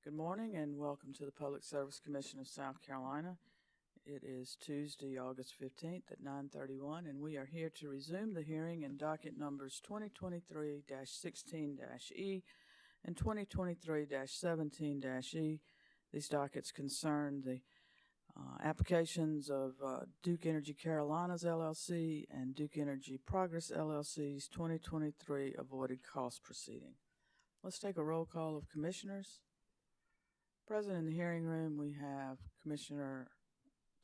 Good morning and welcome to the Public Service Commission of South Carolina. It is Tuesday, August 15th at 9:31, and we are here to resume the hearing in docket numbers 2023-16-E and 2023-17-E. These dockets concern the applications of Duke Energy Carolinas LLC and Duke Energy Progress LLC's 2023 avoided cost proceeding. Let's take a roll call of commissioners. Present in the hearing room, we have Commissioner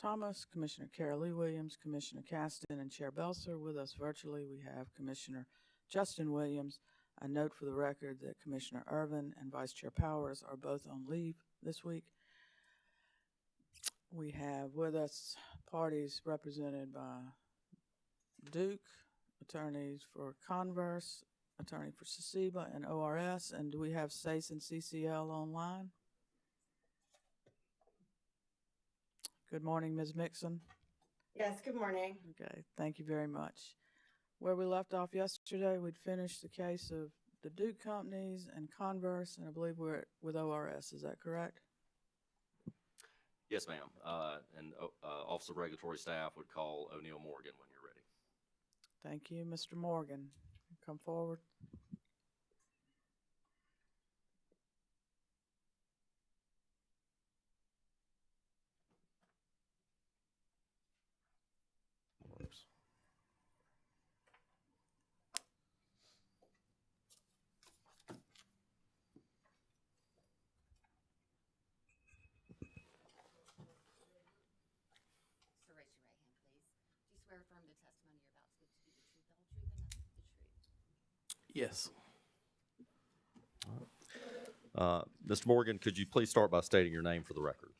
Thomas, Commissioner Carol Lee Williams, Commissioner Caston, and Chair Belser. With us virtually, we have Commissioner Justin Williams. I note for the record that Commissioner Irvin and Vice Chair Powers are both on leave this week. We have with us parties represented by Duke, attorneys for Converse, attorney for CCEBA and ORS, and do we have SACE and CCL online? Good morning, Ms. Mixon. Yes, good morning. Okay, thank you very much. Where we left off yesterday, we'd finished the case of the Duke companies and Converse, and I believe we're with ORS. Is that correct? Yes, ma'am. Office of Regulatory Staff would call O'Neill Morgan when you're ready. Thank you. Mr. Morgan, come forward. Swear affirm the testimony you're about to give to be the truth, the whole truth, and nothing but the truth. Yes. Mr. Morgan, could you please start by stating your name for the record?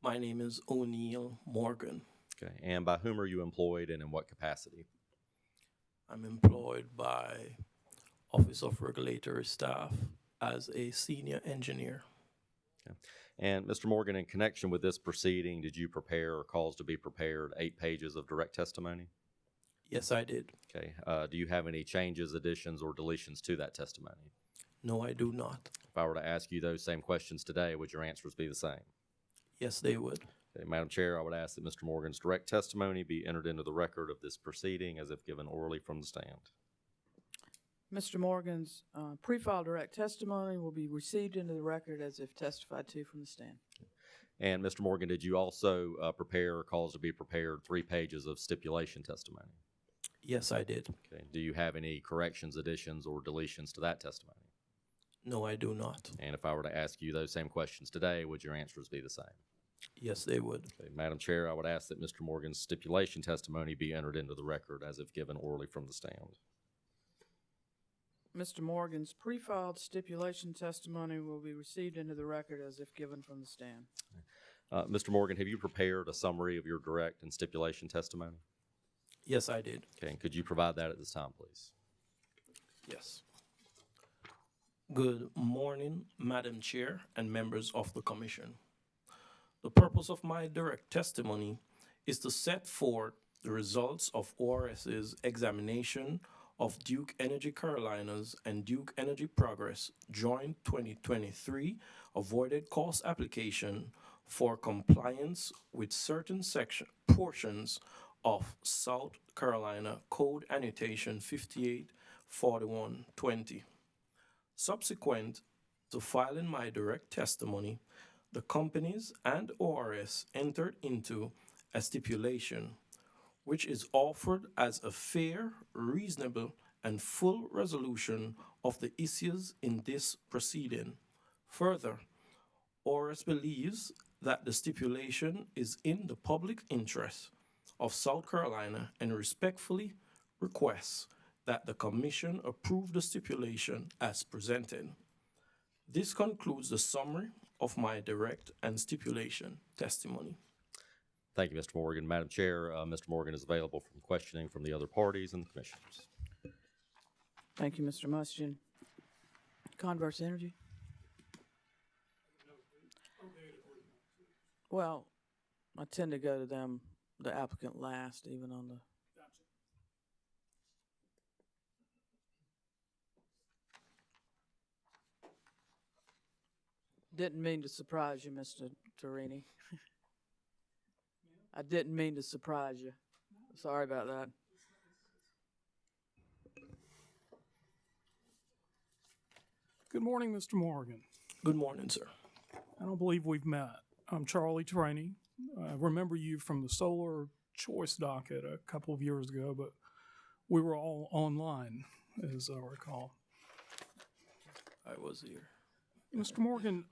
My name is O'Neill Morgan. Okay, and by whom are you employed and in what capacity? I'm employed by Office of Regulatory Staff as a senior engineer. Okay. And Mr. Morgan, in connection with this proceeding, did you prepare or cause to be prepared 8 pages of direct testimony? Yes, I did. Okay. Do you have any changes, additions, or deletions to that testimony? No, I do not. If I were to ask you those same questions today, would your answers be the same? Yes, they would. Okay, Madam Chair, I would ask that Mr. Morgan's direct testimony be entered into the record of this proceeding as if given orally from the stand. Mr. Morgan's pre-filed direct testimony will be received into the record as if testified to from the stand. And Mr. Morgan, did you also prepare or cause to be prepared 3 pages of stipulation testimony? Yes, I did. Okay. Do you have any corrections, additions, or deletions to that testimony? No, I do not. And if I were to ask you those same questions today, would your answers be the same? Yes, they would. Okay. Madam Chair, I would ask that Mr. Morgan's stipulation testimony be entered into the record as if given orally from the stand. Mr. Morgan's pre-filed stipulation testimony will be received into the record as if given from the stand. Mr. Morgan, have you prepared a summary of your direct and stipulation testimony? Yes, I did. Okay, and could you provide that at this time, please? Yes. Good morning, Madam Chair and members of the Commission. The purpose of my direct testimony is to set forth the results of ORS's examination of Duke Energy Carolinas and Duke Energy Progress joint 2023 avoided cost application for compliance with certain portions of South Carolina Code Annotation 584120. Subsequent to filing my direct testimony, the companies and ORS entered into a stipulation which is offered as a fair, reasonable, and full resolution of the issues in this proceeding. Further, ORS believes that the stipulation is in the public interest of South Carolina and respectfully requests that the Commission approve the stipulation as presented. This concludes the summary of my direct and stipulation testimony. Thank you, Mr. Morgan. Madam Chair, Mr. Morgan is available for questioning from the other parties and the commissioners. Thank you, Mr. Mustian. Converse Energy? Well, I tend to go to them, the applicant last, even on the... didn't mean to surprise you, Mr. Torini. I didn't mean to surprise you. Sorry about that. Good morning, Mr. Morgan. Good morning, sir. I don't believe we've met. I'm Charlie Trainey. I remember you from the Solar Choice docket a couple of years ago, but we were all online, as I recall. I was here. Mr. Morgan,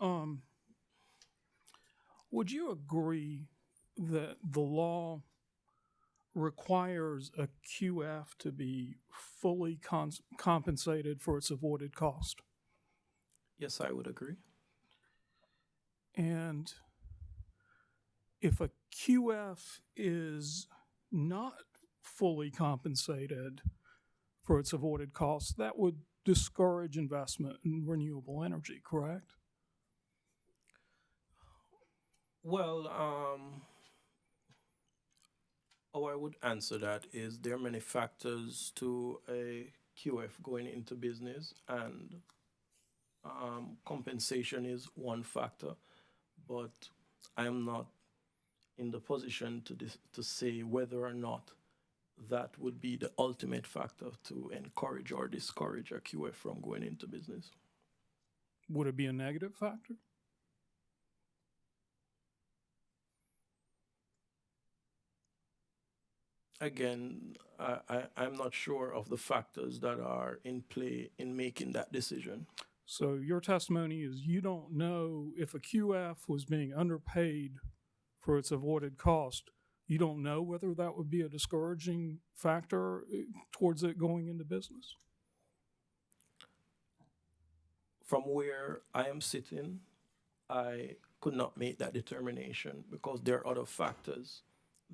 would you agree that the law requires a QF to be fully compensated for its avoided cost? Yes, I would agree. And if a QF is not fully compensated for its avoided costs, that would discourage investment in renewable energy, correct? Well, how I would answer that is there are many factors to a QF going into business, and compensation is one factor, but I am not in the position to say whether or not that would be the ultimate factor to encourage or discourage a QF from going into business. Would it be a negative factor? Again, I'm not sure of the factors that are in play in making that decision. So your testimony is you don't know if a QF was being underpaid for its avoided cost. You don't know whether that would be a discouraging factor towards it going into business? From where I am sitting, I could not make that determination because there are other factors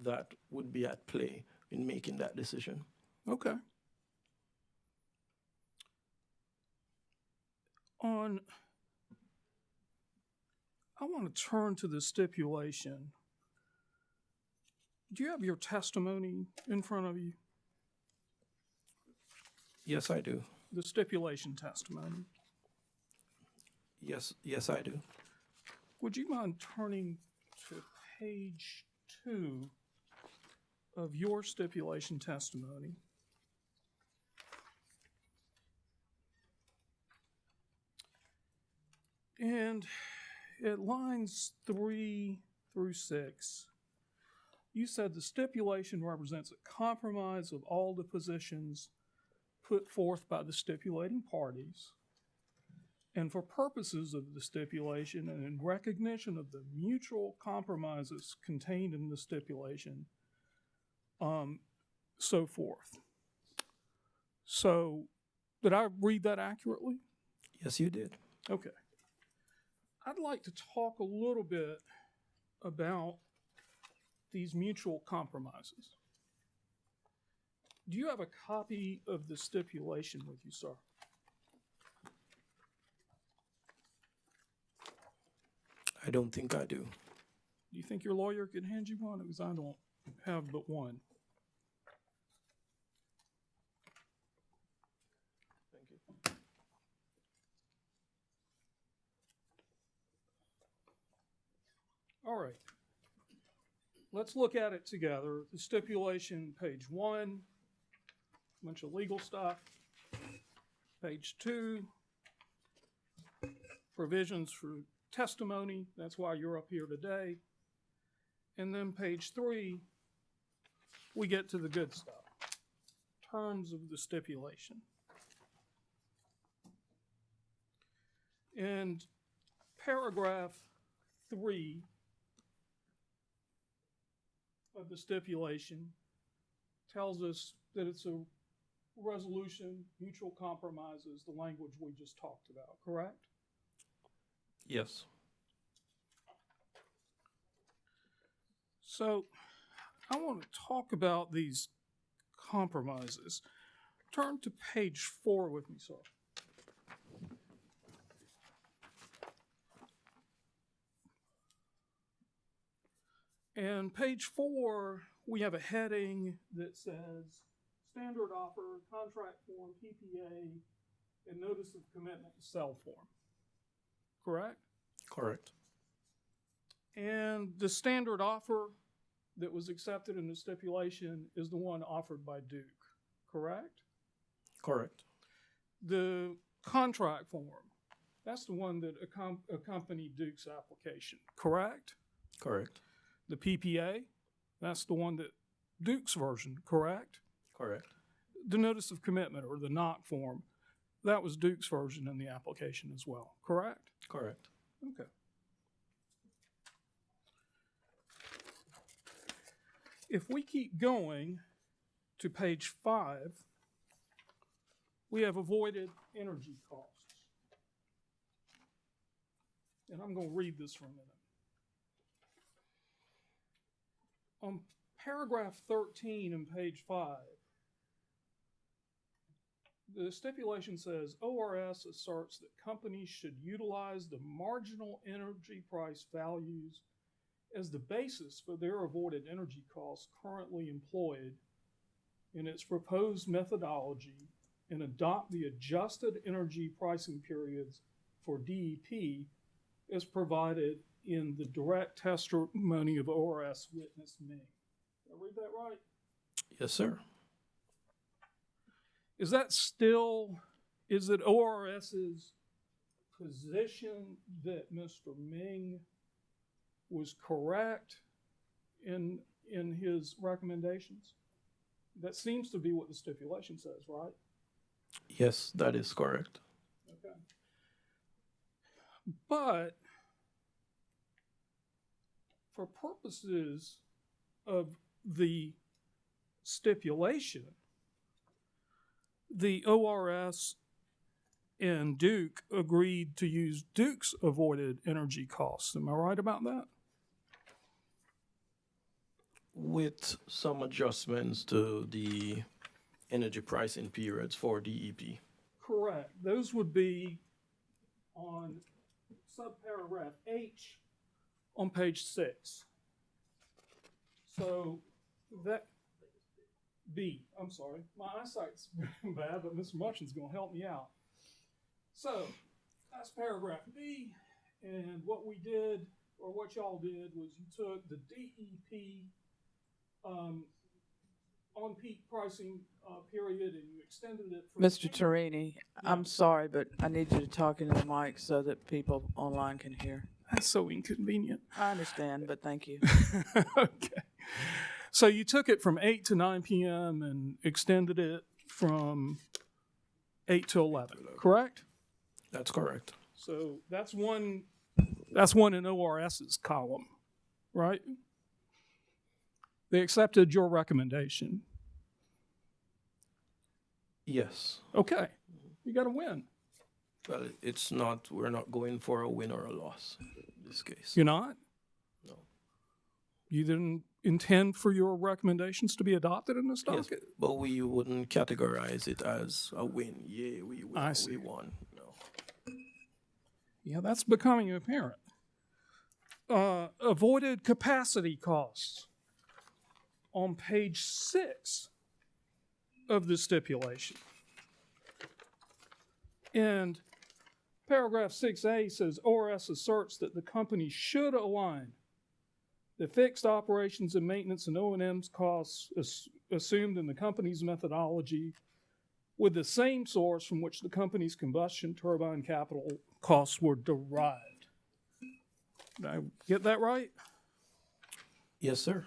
that would be at play in making that decision. Okay. I want to turn to the stipulation. Do you have your testimony in front of you? Yes, I do. The stipulation testimony. Yes, I do. Would you mind turning to page 2 of your stipulation testimony? And at lines 3 through 6, you said the stipulation represents a compromise of all the positions put forth by the stipulating parties. And for purposes of the stipulation and in recognition of the mutual compromises contained in the stipulation, so forth. So, did I read that accurately? Yes, you did. Okay. I'd like to talk a little bit about these mutual compromises. Do you have a copy of the stipulation with you, sir? I don't think I do. Do you think your lawyer could hand you one? Because I don't have but one. Thank you. All right. Let's look at it together. The stipulation, page 1, bunch of legal stuff. Page 2, provisions for testimony. That's why you're up here today. And then page 3, we get to the good stuff. Terms of the stipulation. And paragraph 3 of the stipulation tells us that it's a resolution, mutual compromises, the language we just talked about, correct? Yes. So I want to talk about these compromises. Turn to page 4 with me, sir. And page 4, we have a heading that says standard offer, contract form, PPA, and notice of commitment to sell form. Correct? Correct. And the standard offer that was accepted in the stipulation is the one offered by Duke, correct? Correct. The contract form, that's the one that accompanied Duke's application, correct? Correct. The PPA, that's the one that Duke's version, correct? Correct. The notice of commitment or the NOC form, that was Duke's version in the application as well, correct? Correct. Okay. If we keep going to page 5, we have avoided energy costs. And I'm going to read this for a minute. On paragraph 13 in page 5, the stipulation says, ORS asserts that companies should utilize the marginal energy price values as the basis for their avoided energy costs currently employed in its proposed methodology and adopt the adjusted energy pricing periods for DEP as provided in the direct testimony of ORS witness Ming. Did I read that right? Yes, sir. Is it ORS's position that Mr. Ming was correct in his recommendations? That seems to be what the stipulation says, right? Yes, that is correct. Okay. But for purposes of the stipulation, the ORS and Duke agreed to use Duke's avoided energy costs. Am I right about that? With some adjustments to the energy pricing periods for DEP. Correct. Those would be on subparagraph H on page 6. So that B, I'm sorry. My eyesight's bad, but Mr. Munchin's going to help me out. So that's paragraph B, and what we did, or what y'all did, was you took the DEP on-peak pricing period and you extended it from... Mr. Torini, I'm sorry, but I need you to talk into the mic so that people online can hear. That's so inconvenient. I understand, but thank you. Okay. So you took it from 8 to 9 p.m. and extended it from 8 to 11, correct? That's correct. So that's one in ORS's column, right? They accepted your recommendation. Yes. Okay. You got to win. Well, we're not going for a win or a loss in this case. You're not? No. You didn't intend for your recommendations to be adopted in this Yes, docket? but we wouldn't categorize it as a win. Yeah, we win. I see. We won. No. Yeah, that's becoming apparent. Avoided capacity costs on page 6 of the stipulation. And paragraph 6A says, ORS asserts that the company should align the fixed operations and maintenance and O&M costs assumed in the company's methodology with the same source from which the company's combustion turbine capital costs were derived. Did I get that right? Yes, sir.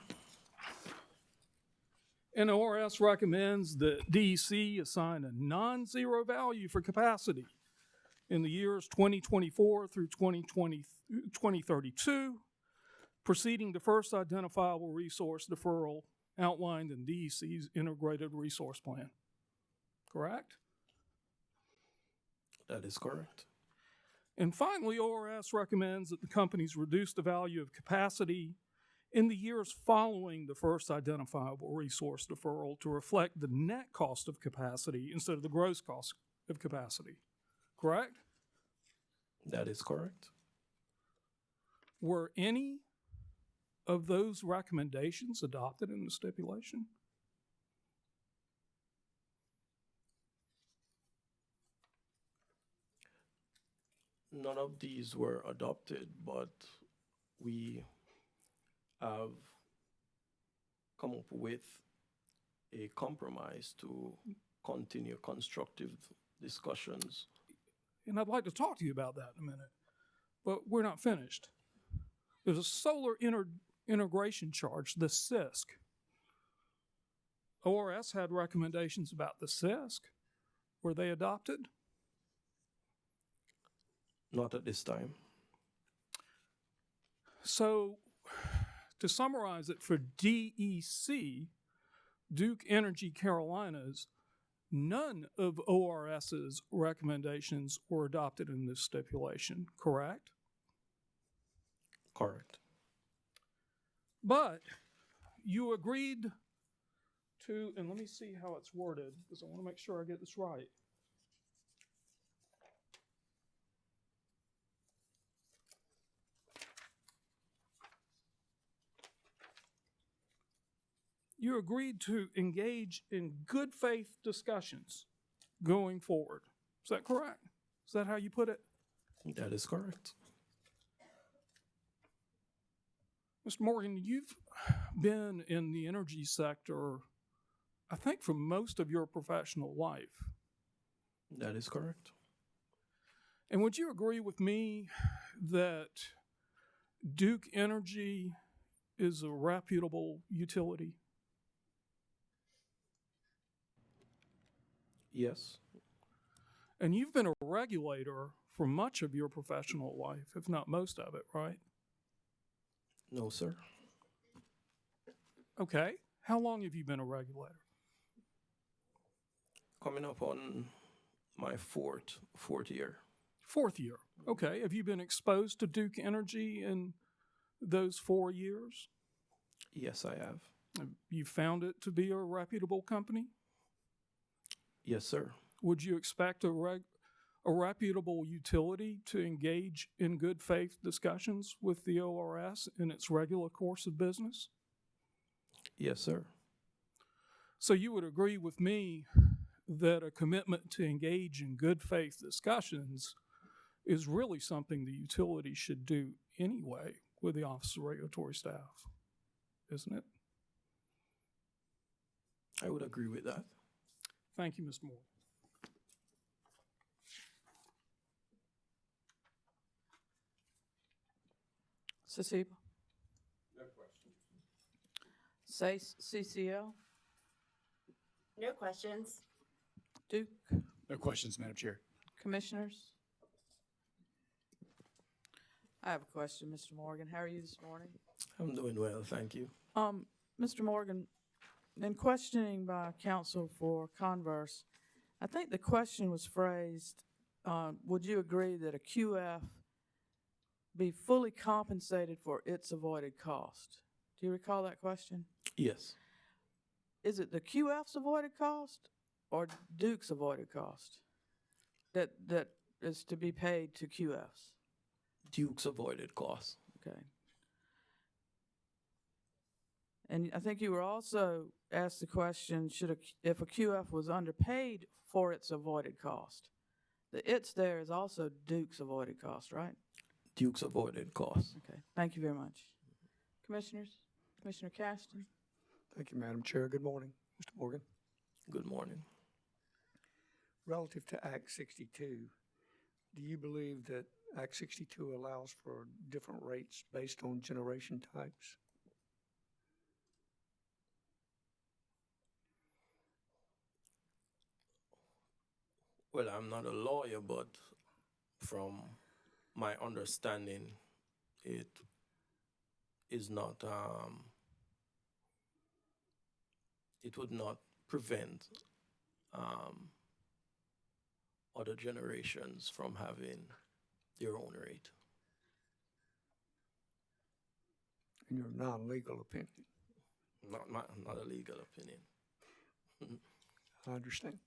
And ORS recommends that DEC assign a non-zero value for capacity in the years 2024 through 2032, preceding the first identifiable resource deferral outlined in DEC's integrated resource plan. Correct? That is correct. And finally, ORS recommends that the companies reduce the value of capacity in the years following the first identifiable resource deferral to reflect the net cost of capacity instead of the gross cost of capacity. Correct? That is correct. Were any of those recommendations adopted in the stipulation? None of these were adopted, but we have come up with a compromise to continue constructive discussions. And I'd like to talk to you about that in a minute, but we're not finished. There's a solar integration charge, the CISC. ORS had recommendations about the CISC. Were they adopted? Not at this time. So, to summarize it, for DEC, Duke Energy Carolinas, none of ORS's recommendations were adopted in this stipulation, correct? Correct. But you agreed to, and let me see how it's worded, because I want to make sure I get this right. You agreed to engage in good faith discussions going forward. Is that correct? Is that how you put it? That is correct. Mr. Morgan, you've been in the energy sector, I think, for most of your professional life. That is correct. And would you agree with me that Duke Energy is a reputable utility? Yes. And you've been a regulator for much of your professional life, if not most of it, right? No, sir. Okay. How long have you been a regulator? Coming up on my fourth year. Fourth year. Okay. Have you been exposed to Duke Energy in those 4 years? Yes, I have. Have you found it to be a reputable company? Yes, sir. Would you expect a reputable utility to engage in good faith discussions with the ORS in its regular course of business? Yes, sir. So you would agree with me that a commitment to engage in good faith discussions is really something the utility should do anyway with the Office of Regulatory Staff, isn't it? I would agree with that. Thank you, Mr. Moore. Sasiba? No questions. CCL? No questions. Duke? No questions, Madam Chair. Commissioners? I have a question, Mr. Morgan. How are you this morning? I'm doing well, thank you. Mr. Morgan, in questioning by counsel for Converse, I think the question was phrased, would you agree that a QF be fully compensated for its avoided cost? Do you recall that question? Yes. Is it the QF's avoided cost or Duke's avoided cost that is to be paid to QFs? Duke's avoided costs. Okay. And I think you were also asked the question, if a QF was underpaid for its avoided cost, the it's there is also Duke's avoided cost, right? Duke's avoided costs. Okay, thank you very much. Commissioners, Commissioner Caston? Thank you, Madam Chair. Good morning, Mr. Morgan. Good morning. Relative to Act 62, do you believe that Act 62 allows for different rates based on generation types? Well, I'm not a lawyer, but from my understanding, it is not, it would not prevent other generations from having their own rate. In your non-legal opinion? Not a legal opinion. I understand.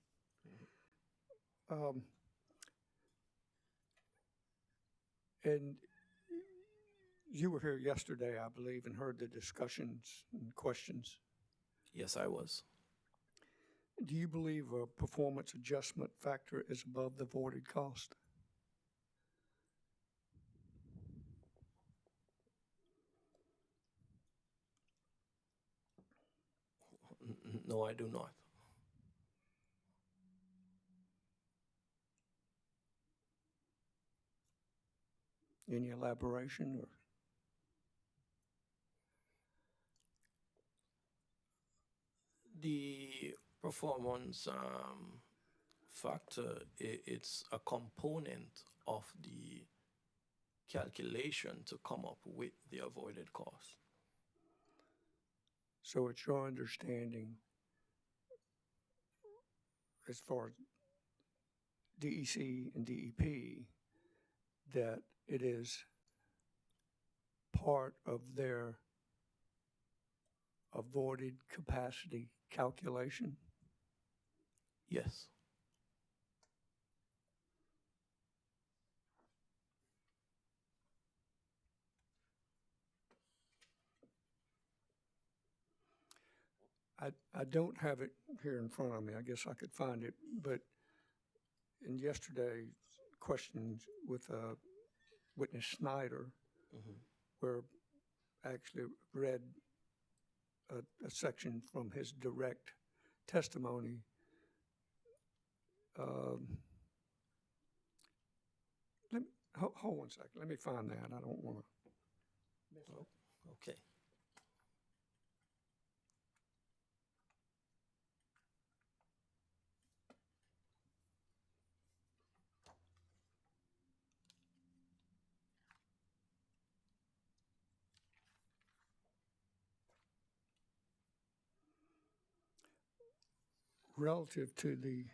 And you were here yesterday, I believe, and heard the discussions and questions. Yes, I was. Do you believe a performance adjustment factor is above the voided cost? No, I do not. Any elaboration or? The performance factor, it's a component of the calculation to come up with the avoided cost. So it's your understanding, as far as DEC and DEP, that it is part of their avoided capacity calculation? Yes. I don't have it here in front of me. I guess I could find it, but in yesterday's questions with witness Snyder, where I actually read a section from his direct testimony. Hold one second. Let me find that. I don't want to miss it. Okay. Relative to the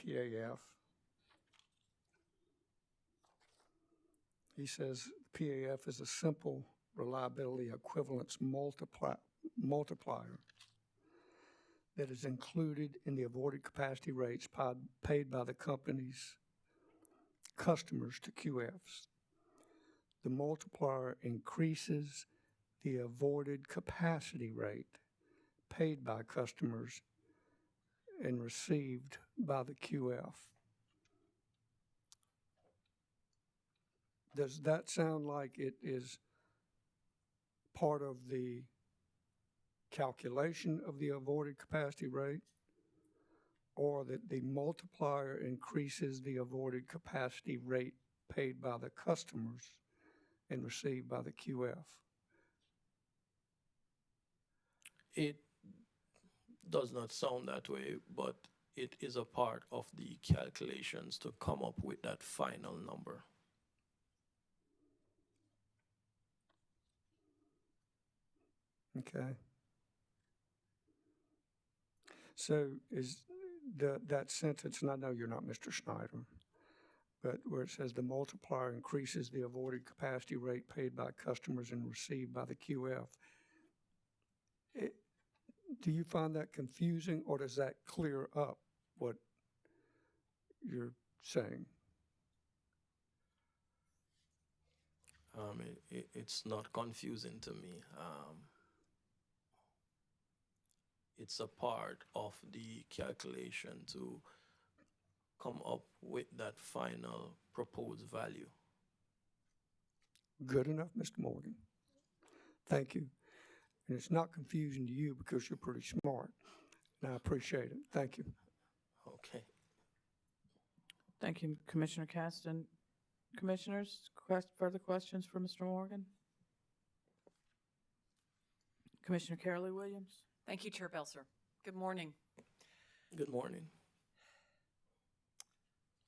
PAF, he says PAF is a simple reliability equivalence multiplier that is included in the avoided capacity rates paid by the company's customers to QFs. The multiplier increases the avoided capacity rate paid by customers and received by the QF. Does that sound like it is part of the calculation of the avoided capacity rate, or that the multiplier increases the avoided capacity rate paid by the customers and received by the QF? It does not sound that way, but it is a part of the calculations to come up with that final number. Okay. So is that sentence, and I know you're not Mr. Snyder, but where it says the multiplier increases the avoided capacity rate paid by customers and received by the QF, do you find that confusing, or does that clear up what you're saying? It's not confusing to me. It's a part of the calculation to come up with that final proposed value. Good enough, Mr. Morgan. Thank you. And it's not confusing to you because you're pretty smart, and I appreciate it. Thank you. Okay. Thank you, Commissioner Caston. Commissioners, further questions for Mr. Morgan? Commissioner Carolee Williams? Thank you, Chair Belser. Good morning. Good morning.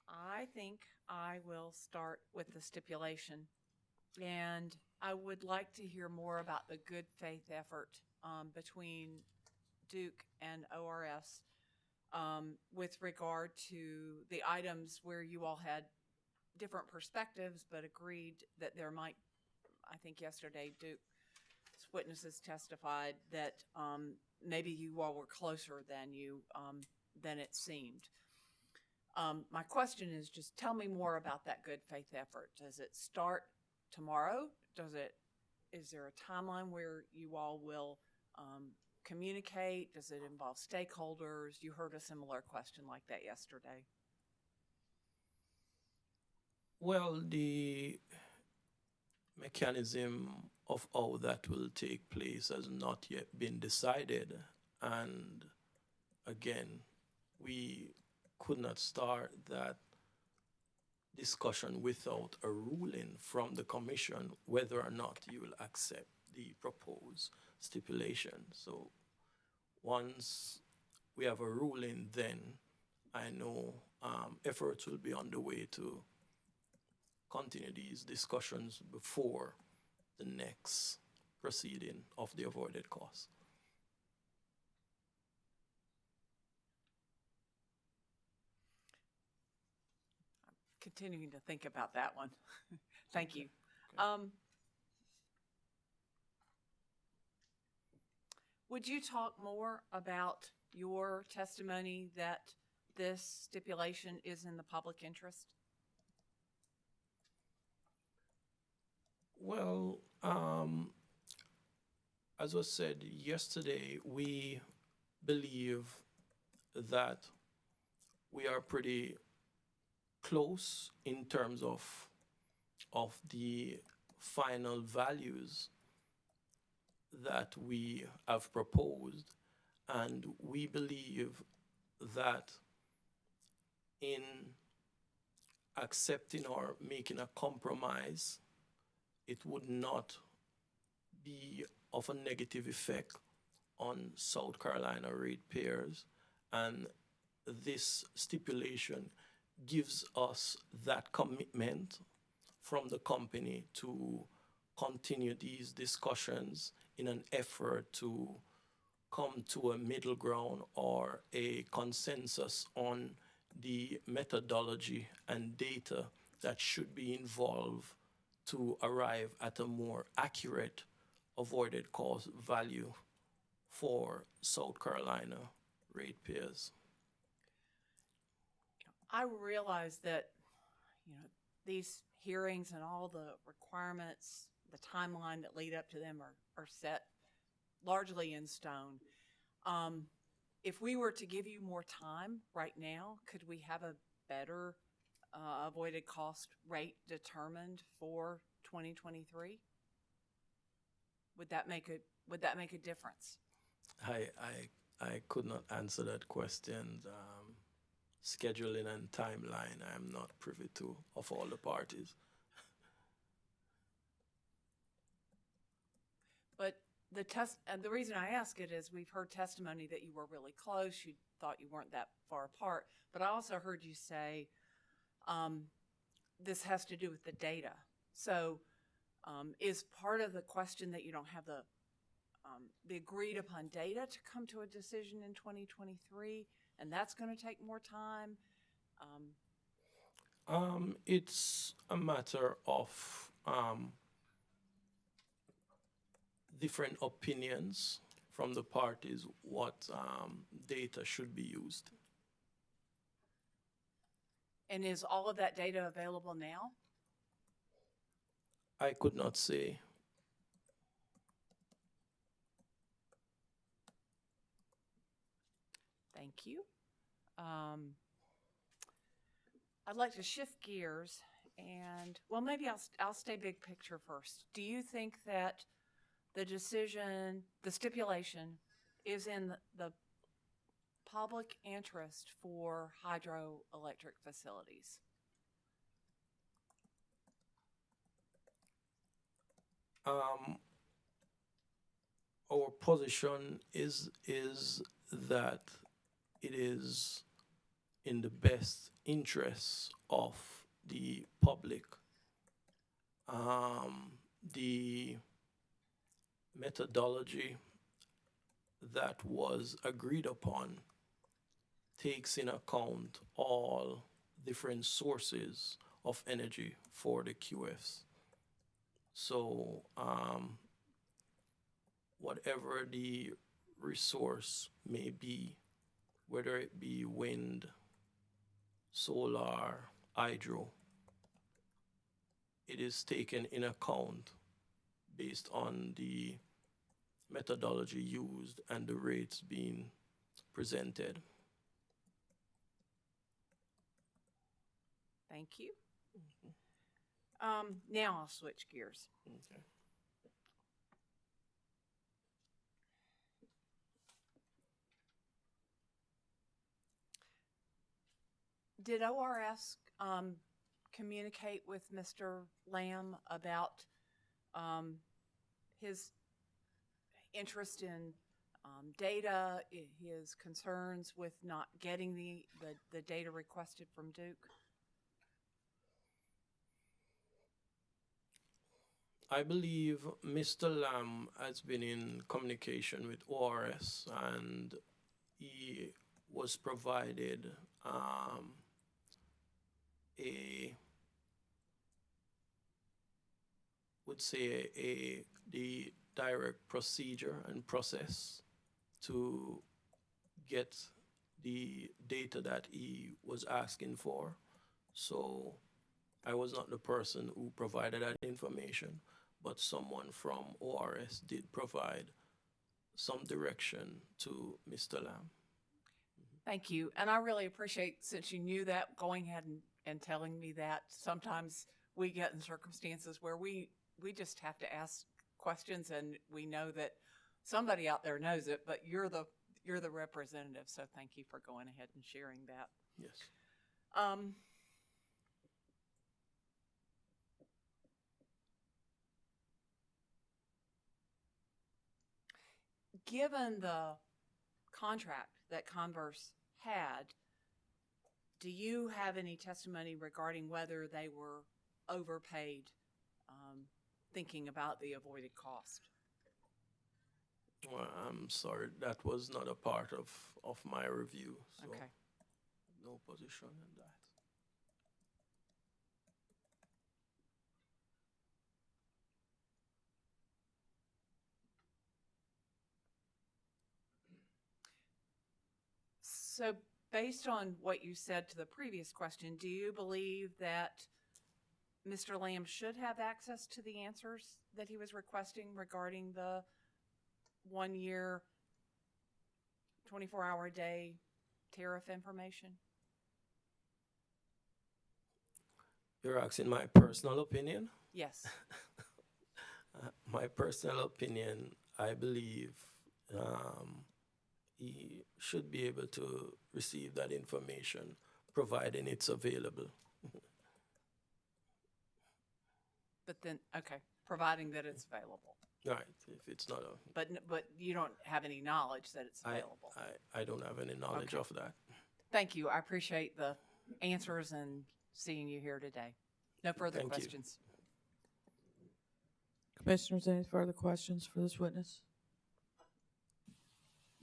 I think I will start with the stipulation, and I would like to hear more about the good faith effort between Duke and ORS with regard to the items where you all had different perspectives but agreed that there might, I think yesterday Duke's witnesses testified that maybe you all were closer than it seemed. My question is just tell me more about that good faith effort. Does it start tomorrow? Is there a timeline where you all will communicate? Does it involve stakeholders? You heard a similar question like that yesterday. Well, the mechanism of how that will take place has not yet been decided. And again, we could not start that discussion without a ruling from the commission whether or not you will accept the proposed stipulation. So once we have a ruling, then I know efforts will be underway to continue these discussions before the next proceeding of the avoided cost. Continuing to think about that one. Thank you. Would you talk more about your testimony that this stipulation is in the public interest? Well, as was said yesterday, we believe that we are pretty close in terms of the final values that we have proposed, and we believe that in accepting or making a compromise, it would not be of a negative effect on South Carolina ratepayers, and this stipulation gives us that commitment from the company to continue these discussions in an effort to come to a middle ground or a consensus on the methodology and data that should be involved to arrive at a more accurate avoided cost value for South Carolina ratepayers. I realize that, these hearings and all the requirements, the timeline that lead up to them are set largely in stone. If we were to give you more time right now, could we have a better avoided cost rate determined for 2023? Would that make a difference? I could not answer that question. Scheduling and timeline, I am not privy to of all the parties. But the reason I ask it is we've heard testimony that you were really close. You thought you weren't that far apart. But I also heard you say this has to do with the data. So is part of the question that you don't have the agreed upon data to come to a decision in 2023, and that's going to take more time? It's a matter of different opinions from the parties what data should be used. And is all of that data available now? I could not say. Thank you. I'd like to shift gears and, well, maybe I'll stay big picture first. Do you think that the stipulation is in the public interest for hydroelectric facilities? Our position is that it is in the best interests of the public. The methodology that was agreed upon takes in account all different sources of energy for the QFs. So whatever the resource may be, whether it be wind, solar, hydro, it is taken in account based on the methodology used and the rates being presented. Thank you. Now I'll switch gears. Okay. Did ORS communicate with Mr. Lamb about his interest in data, his concerns with not getting the data requested from Duke? I believe Mr. Lamb has been in communication with ORS, and he was provided the direct procedure and process to get the data that he was asking for. So I was not the person who provided that information, but someone from ORS did provide some direction to Mr. Lamb. Thank you. And I really appreciate, since you knew that, going ahead and telling me that. Sometimes we get in circumstances where we just have to ask questions, and we know that somebody out there knows it, but you're the representative. So thank you for going ahead and sharing that. Yes. Given the contract that Converse had, do you have any testimony regarding whether they were overpaid, thinking about the avoided cost? Well, I'm sorry, that was not a part of my review, so Okay. no position in that. So based on what you said to the previous question, do you believe that Mr. Lamb should have access to the answers that he was requesting regarding the 1 year, 24-hour-a-day tariff information? You're asking my personal opinion? Yes. My personal opinion, I believe he should be able to receive that information, providing it's available. But then, okay, providing that it's available. Right, if it's not a... But you don't have any knowledge that it's I available. I don't have any knowledge Okay. of that. Thank you. I appreciate the answers and seeing you here today. No further Thank you. questions. Commissioners, any further questions for this witness?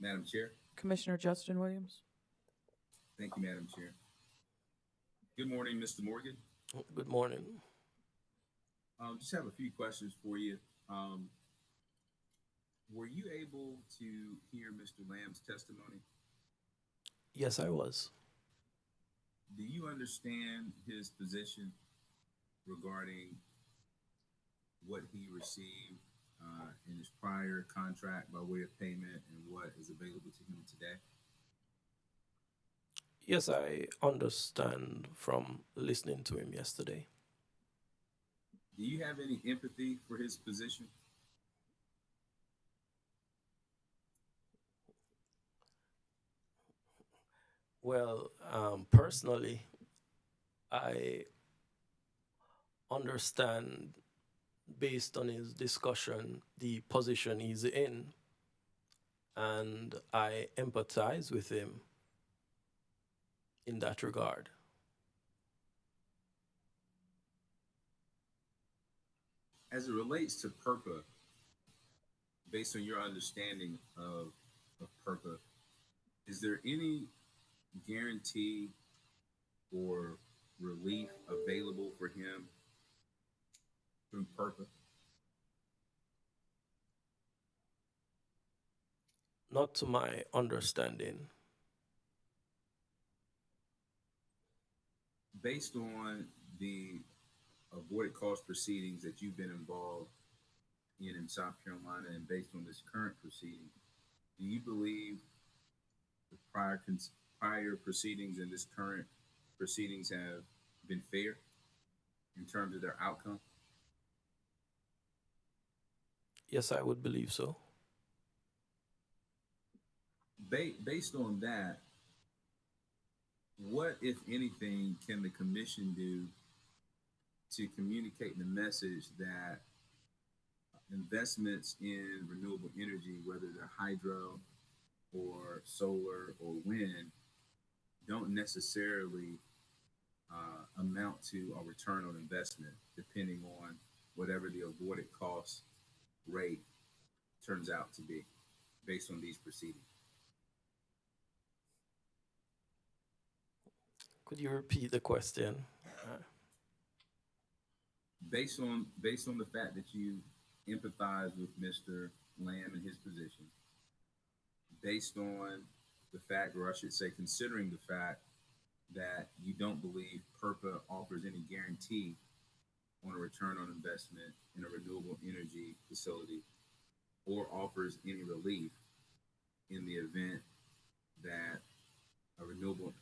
Madam Chair. Commissioner Justin Williams? Thank you, Madam Chair. Good morning, Mr. Morgan. Good morning. Just have a few questions for you. Were you able to hear Mr. Lamb's testimony? Yes, I was. Do you understand his position regarding what he received in his prior contract by way of payment and what is available to him today? Yes, I understand from listening to him yesterday. Do you have any empathy for his position? Well, personally, I understand, based on his discussion, the position he's in, and I empathize with him in that regard. As it relates to PERPA, based on your understanding of PERPA, is there any guarantee or relief available for him through PERPA? Not to my understanding. Based on the avoided cost proceedings that you've been involved in South Carolina, and based on this current proceeding, do you believe the prior proceedings and this current proceedings have been fair in terms of their outcome? Yes, I would believe so. Based on that, what, if anything, can the commission do to communicate the message that investments in renewable energy, whether they're hydro or solar or wind, don't necessarily amount to a return on investment, depending on whatever the avoided cost rate turns out to be based on these proceedings? Could you repeat the question? Based on the fact that you empathize with Mr. Lamb and his position, based on the fact, or I should say, considering the fact that you don't believe PERPA offers any guarantee on a return on investment in a renewable energy facility, or offers any relief in the event that a renewable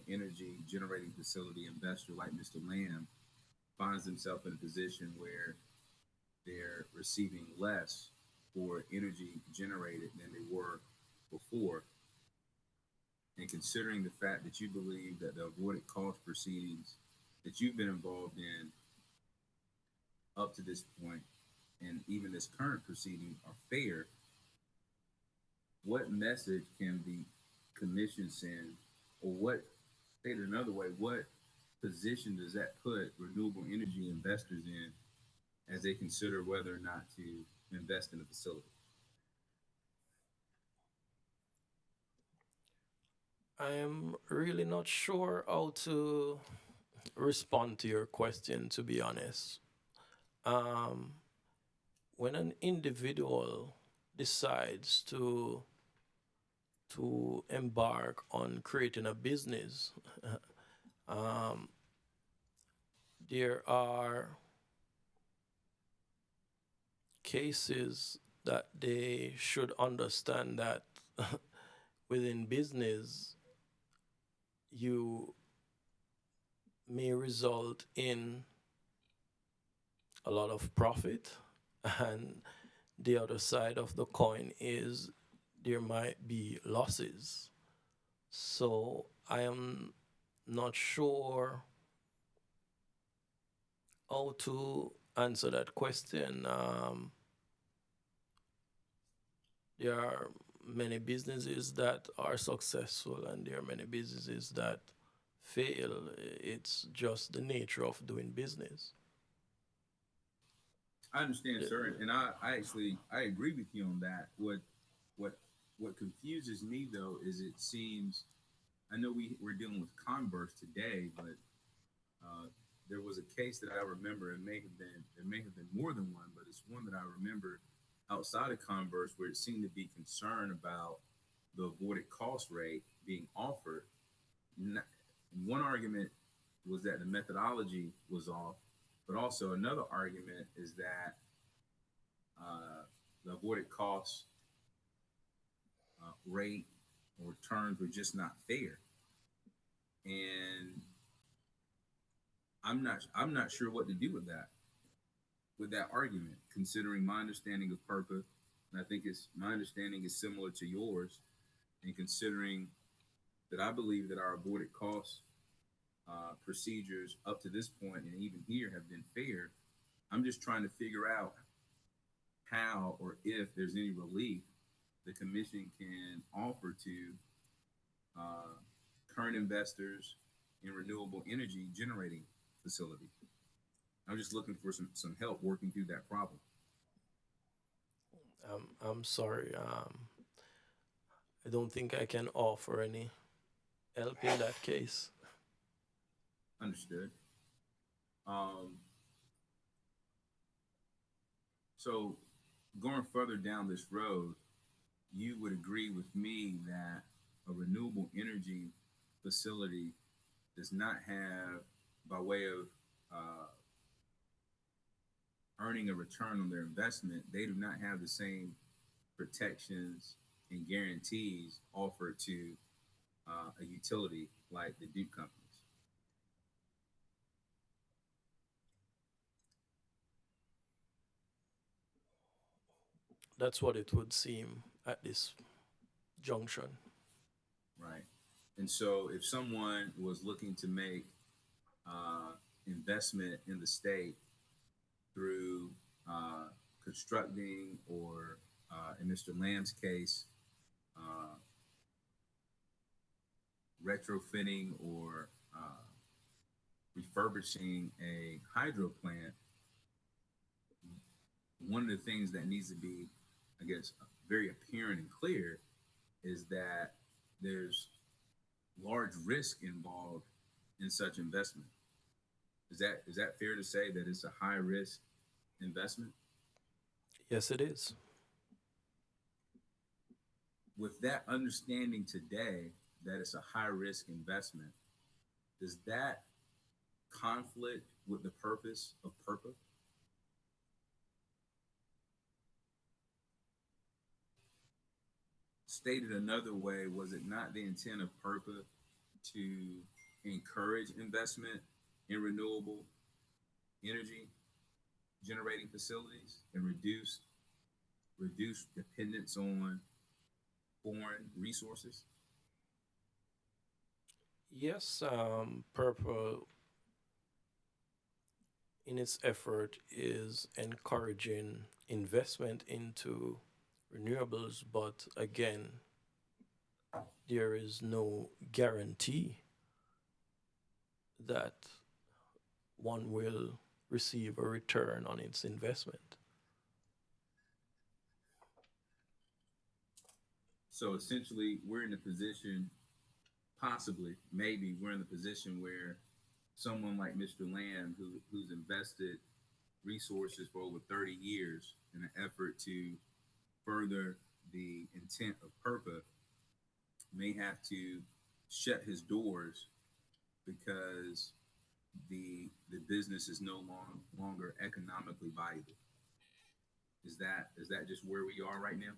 energy generating facility investor like Mr. Lamb finds himself in a position where they're receiving less for energy generated than they were before. And considering the fact that you believe that the avoided cost proceedings that you've been involved in up to this point, and even this current proceeding, are fair, what message can the commission send, or what, stated another way, what position does that put renewable energy investors in as they consider whether or not to invest in a facility? I am really not sure how to respond to your question, to be honest. When an individual decides to embark on creating a business, there are cases that they should understand that within business, you may result in a lot of profit, and the other side of the coin is there might be losses. So I am not sure how to answer that question. There are many businesses that are successful, and there are many businesses that fail. It's just the nature of doing business. I understand, sir, and I agree with you on that. What confuses me though is, it seems, I know we're dealing with Converse today, but there was a case that I remember. There may have been more than one, but it's one that I remember outside of Converse, where it seemed to be concern about the avoided cost rate being offered. One argument was that the methodology was off, but also another argument is that the avoided cost rate or terms were just not fair. And I'm not sure what to do with that argument, considering my understanding of PERPA, and I think my understanding is similar to yours, and considering that I believe that our avoided cost procedures up to this point and even here have been fair. I'm just trying to figure out how, or if there's any relief the commission can offer to current investors in renewable energy generating facilities. I'm just looking for some help working through that problem. I'm sorry. I don't think I can offer any help in that case. Understood. So going further down this road, you would agree with me that a renewable energy facility does not have, by way of earning a return on their investment, they do not have the same protections and guarantees offered to a utility like the Duke companies. That's what it would seem at this junction. Right. And so if someone was looking to make investment in the state through constructing or, in Mr. Lamb's case, retrofitting or refurbishing a hydro plant, one of the things that needs to be, I guess, very apparent and clear is that there's large risk involved in such investment. Is that fair to say that it's a high risk investment? Yes, it is. With that understanding today that it's a high risk investment, does that conflict with the purpose of PURPA? Stated another way, was it not the intent of PURPA to encourage investment in renewable energy generating facilities and reduce dependence on foreign resources? Yes, PURPA, in its effort, is encouraging investment into renewables, but again, there is no guarantee that one will receive a return on its investment. So essentially, we're in a position, possibly, maybe we're in the position where someone like Mr. Lamb, who's invested resources for over 30 years in an effort to further the intent of PURPA, may have to shut his doors because the business is no longer economically viable. Is that just where we are right now?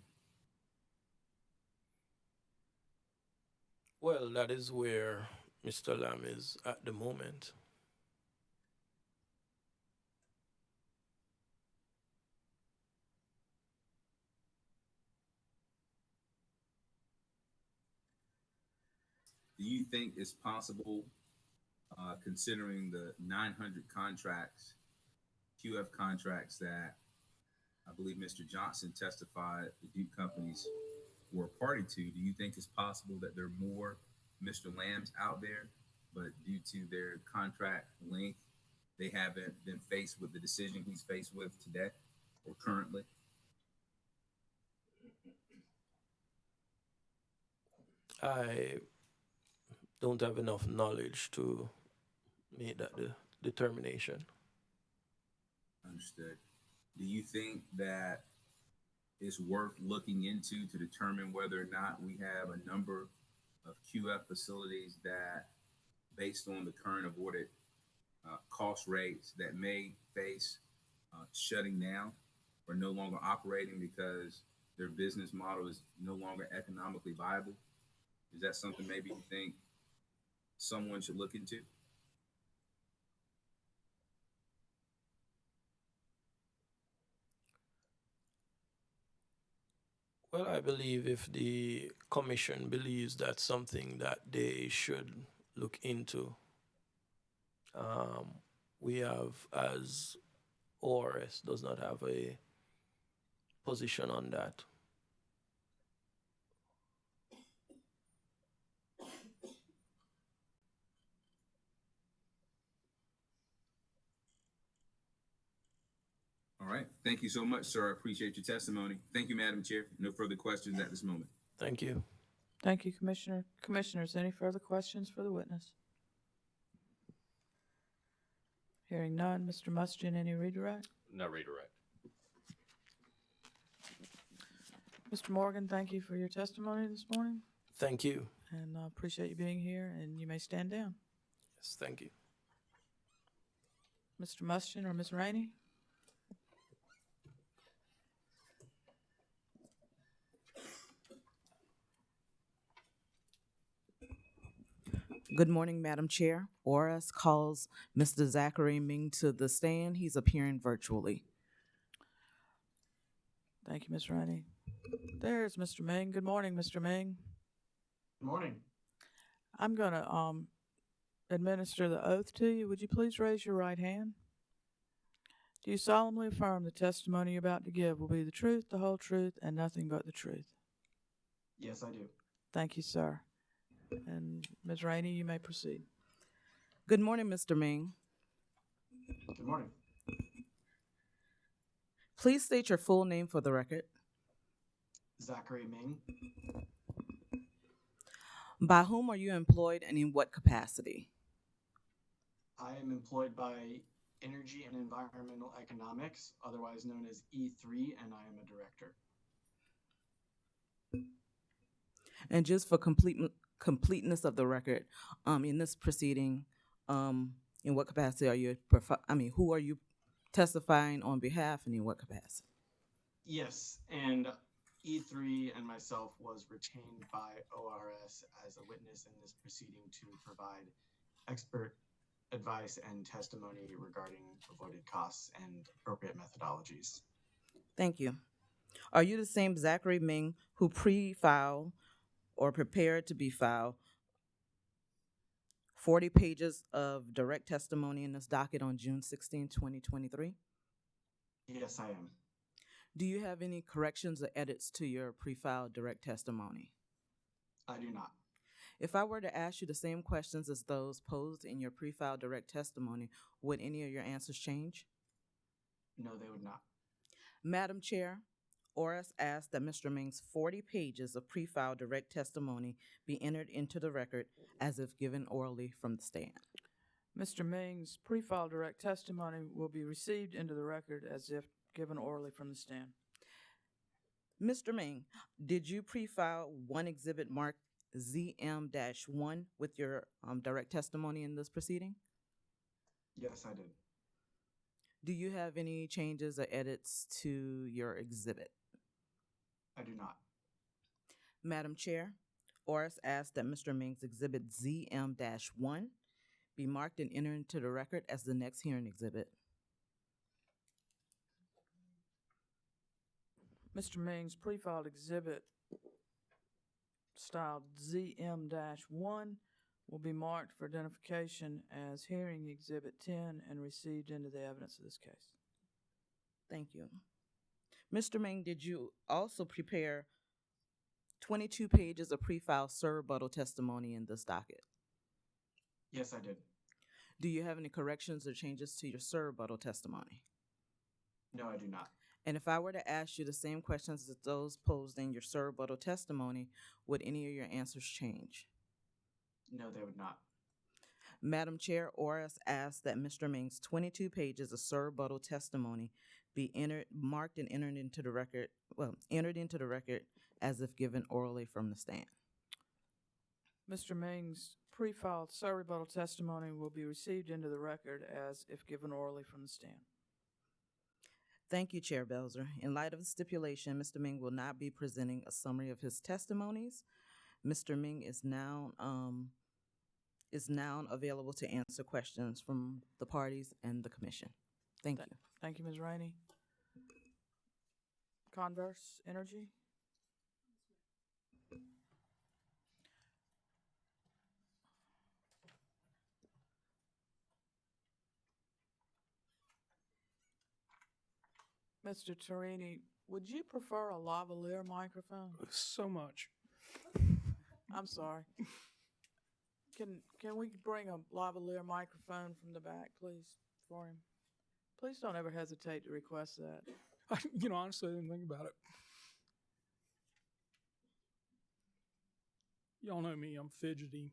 Well, that is where Mr. Lamb is at the moment. Do you think it's possible, considering the 900 contracts, QF contracts that I believe Mr. Johnson testified the Duke companies were a party to, do you think it's possible that there are more Mr. Lambs out there, but due to their contract length, they haven't been faced with the decision he's faced with today or currently? I don't have enough knowledge to make that determination. Understood. Do you think that it's worth looking into to determine whether or not we have a number of QF facilities that, based on the current awarded cost rates, that may face shutting down or no longer operating because their business model is no longer economically viable? Is that something maybe you think someone should look into? Well, I believe if the commission believes that's something that they should look into, we have, as ORS does not have a position on that. All right. Thank you so much, sir. I appreciate your testimony. Thank you, Madam Chair. No further questions at this moment. Thank you. Thank you, Commissioner. Commissioners, any further questions for the witness? Hearing none. Mr. Mustian, any redirect? No redirect. Mr. Morgan, thank you for your testimony this morning, Thank you. and I appreciate you being here, and you may stand down. Yes, thank you. Mr. Mustian or Ms. Rainey? Good morning, Madam Chair. ORS calls Mr. Zachary Ming to the stand. He's appearing virtually. Thank you, Ms. Rainey. There's Mr. Ming. Good morning, Mr. Ming. Good morning. I'm going to administer the oath to you. Would you please raise your right hand? Do you solemnly affirm the testimony you're about to give will be the truth, the whole truth, and nothing but the truth? Yes, I do. Thank you, sir. And Ms. Rainey, you may proceed. Good morning, Mr. Ming. Good morning. Please state your full name for the record. Zachary Ming. By whom are you employed and in what capacity? I am employed by Energy and Environmental Economics, otherwise known as E3, and I am a director. And just for completeness of the record, in this proceeding, in what capacity are you, who are you testifying on behalf and in what capacity? Yes, and E3 and myself was retained by ORS as a witness in this proceeding to provide expert advice and testimony regarding avoided costs and appropriate methodologies. Thank you. Are you the same Zachary Ming who pre-filed or prepared to be filed 40 pages of direct testimony in this docket on June 16, 2023? Yes, I am. Do you have any corrections or edits to your pre-filed direct testimony? I do not. If I were to ask you the same questions as those posed in your pre-filed direct testimony, would any of your answers change? No, they would not. Madam Chair, ORS asks that Mr. Ming's 40 pages of pre-filed direct testimony be entered into the record as if given orally from the stand. Mr. Ming's pre-filed direct testimony will be received into the record as if given orally from the stand. Mr. Ming, did you pre-file one exhibit marked ZM-1 with your direct testimony in this proceeding? Yes, I did. Do you have any changes or edits to your exhibit? I do not. Madam Chair, ORS asks that Mr. Ming's exhibit ZM-1 be marked and entered into the record as the next hearing exhibit. Mr. Ming's pre-filed exhibit styled ZM-1 will be marked for identification as hearing exhibit 10 and received into the evidence of this case. Thank you. Mr. Ming, did you also prepare 22 pages of pre-filed rebuttal testimony in this docket? Yes, I did. Do you have any corrections or changes to your rebuttal testimony? No, I do not. And if I were to ask you the same questions as those posed in your rebuttal testimony, would any of your answers change? No, they would not. Madam Chair, ORS asks that Mr. Ming's 22 pages of rebuttal testimony be marked and entered into the record, as if given orally from the stand. Mr. Ming's pre-filed rebuttal testimony will be received into the record as if given orally from the stand. Thank you, Chair Belzer. In light of the stipulation, Mr. Ming will not be presenting a summary of his testimonies. Mr. Ming is now available to answer questions from the parties and the commission. Thank you. Thank you, Ms. Rainey. Converse Energy. Mr. Torini, would you prefer a lavalier microphone? So much. I'm sorry. Can we bring a lavalier microphone from the back, please, for him? Please don't ever hesitate to request that. Honestly, I didn't think about it. Y'all know me, I'm fidgety.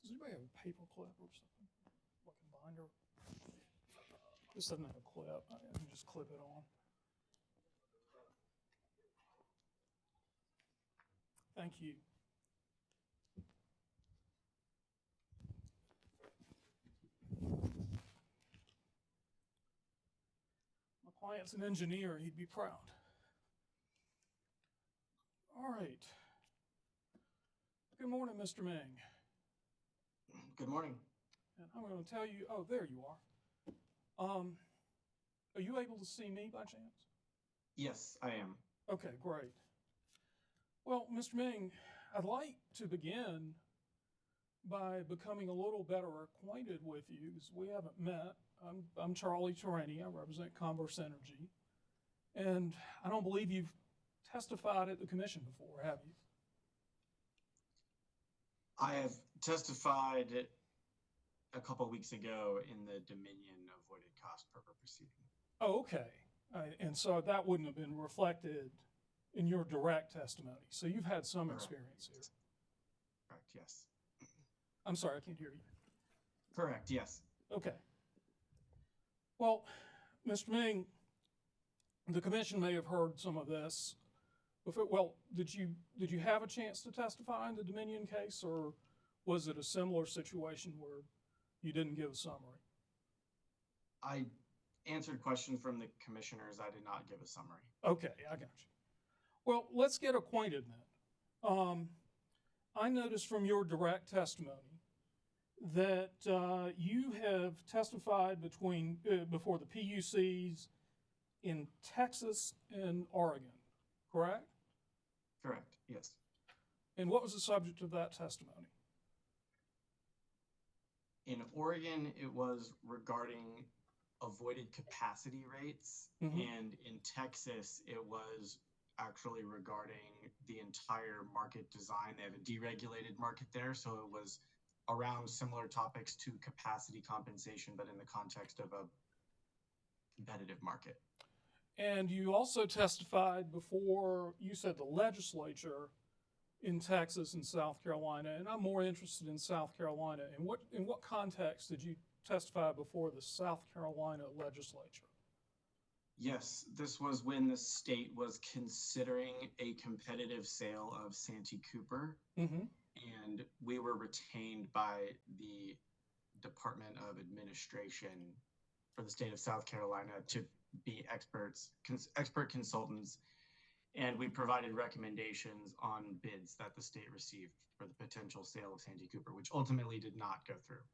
Does anybody have a paper clip or something? Like a binder? This doesn't have a clip. I can just clip it on. Thank you. Client's an engineer, he'd be proud. All right. Good morning, Mr. Ming. Good morning. And I'm going to tell you, oh, there you are. Are you able to see me by chance? Yes, I am. Okay, great. Well, Mr. Ming, I'd like to begin by becoming a little better acquainted with you, because we haven't met. I'm Charlie Terani. I represent Converse Energy. And I don't believe you've testified at the commission before, have you? I have testified a couple weeks ago in the Dominion avoided cost purpose proceeding. Oh, okay. And so that wouldn't have been reflected in your direct testimony. So you've had some Correct. experience here. Correct, yes. I'm sorry, I can't hear you. Correct, yes. Okay. Well, Mr. Ming, the commission may have heard some of this. Well, did you have a chance to testify in the Dominion case, or was it a similar situation where you didn't give a summary? I answered questions from the commissioners. I did not give a summary. Okay, I got you. Well, let's get acquainted then. I noticed from your direct testimony that you have testified before the PUCs in Texas and Oregon, correct? Correct, yes. And what was the subject of that testimony? In Oregon, it was regarding avoided capacity rates, and in Texas, it was actually regarding the entire market design. They have a deregulated market there, so it was around similar topics to capacity compensation, but in the context of a competitive market. And you also testified before, you said, the legislature in Texas and South Carolina, and I'm more interested in South Carolina. In what context did you testify before the South Carolina legislature? Yes, this was when the state was considering a competitive sale of Santee Cooper, and we were retained by the Department of Administration for the state of South Carolina to be expert consultants, and we provided recommendations on bids that the state received for the potential sale of Santee Cooper, which ultimately did not go through.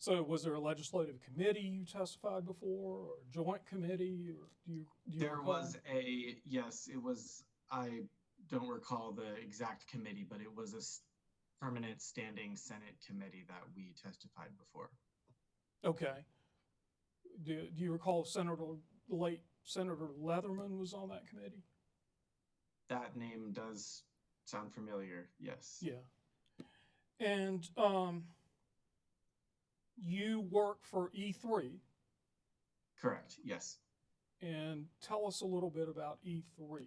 So was there a legislative committee you testified before, or a joint committee, or do you There recall? was yes, it was, I don't recall the exact committee, but it was a permanent standing Senate committee that we testified before. Okay. Do you recall the late Senator Leatherman was on that committee? That name does sound familiar, yes. Yeah. And you work for E3. Correct, yes. And tell us a little bit about E3.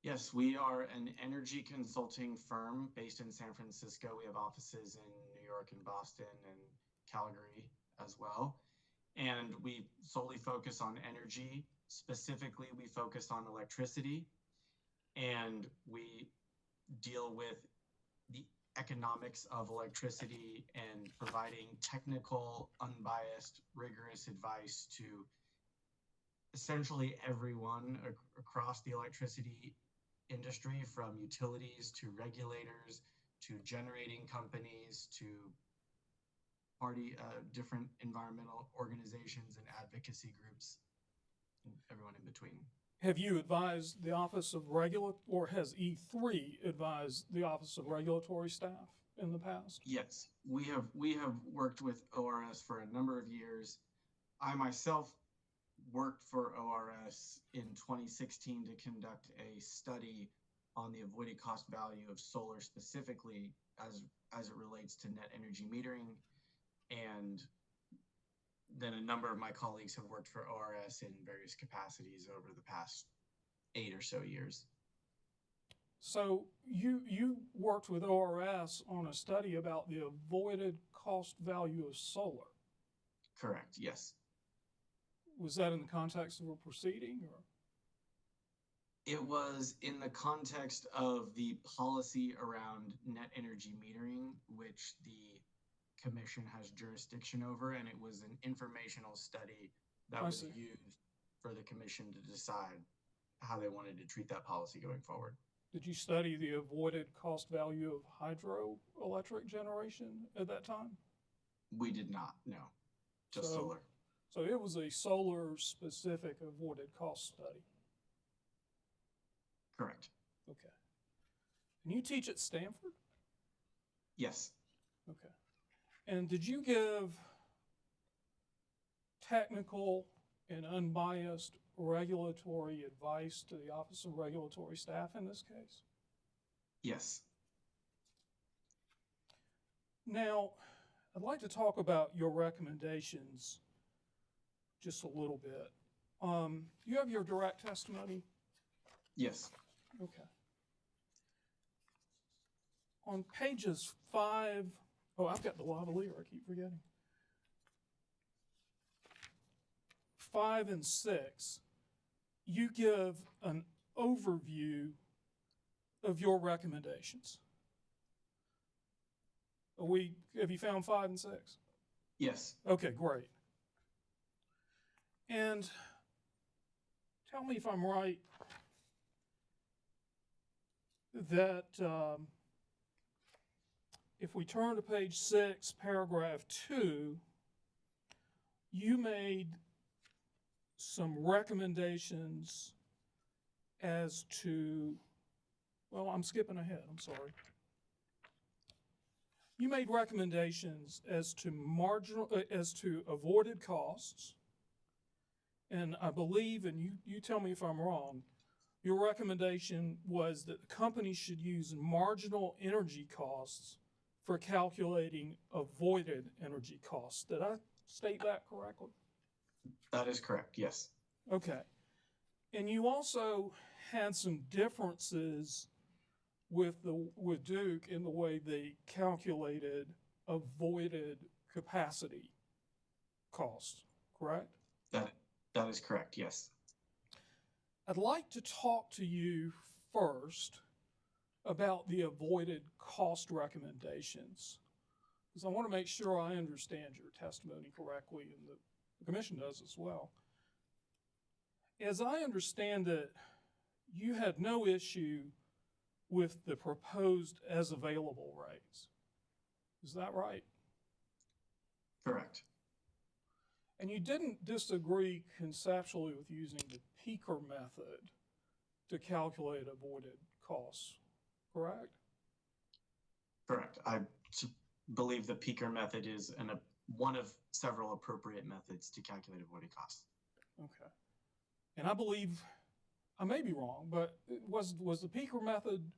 Yes, we are an energy consulting firm based in San Francisco. We have offices in New York and Boston and Calgary as well. And we solely focus on energy. Specifically, we focus on electricity, and we deal with the economics of electricity and providing technical, unbiased, rigorous advice to essentially everyone across the electricity industry, from utilities to regulators to generating companies to different environmental organizations and advocacy groups, and everyone in between. Have you advised the Office of or has E3 advised the Office of Regulatory staff in the past? Yes, we have worked with ORS for a number of years. I myself worked for ORS in 2016 to conduct a study on the avoided cost value of solar, specifically as it relates to net energy metering. And then a number of my colleagues have worked for ORS in various capacities over the past 8 or so years. So you worked with ORS on a study about the avoided cost value of solar. Correct, yes. Was that in the context of a proceeding, or? It was in the context of the policy around net energy metering, which the commission has jurisdiction over, and it was an informational study that was used for the commission to decide how they wanted to treat that policy going forward. Did you study the avoided cost value of hydroelectric generation at that time? We did not, no, just So- solar. So it was a solar-specific avoided cost study. Correct. Okay. And you teach at Stanford? Yes. Okay. And did you give technical and unbiased regulatory advice to the Office of Regulatory Staff in this case? Yes. Now, I'd like to talk about your recommendations just a little bit. You have your direct testimony? Yes. Okay. On pages 5, oh, I've got the lavalier, I keep forgetting. 5 and 6, you give an overview of your recommendations. Have you found 5 and 6? Yes. Okay, great. And tell me if I'm right that if we turn to page 6, paragraph 2, you made some recommendations as to, well, I'm skipping ahead, I'm sorry. You made recommendations as to avoided costs, and I believe, and you tell me if I'm wrong, your recommendation was that the company should use marginal energy costs for calculating avoided energy costs. Did I state that correctly? That is correct, yes. Okay. And you also had some differences with Duke in the way they calculated avoided capacity costs, correct? That is correct, yes. I'd like to talk to you first about the avoided cost recommendations, because I want to make sure I understand your testimony correctly, and the commission does as well. As I understand it, you had no issue with the proposed as available rates. Is that right? Correct. And you didn't disagree conceptually with using the peaker method to calculate avoided costs, correct? Correct. I believe the peaker method is one of several appropriate methods to calculate avoided costs. Okay. And I believe, I may be wrong, but was the peaker method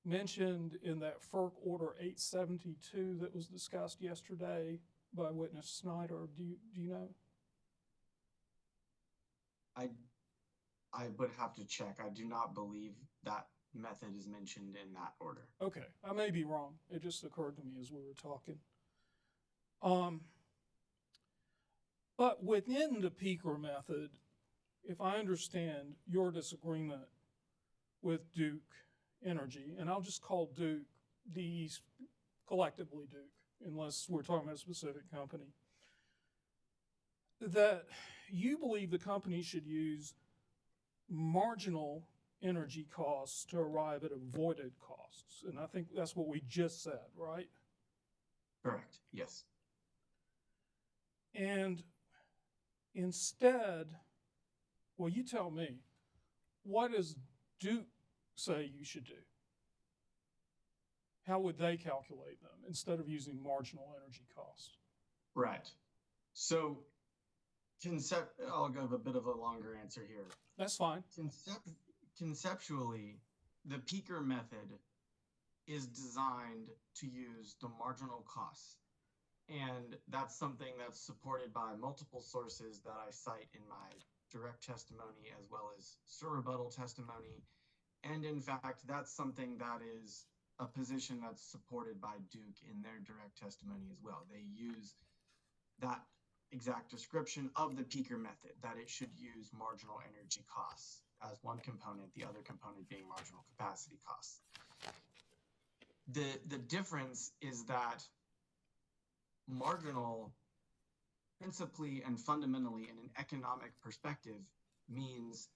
mentioned in that FERC Order 872 that was discussed yesterday by witness Snyder? Do you know? I would have to check. I do not believe that method is mentioned in that order. Okay, I may be wrong. It just occurred to me as we were talking. But within the peaker method, if I understand your disagreement with Duke Energy, and I'll just call Duke these collectively Duke, unless we're talking about a specific company, that you believe the company should use marginal energy costs to arrive at avoided costs. And I think that's what we just said, right? Correct, yes. And instead, well, you tell me, what does Duke say you should do? How would they calculate them instead of using marginal energy costs? Right. So, I'll give a bit of a longer answer here. That's fine. Conceptually, the peaker method is designed to use the marginal costs. And that's something that's supported by multiple sources that I cite in my direct testimony as well as rebuttal testimony. And in fact, that's something that is a position that's supported by Duke in their direct testimony as well. They use that exact description of the peaker method, that it should use marginal energy costs as one component, the other component being marginal capacity costs. The difference is that marginal principally and fundamentally in an economic perspective means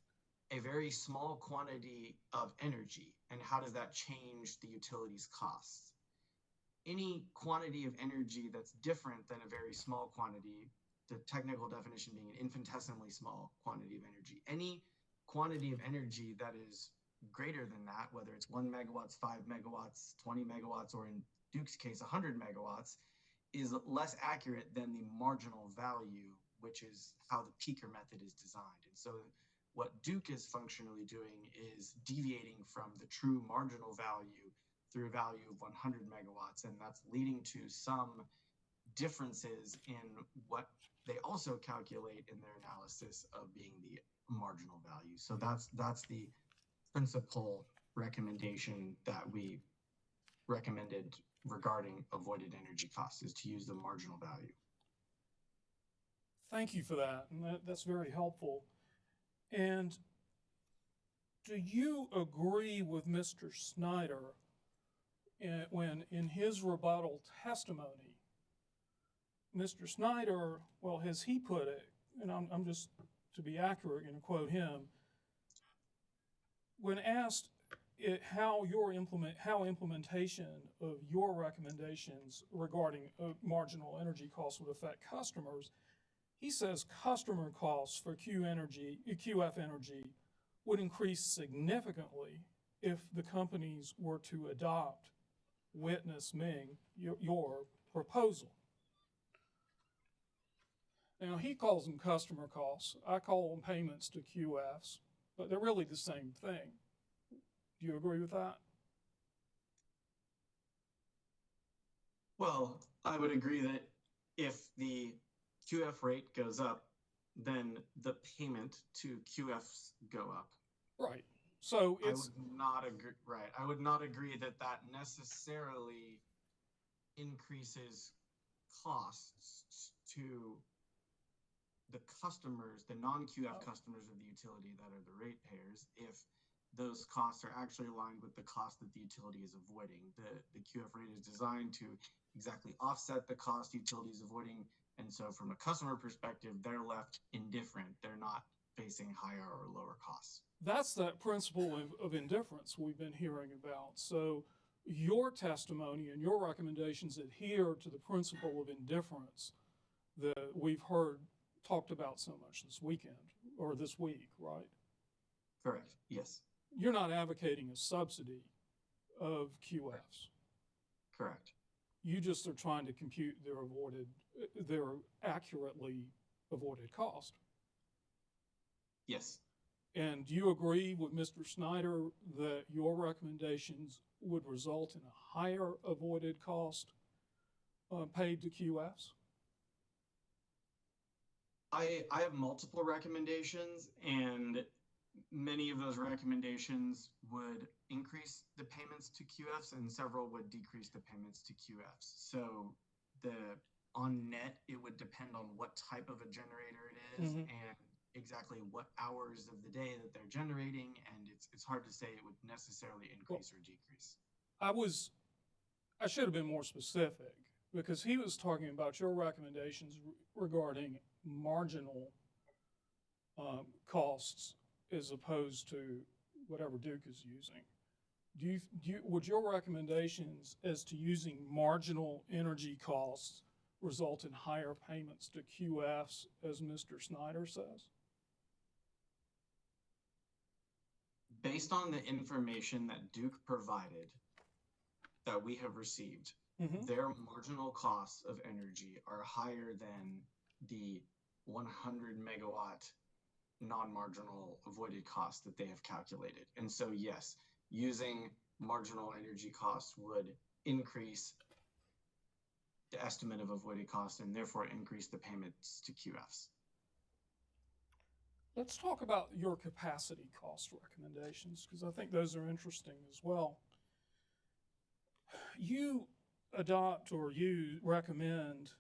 a very small quantity of energy. And how does that change the utility's costs? Any quantity of energy that's different than a very small quantity, the technical definition being an infinitesimally small quantity of energy, any quantity of energy that is greater than that, whether it's 1 megawatts, 5 megawatts, 20 megawatts, or in Duke's case, 100 megawatts, is less accurate than the marginal value, which is how the peaker method is designed. And so what Duke is functionally doing is deviating from the true marginal value through a value of 100 megawatts, and that's leading to some differences in what they also calculate in their analysis of being the marginal value. So that's the principal recommendation that we recommended regarding avoided energy costs, is to use the marginal value. Thank you for that, and that's very helpful. And do you agree with Mr. Snyder when in his rebuttal testimony, Mr. Snyder, well, as he put it, and I'm just, to be accurate, going to quote him, when asked how implementation of your recommendations regarding marginal energy costs would affect customers, he says customer costs for QF energy would increase significantly if the companies were to adopt Witness Ming, your proposal. Now, he calls them customer costs. I call them payments to QFs, but they're really the same thing. Do you agree with that? Well, I would agree that if the QF rate goes up, then the payment to QFs go up. Right. So it's. I would not agree. Right. I would not agree that that necessarily increases costs to the customers, the non-QF customers of the utility that are the ratepayers, if those costs are actually aligned with the cost that the utility is avoiding. The QF rate is designed to exactly offset the cost the utility is avoiding. And so from a customer perspective, they're left indifferent. They're not facing higher or lower costs. That's that principle of indifference we've been hearing about. So your testimony and your recommendations adhere to the principle of indifference that we've heard talked about so much this weekend or this week, right? Correct. Yes. You're not advocating a subsidy of QFs. Correct. You just are trying to compute their accurately avoided cost. Yes. And do you agree with Mr. Snyder that your recommendations would result in a higher avoided cost paid to QFs? I have multiple recommendations, and many of those recommendations would increase the payments to QFs and several would decrease the payments to QFs. So on net, it would depend on what type of a generator it is and exactly what hours of the day that they're generating, and it's hard to say it would necessarily increase or decrease. I should have been more specific, because he was talking about your recommendations regarding marginal costs as opposed to whatever Duke is using. Would your recommendations as to using marginal energy costs result in higher payments to QFs, as Mr. Snyder says? Based on the information that Duke provided that we have received, their marginal costs of energy are higher than the 100 megawatt non-marginal avoided cost that they have calculated. And so, yes, using marginal energy costs would increase the estimate of avoided cost and therefore increase the payments to QFs. Let's talk about your capacity cost recommendations, because I think those are interesting as well. You adopt or you recommend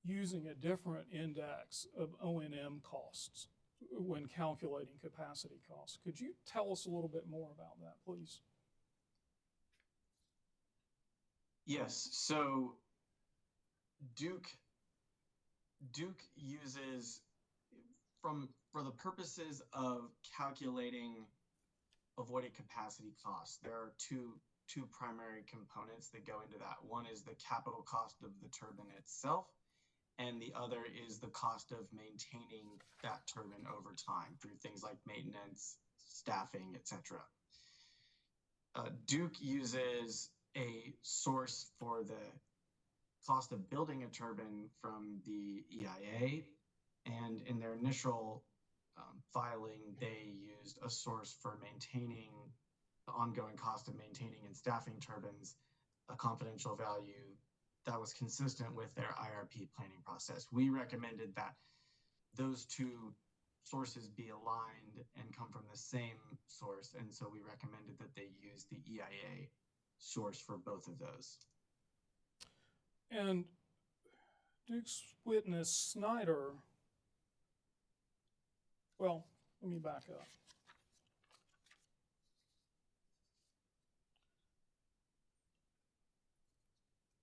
using a different index of O&M costs when calculating capacity costs. Could you tell us a little bit more about that, please? Yes. So Duke Duke uses, for the purposes of calculating avoided capacity costs, there are two primary components that go into that. One is the capital cost of the turbine itself, and the other is the cost of maintaining that turbine over time through things like maintenance, staffing, etc. Duke uses a source for the cost of building a turbine from the EIA, and in their initial filing, they used a source for maintaining the ongoing cost of maintaining and staffing turbines, a confidential value that was consistent with their IRP planning process. We recommended that those two sources be aligned and come from the same source, and so we recommended that they use the EIA source for both of those. And Duke's witness Snyder, well, let me back up.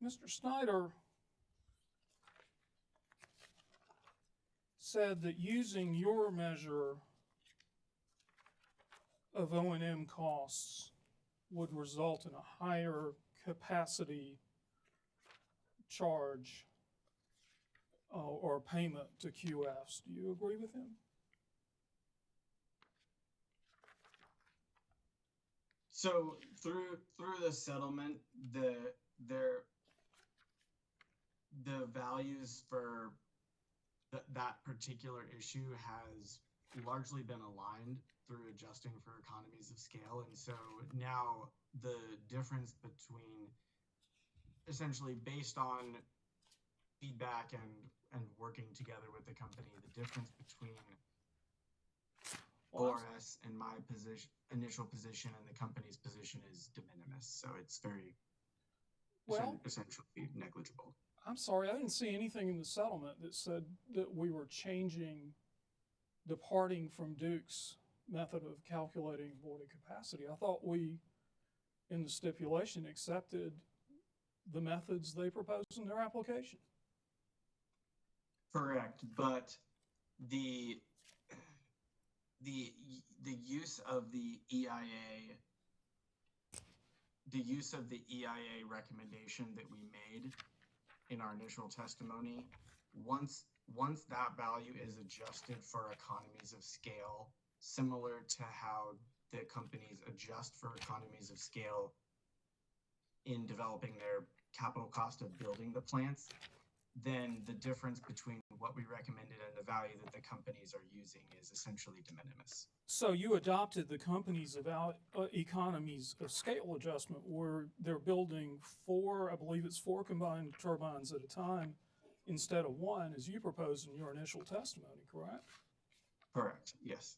Mr. Snyder said that using your measure of O&M costs would result in a higher capacity charge or payment to QFs. Do you agree with him? So through the settlement, the values for that particular issue has largely been aligned through adjusting for economies of scale. And so now the difference between, essentially based on feedback and working together with the company, the difference between ORS and my initial position and the company's position is de minimis. So it's very essentially negligible. I'm sorry, I didn't see anything in the settlement that said that we were departing from Duke's method of calculating avoided capacity. I thought we, in the stipulation, accepted the methods they proposed in their application. Correct, but the use of the EIA, recommendation that we made in our initial testimony, once that value is adjusted for economies of scale, similar to how the companies adjust for economies of scale in developing their capital cost of building the plants, then the difference between what we recommended and the value that the companies are using is essentially de minimis. So you adopted the company's economies of scale adjustment where they're building I believe it's four combined turbines at a time instead of one, as you proposed in your initial testimony, correct? Correct, yes.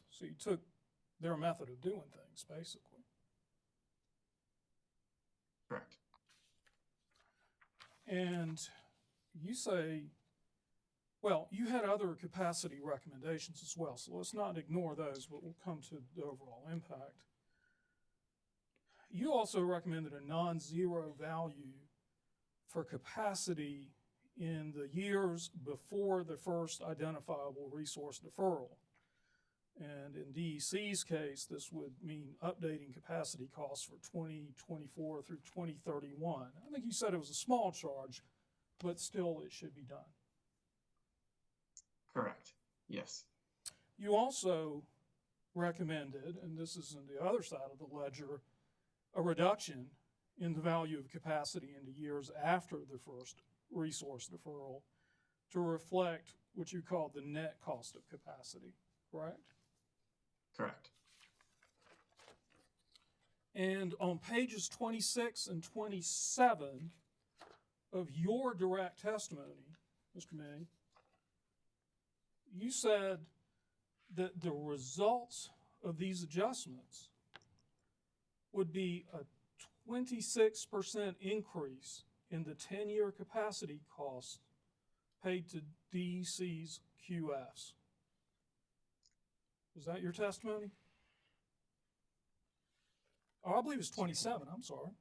So you took their method of doing things, basically. Correct. And you say, well, you had other capacity recommendations as well, so let's not ignore those, but we'll come to the overall impact. You also recommended a non-zero value for capacity in the years before the first identifiable resource deferral. And in DEC's case, this would mean updating capacity costs for 2024 through 2031. I think you said it was a small charge, but still it should be done. Correct, yes. You also recommended, and this is on the other side of the ledger, a reduction in the value of capacity in the years after the first resource deferral to reflect what you call the net cost of capacity, correct? Correct. And on pages 26 and 27 of your direct testimony, Mr. May, you said that the results of these adjustments would be a 26% increase in the 10-year capacity costs paid to DEC's QFs. Was that your testimony? Oh, I believe it's 27, I'm sorry.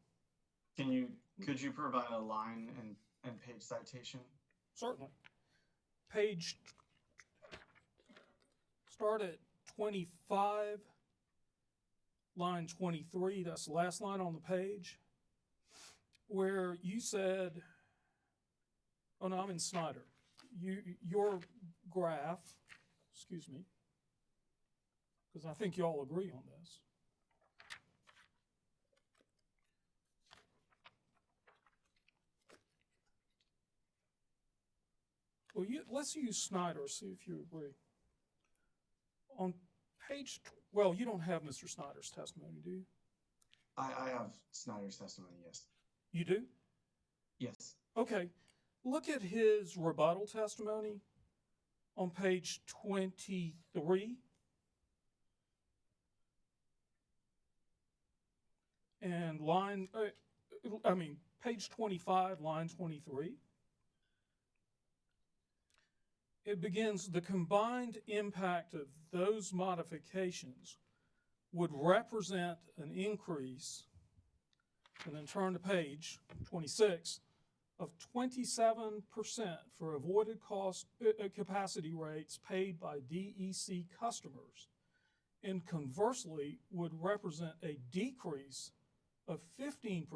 Could you provide a line and page citation? Certainly. start at 25, line 23, that's the last line on the page, where you said, oh no, I'm in Snyder. Your graph, excuse me, because I think you all agree on this. Well, let's use Snyder, see if you agree. On page, well, you don't have Mr. Snyder's testimony, do you? I have Snyder's testimony, yes. You do? Yes. Okay. Look at his rebuttal testimony on page 23. And page 25, line 23. It begins, the combined impact of those modifications would represent an increase, and then turn to page 26, of 27% for avoided cost capacity rates paid by DEC customers, and conversely would represent a decrease of 15%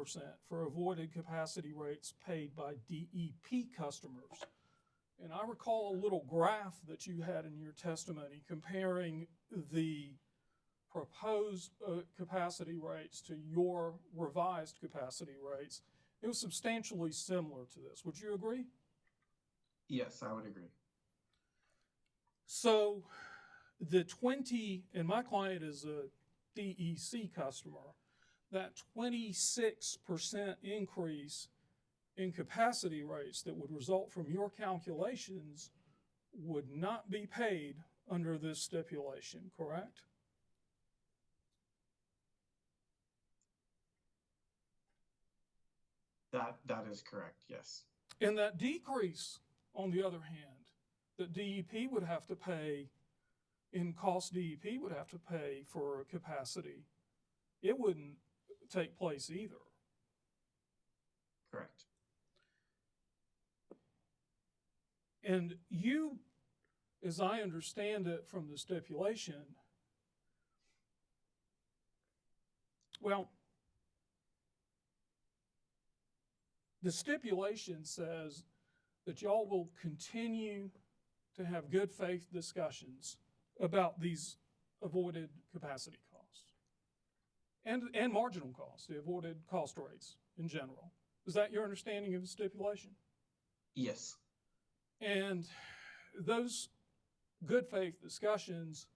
for avoided capacity rates paid by DEP customers. And I recall a little graph that you had in your testimony comparing the proposed capacity rates to your revised capacity rates. It was substantially similar to this. Would you agree? Yes, I would agree. So the 20, and my client is a DEC customer, that 26% increase in capacity rates that would result from your calculations would not be paid under this stipulation, correct? That is correct, yes. And that decrease, on the other hand, that DEP would have to pay, in cost DEP would have to pay for a capacity, it wouldn't take place either. Correct. And you, as I understand it from the stipulation, well, the stipulation says that y'all will continue to have good faith discussions about these avoided capacity costs and marginal costs, the avoided cost rates in general. Is that your understanding of the stipulation? Yes. And those good faith discussions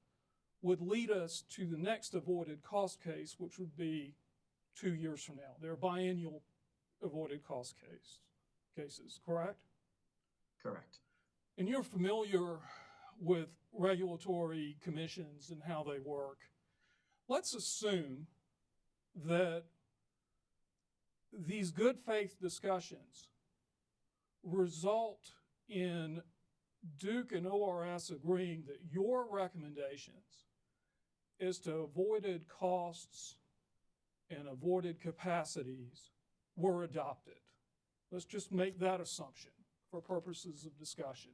would lead us to the next avoided cost case, which would be 2 years from now. They're biennial avoided cost cases, correct? Correct. And you're familiar with regulatory commissions and how they work. Let's assume that these good faith discussions result in Duke and ORS agreeing that your recommendations as to avoided costs and avoided capacities were adopted. Let's just make that assumption for purposes of discussion.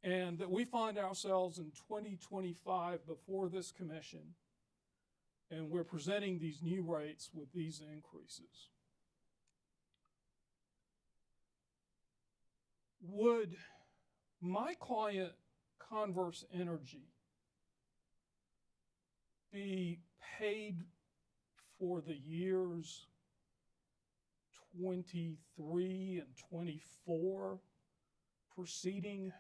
And that we find ourselves in 2025 before this commission, and we're presenting these new rates with these increases. Would my client, Converse Energy, be paid for the years 23 and 24 preceding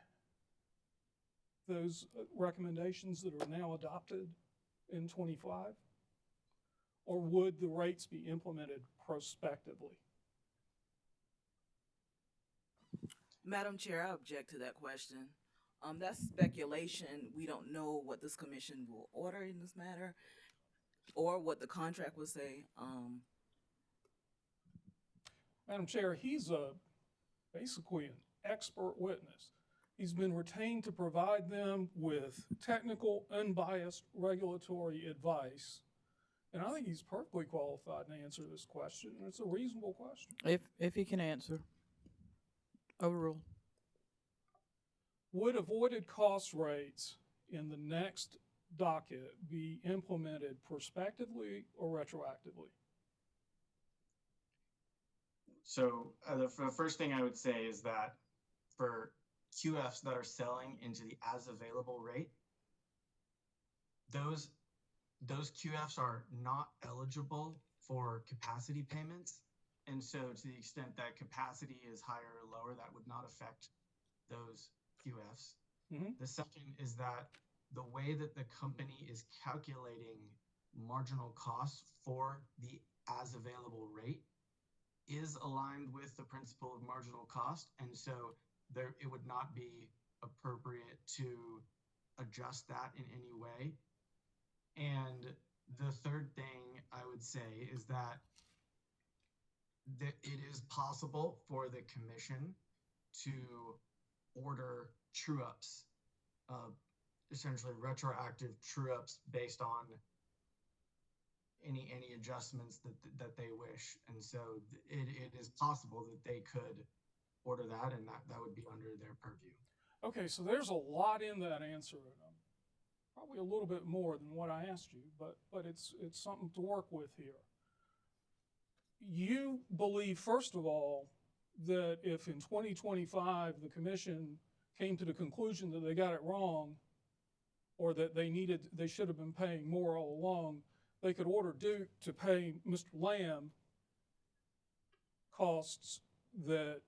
those recommendations that are now adopted in 25? Or would the rates be implemented prospectively? Madam Chair, I object to that question. That's speculation. We don't know what this commission will order in this matter or what the contract will say. Madam Chair, he's basically an expert witness. He's been retained to provide them with technical, unbiased regulatory advice. And I think he's perfectly qualified to answer this question, and it's a reasonable question. If he can answer. Overrule. Would avoided cost rates in the next docket be implemented prospectively or retroactively? So the first thing I would say is that for QFs that are selling into the as available rate, those QFs are not eligible for capacity payments. And so to the extent that capacity is higher or lower, that would not affect those QFs. Mhm. The second is that the way that the company is calculating marginal costs for the as available rate is aligned with the principle of marginal cost. And so it would not be appropriate to adjust that in any way. And the third thing I would say is that it is possible for the commission to order true ups, essentially retroactive true ups based on any adjustments that they wish. And so it is possible that they could order that, and that would be under their purview. Okay, so there's a lot in that answer. Probably a little bit more than what I asked you, but it's something to work with here. You believe, first of all, that if in 2025 the commission came to the conclusion that they got it wrong, or that they should have been paying more all along, they could order Duke to pay Mr. Lamb costs that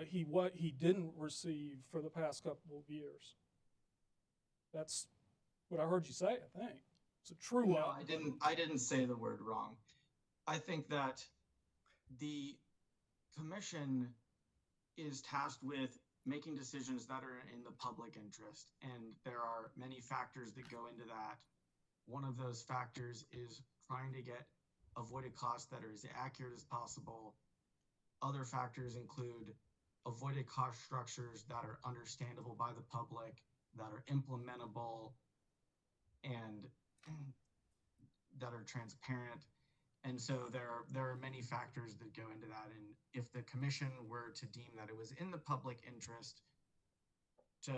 he didn't receive for the past couple of years. That's what I heard you say, I think. It's a true No, I didn't say the word wrong. I think that the commission is tasked with making decisions that are in the public interest, and there are many factors that go into that. One of those factors is trying to get avoided costs that are as accurate as possible. Other factors include avoided cost structures that are understandable by the public, that are implementable, and that are transparent. And so there are many factors that go into that. And if the commission were to deem that it was in the public interest to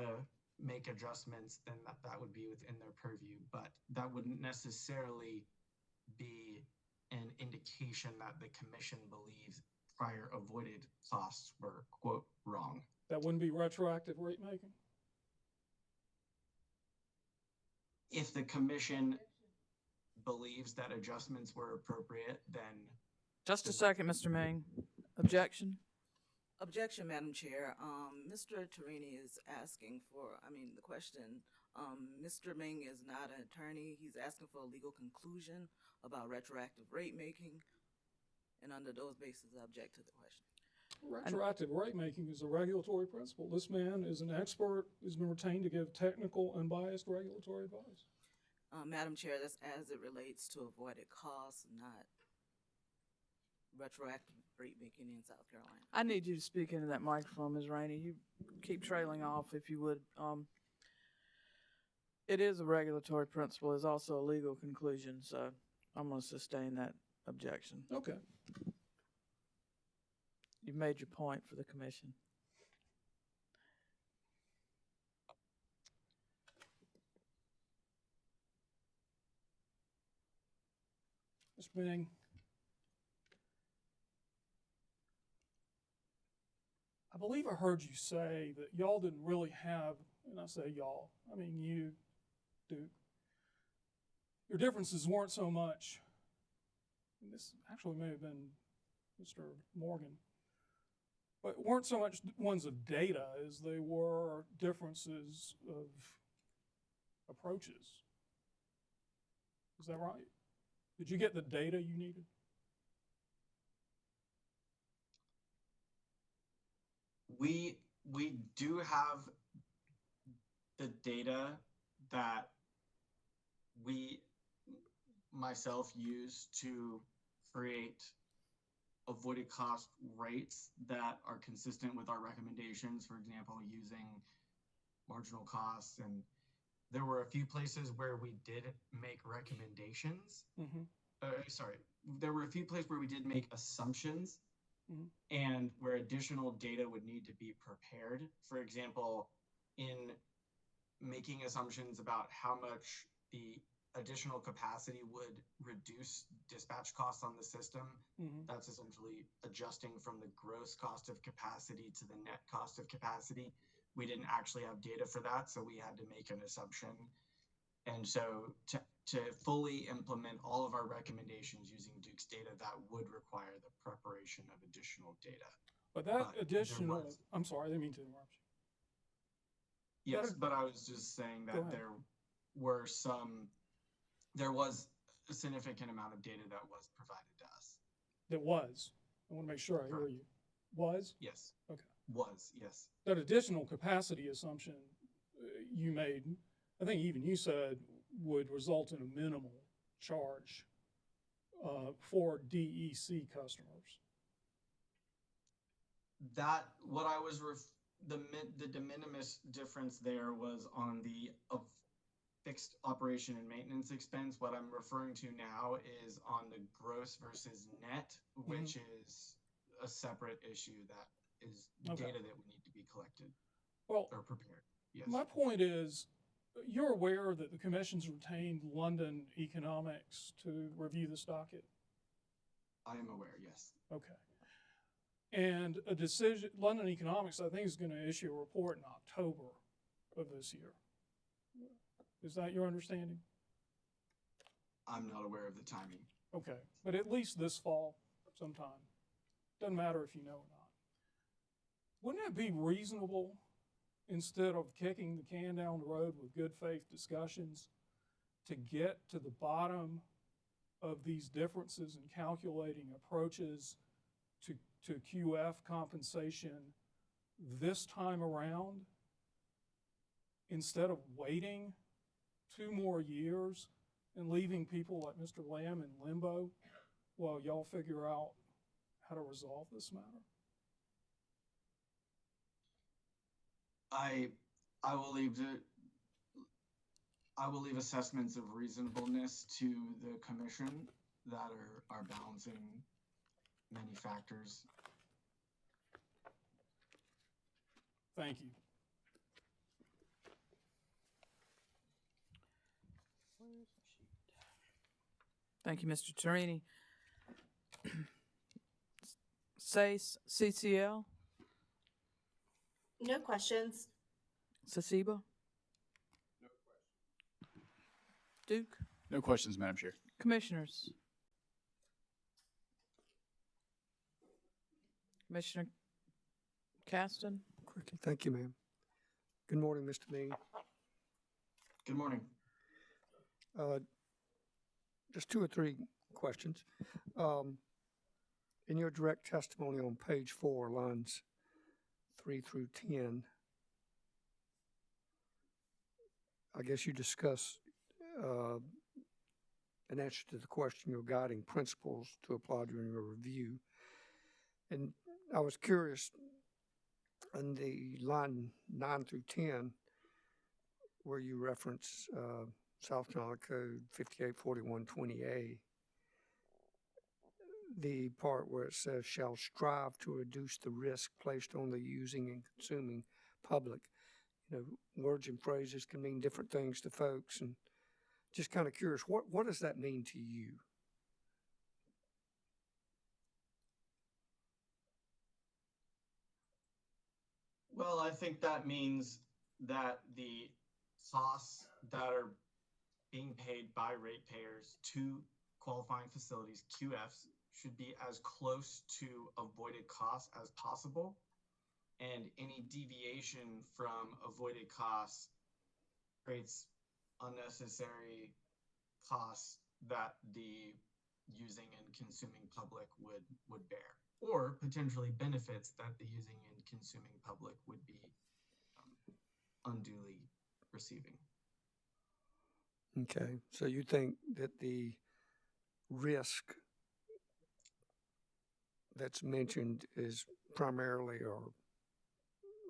make adjustments, then that would be within their purview. But that wouldn't necessarily be an indication that the commission believes prior avoided costs were, quote, wrong. That wouldn't be retroactive rate making? If the commission believes that adjustments were appropriate, then... Just a second, Mr. Ming. Objection? Objection, Madam Chair. Mr. Torini is asking for, the question, Mr. Ming is not an attorney. He's asking for a legal conclusion about retroactive rate making. And under those bases, I object to the question. Retroactive rate making is a regulatory principle. This man is an expert, has been retained to give technical, unbiased regulatory advice. Madam Chair, that's as it relates to avoided costs, not retroactive rate making in South Carolina. I need you to speak into that microphone, Ms. Rainey. You keep trailing off, if you would. It is a regulatory principle. It's also a legal conclusion, so I'm going to sustain that objection. Okay. You've made your point for the commission. Mr. Ming, I believe I heard you say that y'all didn't really have, and I say y'all, I mean you, Duke, your differences weren't so much, and this actually may have been Mr. Morgan, but weren't so much ones of data as they were differences of approaches. Is that right? Did you get the data you needed? We do have the data that myself use to create avoided cost rates that are consistent with our recommendations, for example, using marginal costs. And there were a few places where we did make recommendations. Mm-hmm. There were a few places where we did make assumptions, mm-hmm. and where additional data would need to be prepared. For example, in making assumptions about how much the additional capacity would reduce dispatch costs on the system. That's essentially adjusting from the gross cost of capacity to the net cost of capacity. We didn't actually have data for that, so we had to make an assumption. And so to fully implement all of our recommendations using Duke's data, that would require the preparation of additional data. But that But additional, there was- I'm sorry, I didn't mean to interrupt you. Yes, but I was just saying Go that ahead. there was a significant amount of data that was provided to us. That was. I want to make sure I hear Correct. you. Was? Yes. Okay. Was, yes. That additional capacity assumption you made, I think even you said, would result in a minimal charge for DEC customers. That, what I was, the de minimis difference there was on the fixed operation and maintenance expense. What I'm referring to now is on the gross versus net, which is a separate issue that is data that would need to be collected or prepared. Yes. My point is, you're aware that the commission's retained London Economics to review this docket? I am aware, yes. Okay. And a decision, London Economics, I think, is going to issue a report in October of this year. Is that your understanding? I'm not aware of the timing. Okay, but at least this fall sometime. Doesn't matter if you know or not. Wouldn't it be reasonable, instead of kicking the can down the road with good faith discussions, to get to the bottom of these differences in calculating approaches to QF compensation this time around, instead of waiting 2 more years and leaving people like Mr. Lamb in limbo while y'all figure out how to resolve this matter? I will leave assessments of reasonableness to the commission that are balancing many factors. Thank you. Thank you, Mr. Torini. SACE, CCL, No questions. Sasiba? Duke? No questions, Madam Chair. Commissioners? Commissioner Caston? Quickly, thank you, ma'am. Good morning, Mr. Meany. Good morning. Just 2 or 3 questions. In your direct testimony on page 4, lines 3 through 10, I guess you discuss an answer to the question, your guiding principles to apply during your review. And I was curious, in the line 9 through 10, where you reference South Carolina Code 584120A, the part where it says shall strive to reduce the risk placed on the using and consuming public. You know, words and phrases can mean different things to folks, and just kind of curious, what does that mean to you? Well, I think that means that the costs that are being paid by ratepayers to qualifying facilities, QFs, should be as close to avoided costs as possible. And any deviation from avoided costs creates unnecessary costs that the using and consuming public would bear, or potentially benefits that the using and consuming public would be unduly receiving. Okay, so you think that the risk that's mentioned is primarily, or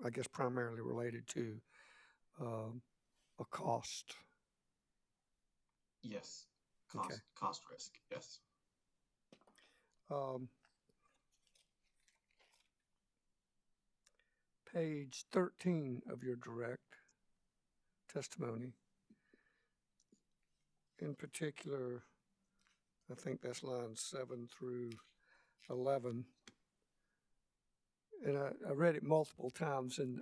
I guess primarily related to a cost? Yes, Okay. cost risk, yes. page 13 of your direct testimony, in particular, I think that's lines 7 through 11. And I read it multiple times, and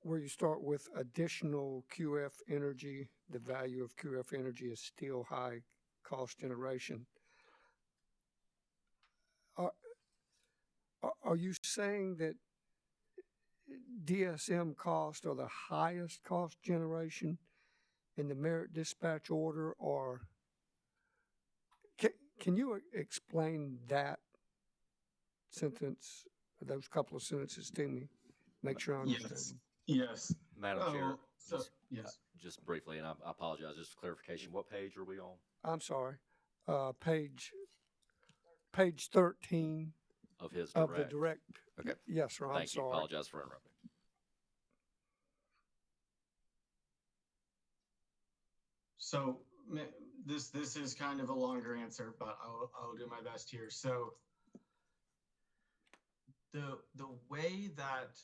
where you start with additional QF energy, the value of QF energy is still high cost generation. Are you saying that DSM costs are the highest cost generation in the merit dispatch order, or can you explain that sentence, those couple of sentences to me? Make sure I understand. Yes. Madam Chair, Yes. just briefly, and I apologize, just for clarification, what page are we on? I'm sorry, page 13 Of his of the direct? direct. Okay. Yes, sir. I'm Thank you. sorry. Apologize for interrupting. So this is kind of a longer answer, but I'll do my best here. So the way that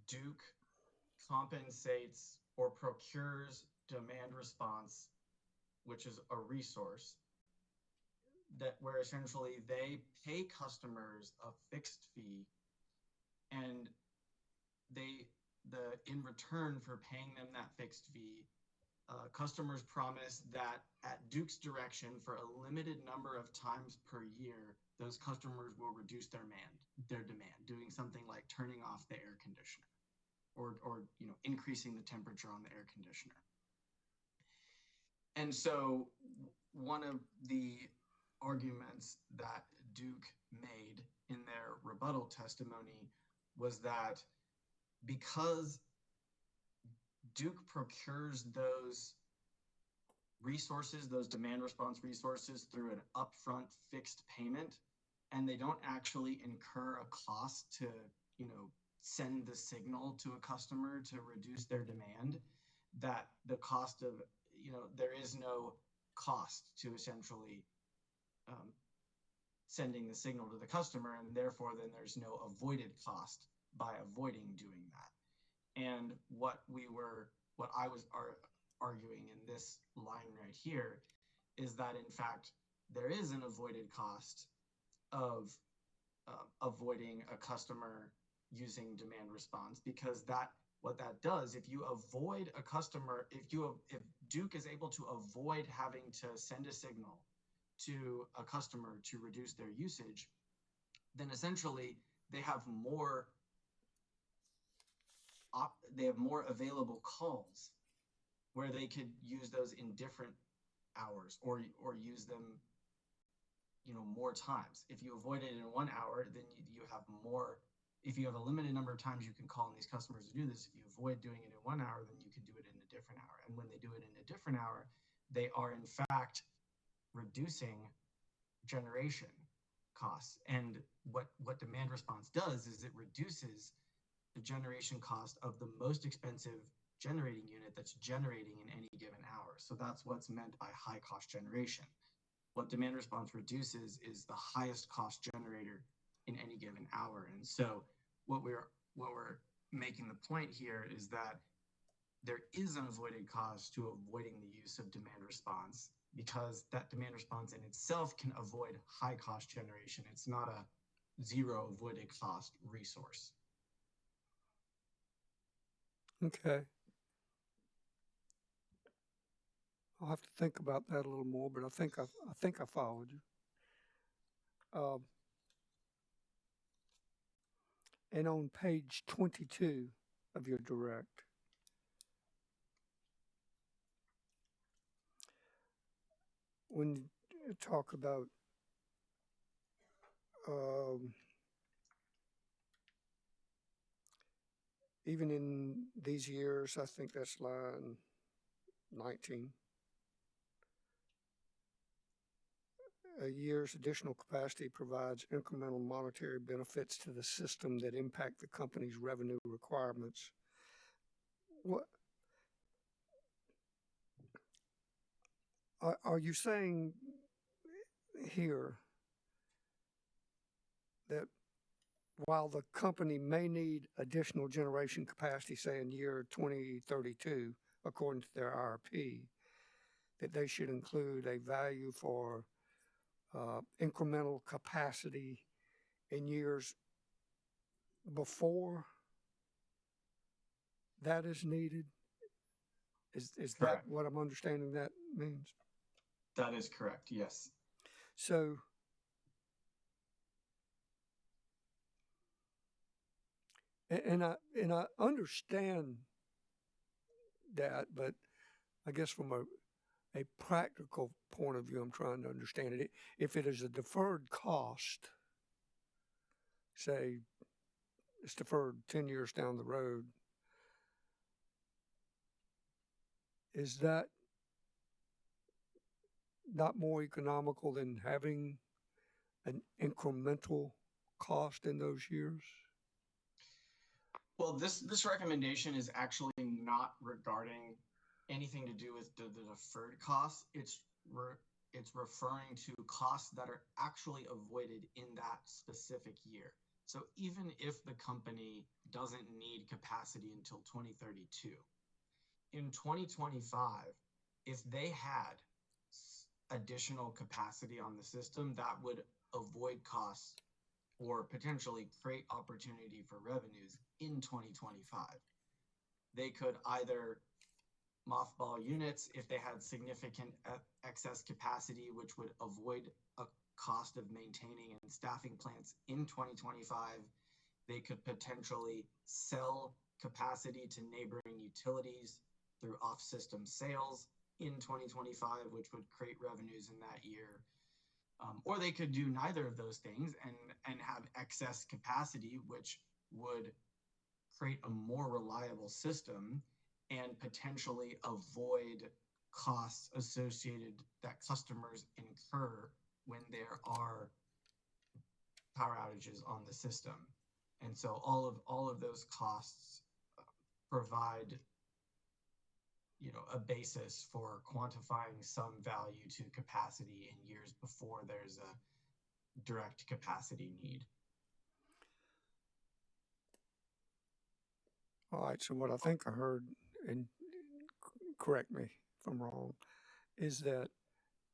Duke compensates or procures demand response, which is a resource that where essentially they pay customers a fixed fee, and in return for paying them that fixed fee, customers promise that at Duke's direction, for a limited number of times per year, those customers will reduce their demand, doing something like turning off the air conditioner or increasing the temperature on the air conditioner. And so one of the arguments that Duke made in their rebuttal testimony was that because Duke procures those resources, those demand response resources, through an upfront fixed payment, and they don't actually incur a cost to, send the signal to a customer to reduce their demand, that the cost of, there is no cost to essentially sending the signal to the customer, and therefore then there's no avoided cost by avoiding doing that. And what I was arguing in this line right here is that in fact there is an avoided cost of avoiding a customer using demand response, because what that does, if you avoid a customer, if Duke is able to avoid having to send a signal to a customer to reduce their usage, then essentially they have more available calls where they could use those in different hours or use them more times. If you avoid it in 1 hour, then you have more. If you have a limited number of times you can call on these customers to do this, if you avoid doing it in 1 hour, then you can do it in a different hour. And when they do it in a different hour, they are in fact reducing generation costs. And what demand response does is it reduces the generation cost of the most expensive generating unit that's generating in any given hour. So that's what's meant by high cost generation. What demand response reduces is the highest cost generator in any given hour. And so what we're making the point here is that there is an avoided cost to avoiding the use of demand response, because that demand response in itself can avoid high cost generation. It's not a zero avoided cost resource. Okay. I'll have to think about that a little more, but I think I followed you. And on page 22 of your direct, when you talk about even in these years, I think that's line 19. A year's additional capacity provides incremental monetary benefits to the system that impact the company's revenue requirements. What are you saying here that while the company may need additional generation capacity, say in year 2032, according to their IRP, that they should include a value for incremental capacity in years before that is needed? Is that Correct. what I'm understanding that means? That is correct, yes. So, and I understand that, but I guess from a practical point of view, I'm trying to understand it. If it is a deferred cost, say it's deferred 10 years down the road, is that not more economical than having an incremental cost in those years? Well, this recommendation is actually not regarding anything to do with the deferred costs. It's referring to costs that are actually avoided in that specific year. So even if the company doesn't need capacity until 2032, in 2025, if they had additional capacity on the system, that would avoid costs or potentially create opportunity for revenues in 2025. They could either mothball units if they had significant excess capacity, which would avoid a cost of maintaining and staffing plants in 2025. They could potentially sell capacity to neighboring utilities through off-system sales in 2025, which would create revenues in that year. Or they could do neither of those things and have excess capacity, which would create a more reliable system and potentially avoid costs associated that customers incur when there are power outages on the system. And so all of those costs provide, you know, a basis for quantifying some value to capacity in years before there's a direct capacity need. All right, so what I think I heard, and correct me if I'm wrong, is that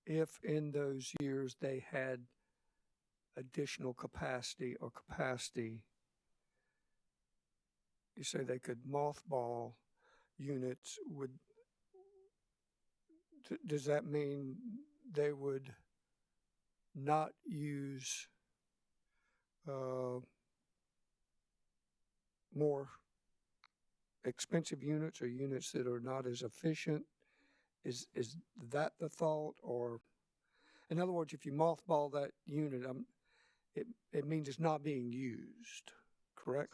if in those years they had additional capacity or capacity, you say they could mothball units, does that mean they would not use more expensive units or units that are not as efficient? Is that the thought? Or in other words, if you mothball that unit, it means it's not being used, correct?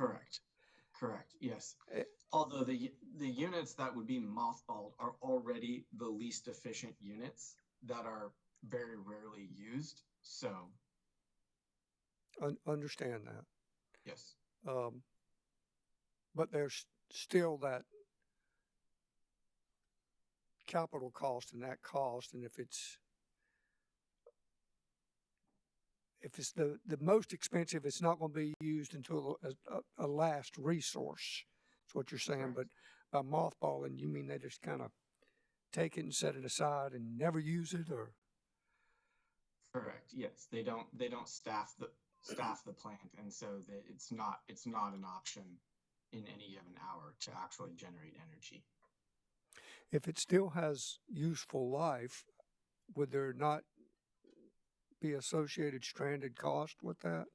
Correct, yes. Although the units that would be mothballed are already the least efficient units that are very rarely used, so. Understand that. Yes. But there's still that capital cost and that cost, and if it's the most expensive, it's not going to be used until a last resource. That's what you're saying. Correct. But by mothballing, you mean they just kind of take it and set it aside and never use it, or? Correct. Yes, they don't staff the plant, and so it's not an option in any given hour to actually generate energy. If it still has useful life, would there not be associated stranded cost with that?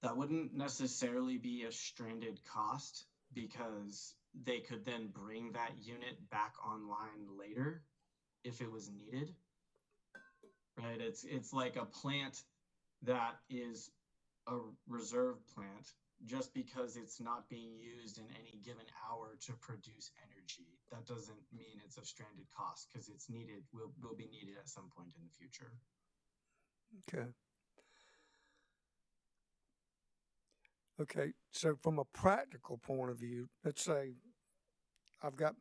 That wouldn't necessarily be a stranded cost because they could then bring that unit back online later if it was needed. Right? It's like a plant that is a reserve plant. Just because it's not being used in any given hour to produce energy, that doesn't mean it's a stranded cost because it's needed, will be needed at some point in the future. Okay. Okay, so from a practical point of view, let's say I've got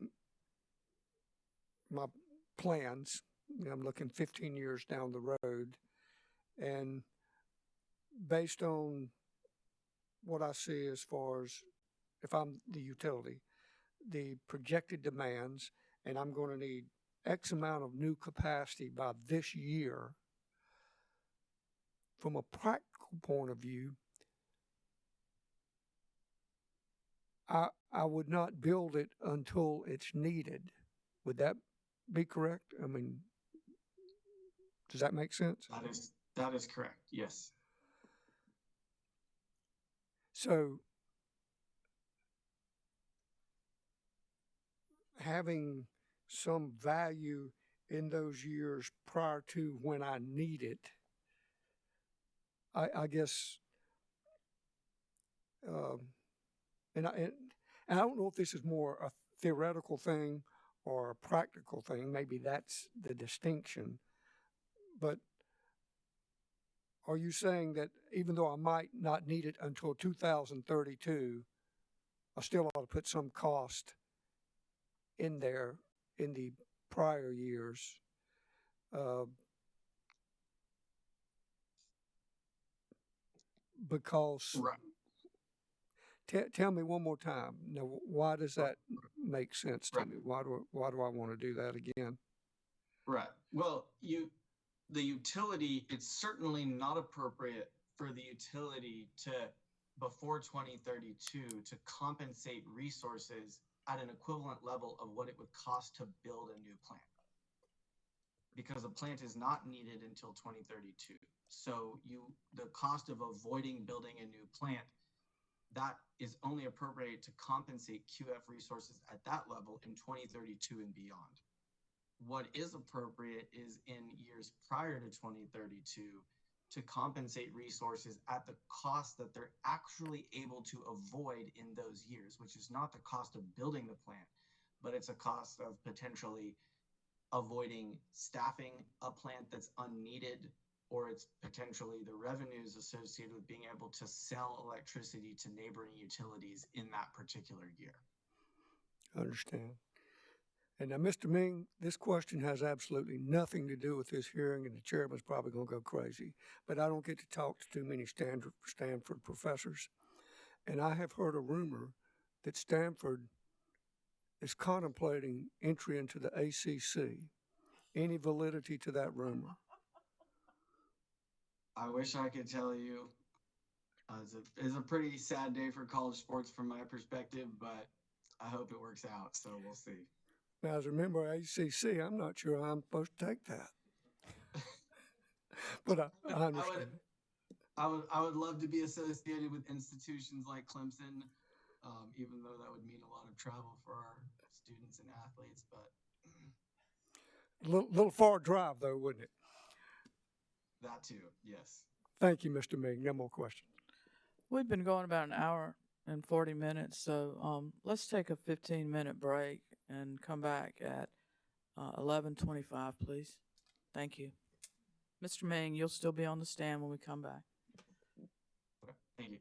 my plans, I'm looking 15 years down the road, And based on what I see as far as if I'm the utility, the projected demands, and I'm going to need X amount of new capacity by this year, from a practical point of view, I would not build it until it's needed. Would that be correct? I mean, does that make sense? That is correct. Yes. So having some value in those years prior to when I need it, I guess, and I don't know if this is more a theoretical thing or a practical thing. Maybe that's the distinction. But are you saying that even though I might not need it until 2032, I still ought to put some cost in there in the prior years? Because Right. Tell me one more time. Now, why does that make sense to Right. me? Why do I want to do that again? Right. Well, the utility, it's certainly not appropriate for the utility to, before 2032, to compensate resources at an equivalent level of what it would cost to build a new plant. Because a plant is not needed until 2032. So the cost of avoiding building a new plant, that is only appropriate to compensate QF resources at that level in 2032 and beyond. What is appropriate is in years prior to 2032 to compensate resources at the cost that they're actually able to avoid in those years, which is not the cost of building the plant, but it's a cost of potentially avoiding staffing a plant that's unneeded, or it's potentially the revenues associated with being able to sell electricity to neighboring utilities in that particular year. I understand. And now, Mr. Ming, this question has absolutely nothing to do with this hearing, and the chairman's probably going to go crazy. But I don't get to talk to too many Stanford professors. And I have heard a rumor that Stanford is contemplating entry into the ACC. Any validity to that rumor? I wish I could tell you. It's a pretty sad day for college sports from my perspective, but I hope it works out, so we'll see. Now, as a member of ACC, I'm not sure I'm supposed to take that. But I understand. I would love to be associated with institutions like Clemson, even though that would mean a lot of travel for our students and athletes. But Little far drive, though, wouldn't it? That too, yes. Thank you, Mr. Ming. No more questions. We've been going about an hour and 40 minutes, so let's take a 15-minute break and come back at 11:25, please. Thank you. Mr. Ming, you'll still be on the stand when we come back. Okay, thank you.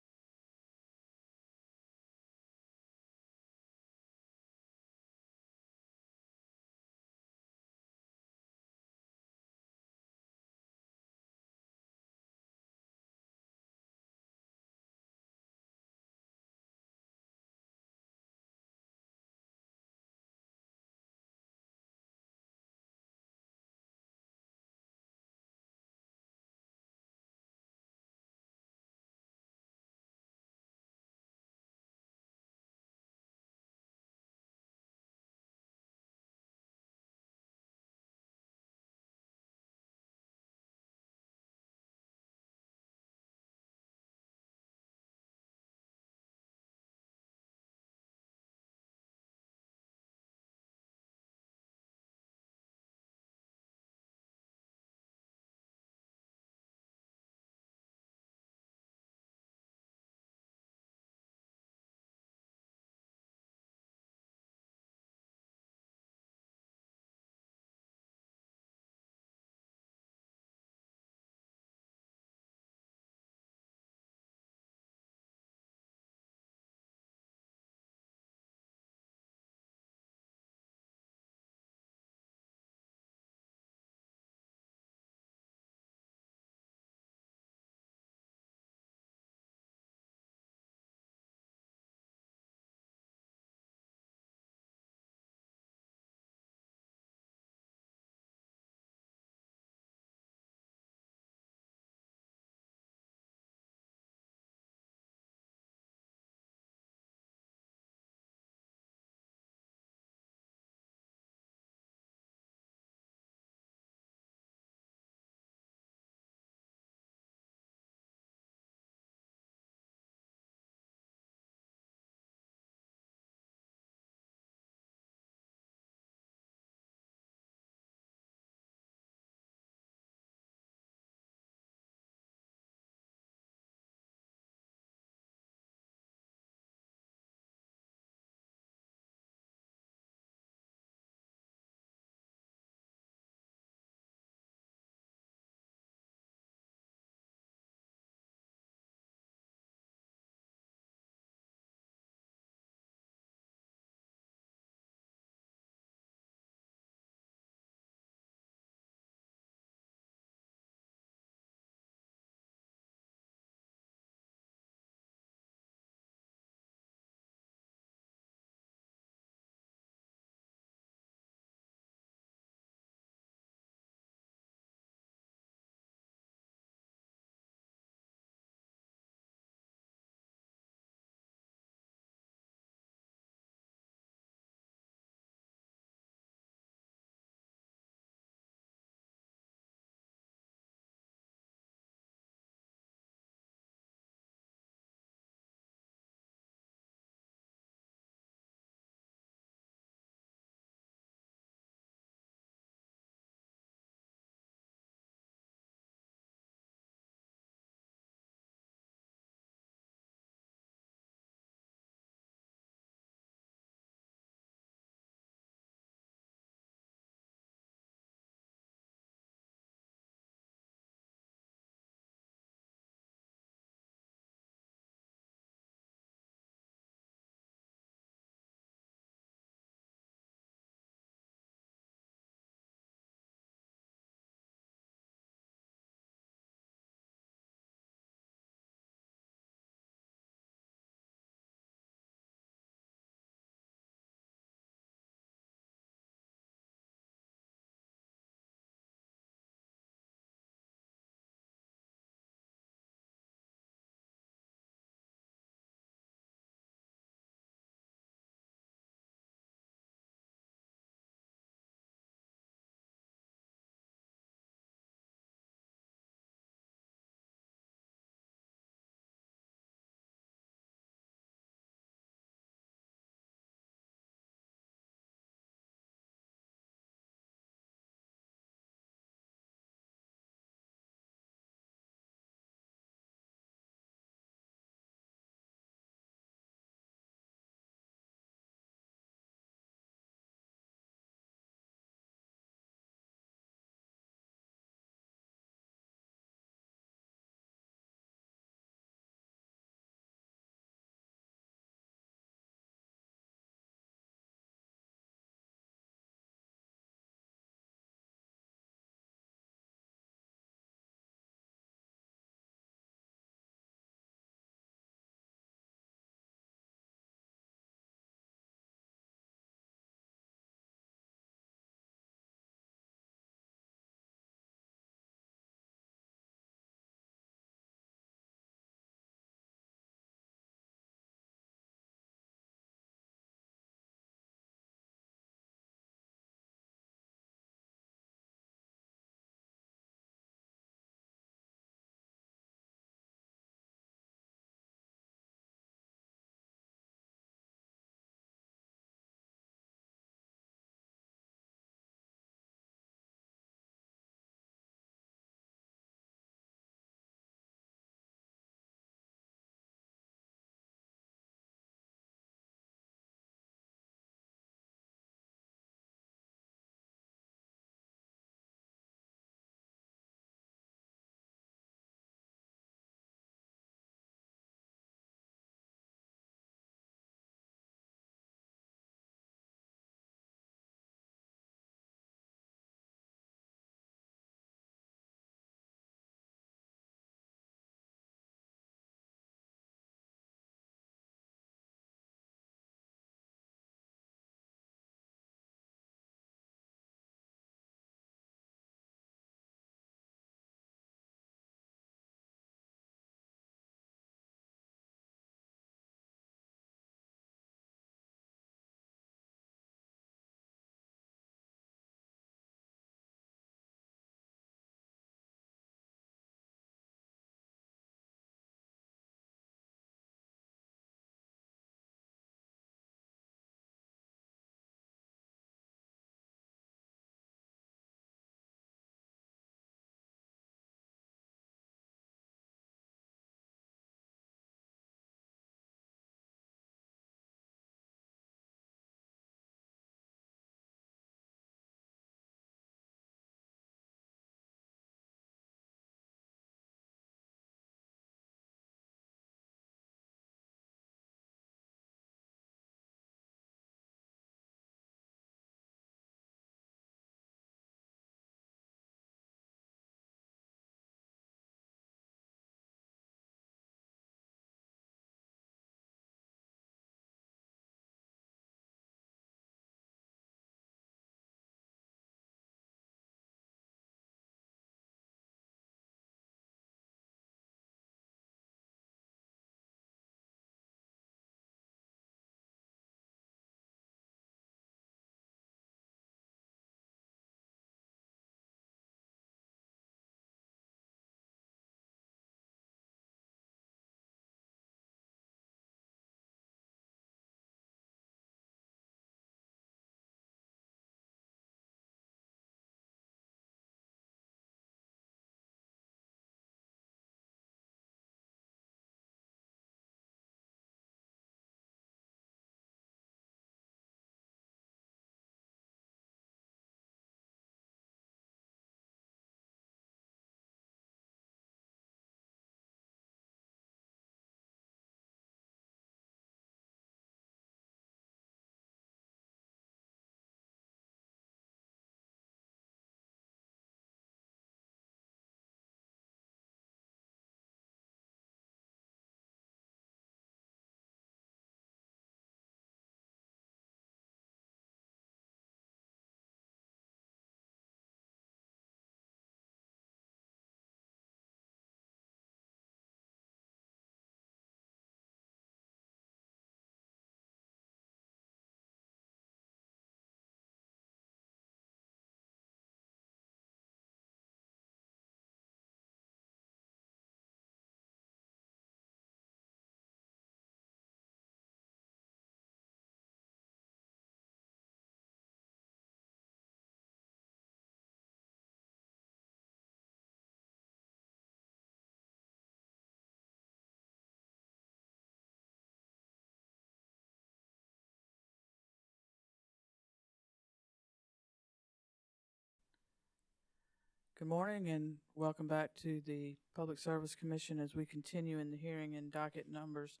Good morning and welcome back to the Public Service Commission as we continue in the hearing in docket numbers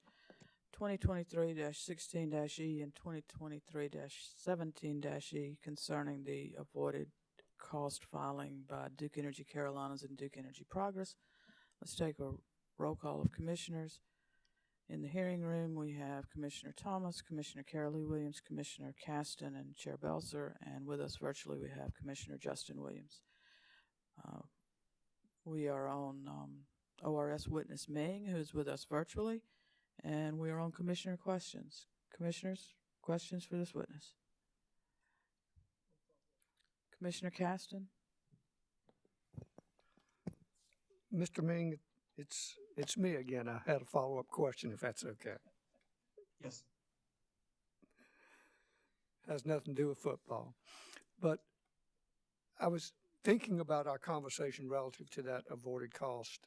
2023-16-E and 2023-17-E concerning the avoided cost filing by Duke Energy Carolinas and Duke Energy Progress. Let's take a roll call of commissioners. In the hearing room, we have Commissioner Thomas, Commissioner Carol Lee Williams, Commissioner Caston, and Chair Belser, and with us virtually we have Commissioner Justin Williams. We are on ORS Witness Ming, who's with us virtually, and we are on Commissioner questions. Commissioners, questions for this witness? Commissioner Caston? Mr. Ming, it's me again. I had a follow-up question, if that's okay. Yes. Has nothing to do with football. But I was thinking about our conversation relative to that avoided cost,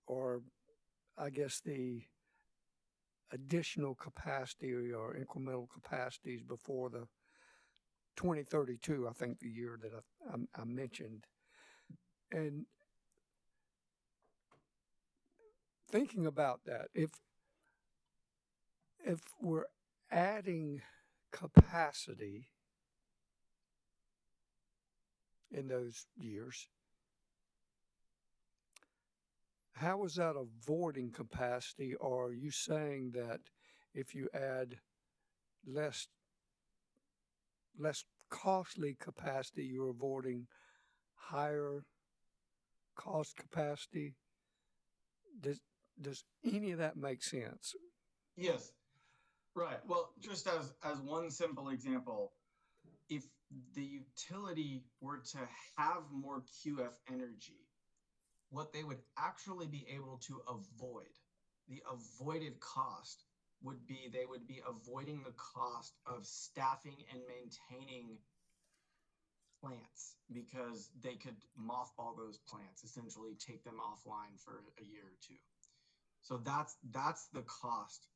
or I guess the additional capacity or incremental capacities before the 2032, I think the year that I mentioned. And thinking about that, if we're adding capacity in those years, how is that avoiding capacity? Or are you saying that if you add less costly capacity, you're avoiding higher cost capacity? Does any of that make sense? Yes. Right. Well, just as one simple example, if the utility were to have more QF energy, what they would actually be able to avoid, the avoided cost, would be they would be avoiding the cost of staffing and maintaining plants, because they could mothball those plants, essentially take them offline for a year or two. So that's the cost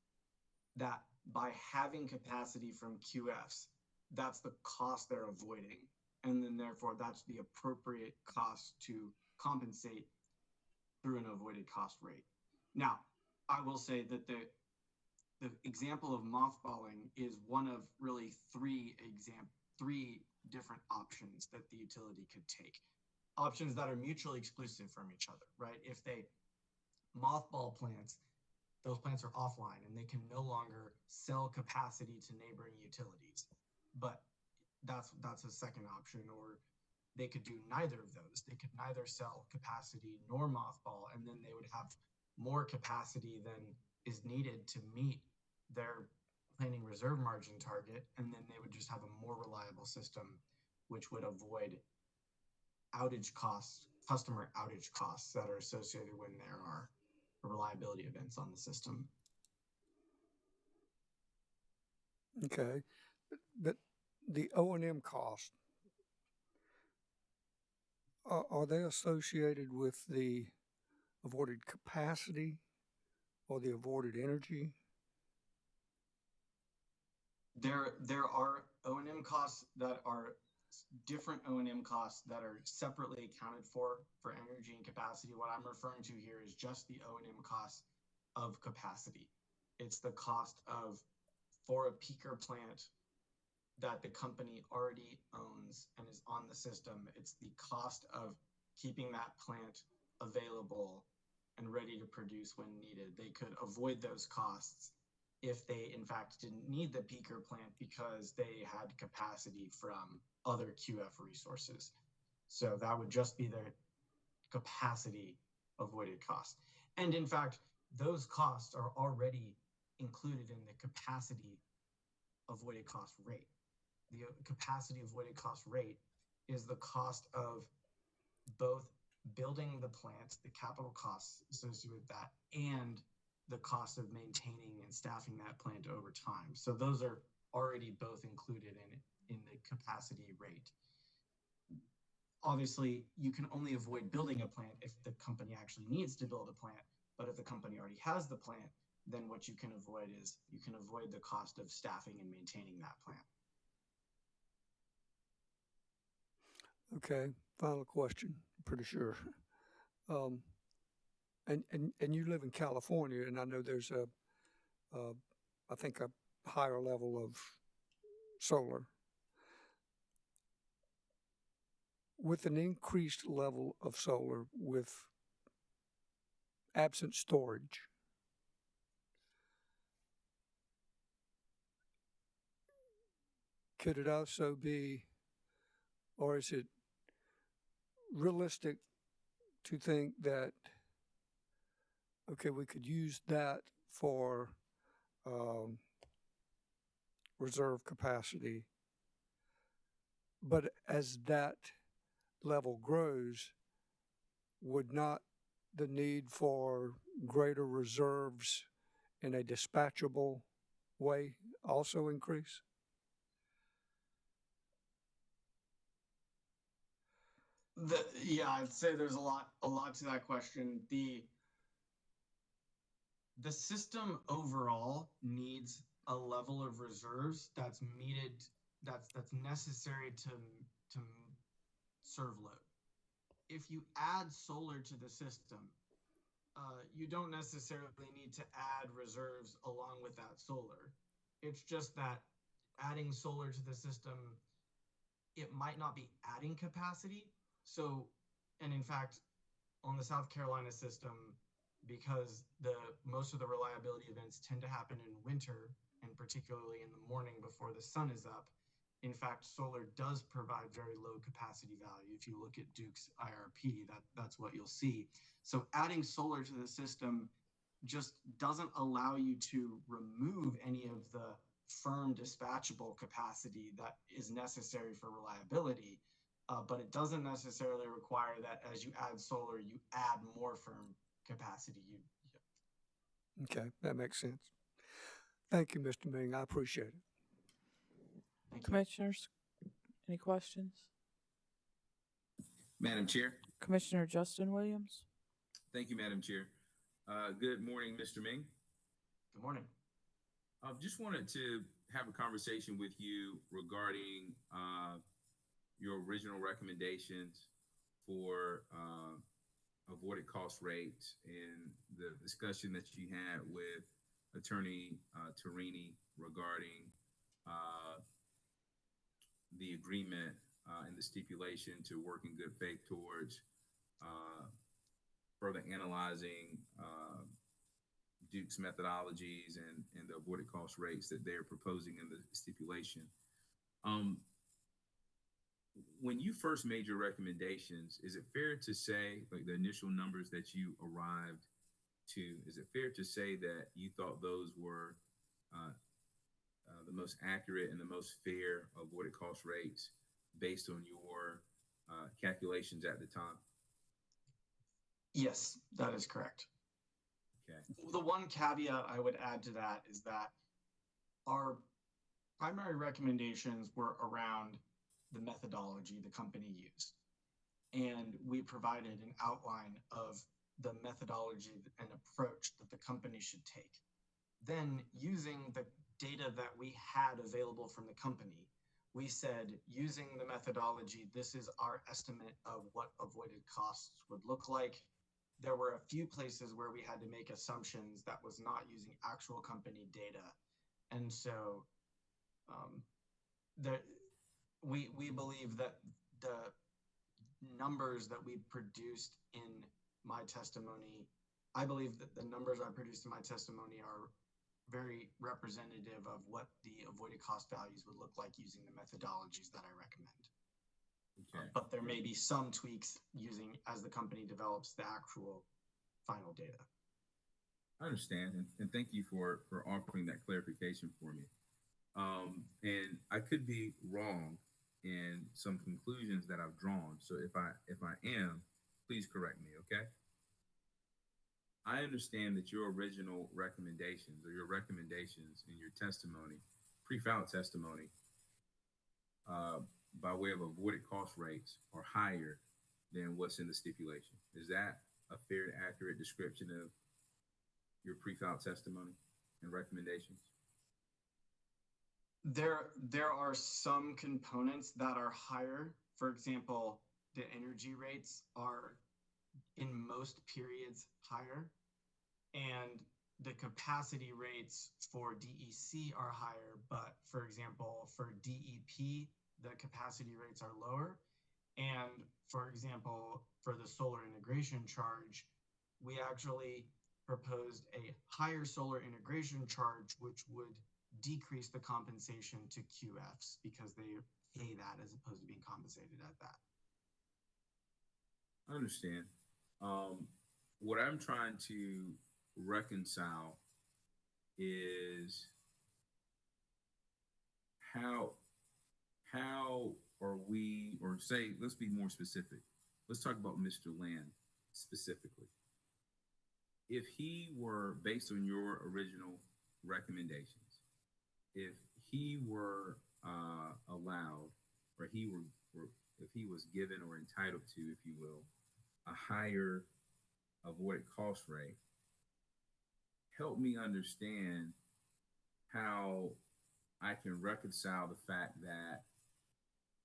that by having capacity from QFs, that's the cost they're avoiding. And then therefore that's the appropriate cost to compensate through an avoided cost rate. Now, I will say that the example of mothballing is one of really three different options that the utility could take. Options that are mutually exclusive from each other, right? If they mothball plants, those plants are offline and they can no longer sell capacity to neighboring utilities. But that's a second option. Or they could do neither of those. They could neither sell capacity nor mothball, and then they would have more capacity than is needed to meet their planning reserve margin target, and then they would just have a more reliable system, which would avoid outage costs, customer outage costs that are associated when there are reliability events on the system. Okay, but the O&M costs, are they associated with the avoided capacity or the avoided energy? There are O&M costs that are different O&M costs that are separately accounted for energy and capacity. What I'm referring to here is just the O&M costs of capacity. It's the cost of, for a peaker plant that the company already owns and is on the system, it's the cost of keeping that plant available and ready to produce when needed. They could avoid those costs if they in fact didn't need the peaker plant because they had capacity from other QF resources. So that would just be their capacity avoided cost. And in fact, those costs are already included in the capacity avoided cost rate. The capacity avoided cost rate is the cost of both building the plant, the capital costs associated with that, and the cost of maintaining and staffing that plant over time. So those are already both included in the capacity rate. Obviously, you can only avoid building a plant if the company actually needs to build a plant. But if the company already has the plant, then what you can avoid is you can avoid the cost of staffing and maintaining that plant. Okay, final question, pretty sure. Um, and you live in California, and I know there's I think a higher level of solar. With an increased level of solar with absent storage, could it also be, or is it realistic to think that, okay, we could use that for reserve capacity, but as that level grows, would not the need for greater reserves in a dispatchable way also increase? Yeah, I'd say there's a lot to that question. The system overall needs a level of reserves that's needed, that's necessary to serve load. If you add solar to the system, you don't necessarily need to add reserves along with that solar. It's just that adding solar to the system, it might not be adding capacity. So, and in fact, on the South Carolina system, because most of the reliability events tend to happen in winter, and particularly in the morning before the sun is up. In fact, solar does provide very low capacity value. If you look at Duke's IRP, that's what you'll see. So adding solar to the system just doesn't allow you to remove any of the firm dispatchable capacity that is necessary for reliability. But it doesn't necessarily require that as you add solar, you add more firm capacity. Okay, that makes sense. Thank you, Mr. Ming. I appreciate it. Thank you. Commissioners, any questions? Madam Chair. Commissioner Justin Williams? Thank you, Madam Chair. Good morning, Mr. Ming. Good morning. I just wanted to have a conversation with you regarding your original recommendations for avoided cost rates and the discussion that you had with Attorney Tarini regarding the agreement and the stipulation to work in good faith towards further analyzing Duke's methodologies and the avoided cost rates that they're proposing in the stipulation. When you first made your recommendations, is it fair to say, like the initial numbers that you arrived to, is it fair to say that you thought those were the most accurate and the most fair avoided cost rates based on your calculations at the time? Yes, that is correct. Okay. The one caveat I would add to that is that our primary recommendations were around the methodology the company used. And we provided an outline of the methodology and approach that the company should take. Then, using the data that we had available from the company, we said, using the methodology, this is our estimate of what avoided costs would look like. There were a few places where we had to make assumptions that was not using actual company data. And so we believe that the numbers that we produced in my testimony, I believe that the numbers I produced in my testimony are very representative of what the avoided cost values would look like using the methodologies that I recommend. Okay. But there may be some tweaks using as the company develops the actual final data. I understand, and thank you for offering that clarification for me. And I could be wrong in some conclusions that I've drawn. So if I am, please correct me, okay? I understand that your original recommendations or your recommendations in your testimony, pre-filed testimony, by way of avoided cost rates are higher than what's in the stipulation. Is that a fair, accurate description of your pre-filed testimony and recommendations? There are some components that are higher For example, the energy rates are in most periods higher, and the capacity rates for DEC are higher, but for example, for DEP, the capacity rates are lower. And for example, for the solar integration charge, we actually proposed a higher solar integration charge, which would decrease the compensation to QFs because they pay that as opposed to being compensated at that. I understand. What I'm trying to reconcile is how are we, or say, let's be more specific. Let's talk about Mr. Lamb specifically. If he were, based on your original recommendations, if he were allowed, or if he was given or entitled to, if you will, a higher avoided cost rate, help me understand how I can reconcile the fact that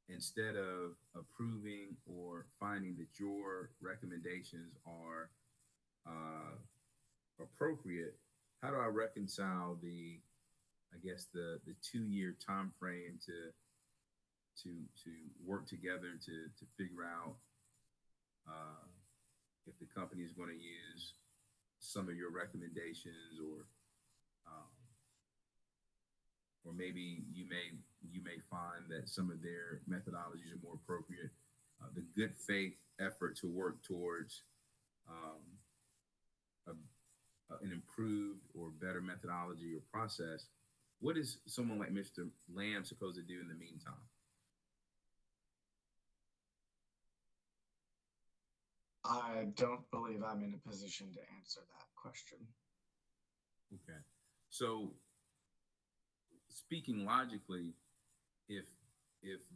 instead of approving or finding that your recommendations are appropriate, how do I reconcile the 2-year time frame to work together to figure out if the company is going to use some of your recommendations, or maybe you may find that some of their methodologies are more appropriate. The good faith effort to work towards an improved or better methodology or process. What is someone like Mr. Lamb supposed to do in the meantime? I don't believe I'm in a position to answer that question. Okay. So speaking logically, if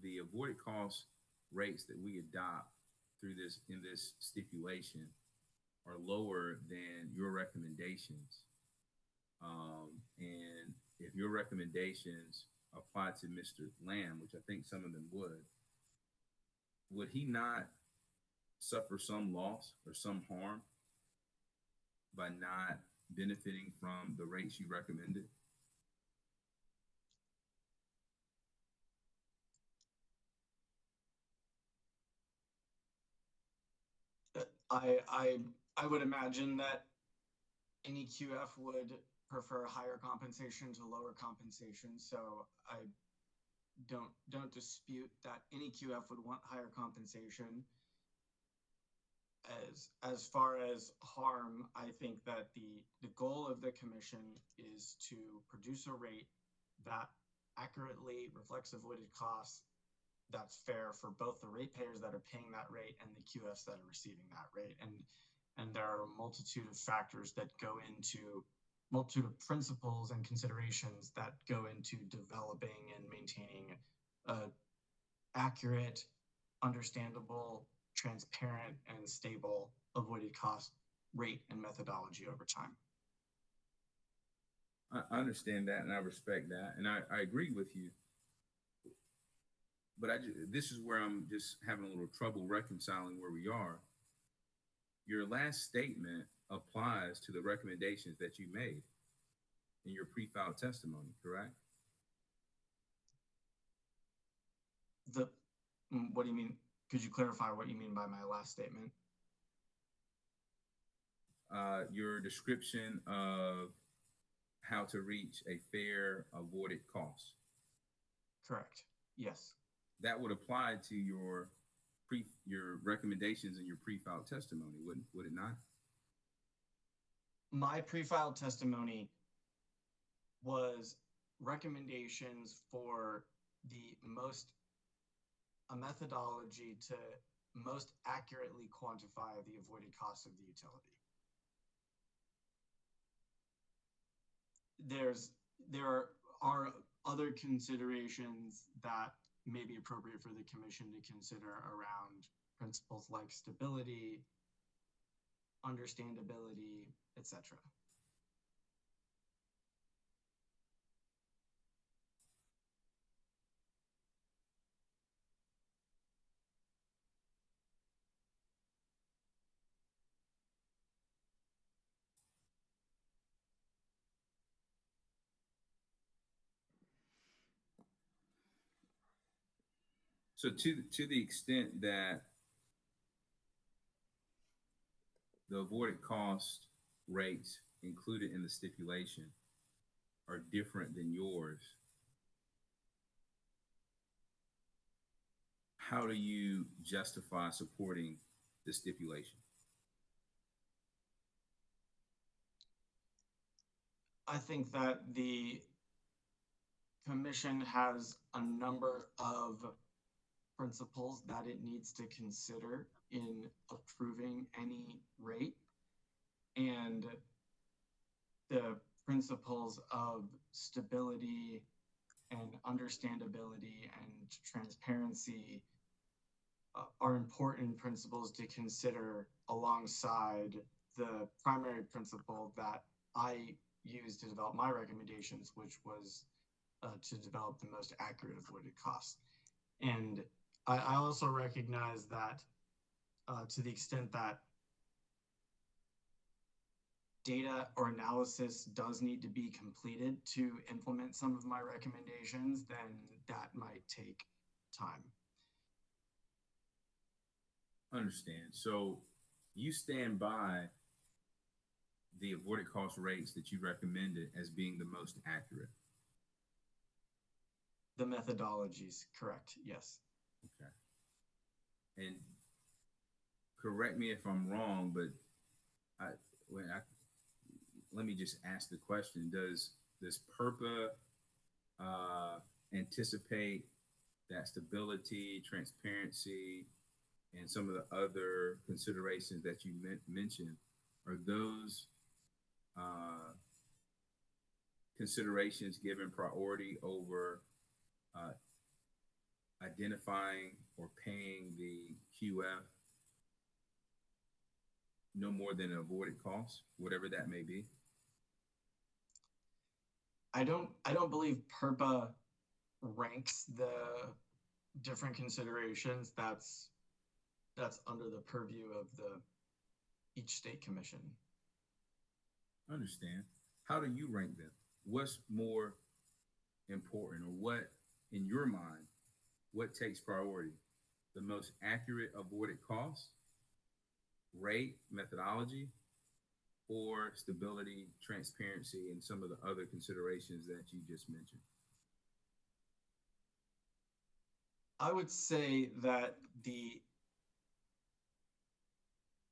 the avoided cost rates that we adopt through this in this stipulation are lower than your recommendations, and if your recommendations apply to Mr. Lamb, which I think some of them would he not suffer some loss or some harm by not benefiting from the rates you recommended? I would imagine that any QF would prefer higher compensation to lower compensation. So I don't dispute that any QF would want higher compensation. As far as harm, I think that the goal of the commission is to produce a rate that accurately reflects avoided costs, that's fair for both the ratepayers that are paying that rate and the QFs that are receiving that rate. And there are a multitude of factors that go into, multitude of principles and considerations that go into developing and maintaining a accurate, understandable, transparent, and stable avoided cost rate and methodology over time. I understand that, and I respect that, and I agree with you. But this is where I'm just having a little trouble reconciling where we are. Your last statement applies to the recommendations that you made in your pre-filed testimony, correct? What do you mean? Could you clarify what you mean by my last statement? Your description of how to reach a fair avoided cost. Correct. Yes. That would apply to your recommendations in your pre-filed testimony, would it not? My pre-filed testimony was recommendations for a methodology to most accurately quantify the avoided costs of the utility. There are other considerations that may be appropriate for the commission to consider around principles like stability, understandability, etc. So to the extent that the avoided cost rates included in the stipulation are different than yours, how do you justify supporting the stipulation? I think that the commission has a number of principles that it needs to consider in approving any rate. And the principles of stability and understandability and transparency are important principles to consider alongside the primary principle that I used to develop my recommendations, which was to develop the most accurate avoided costs. And I also recognize that to the extent that data or analysis does need to be completed to implement some of my recommendations, then that might take time. Understand. So you stand by the avoided cost rates that you recommended as being the most accurate. The methodologies, correct, yes. Okay. And correct me if I'm wrong, but let me just ask the question: Does PURPA anticipate that stability, transparency, and some of the other considerations that you mentioned, are those considerations given priority over identifying or paying the QF no more than an avoided cost, whatever that may be? I don't believe PURPA ranks the different considerations. That's under the purview of each state commission. Understand. How do you rank them? What's more important, or what, in your mind, what takes priority? The most accurate avoided cost, rate, methodology, or stability, transparency, and some of the other considerations that you just mentioned? I would say that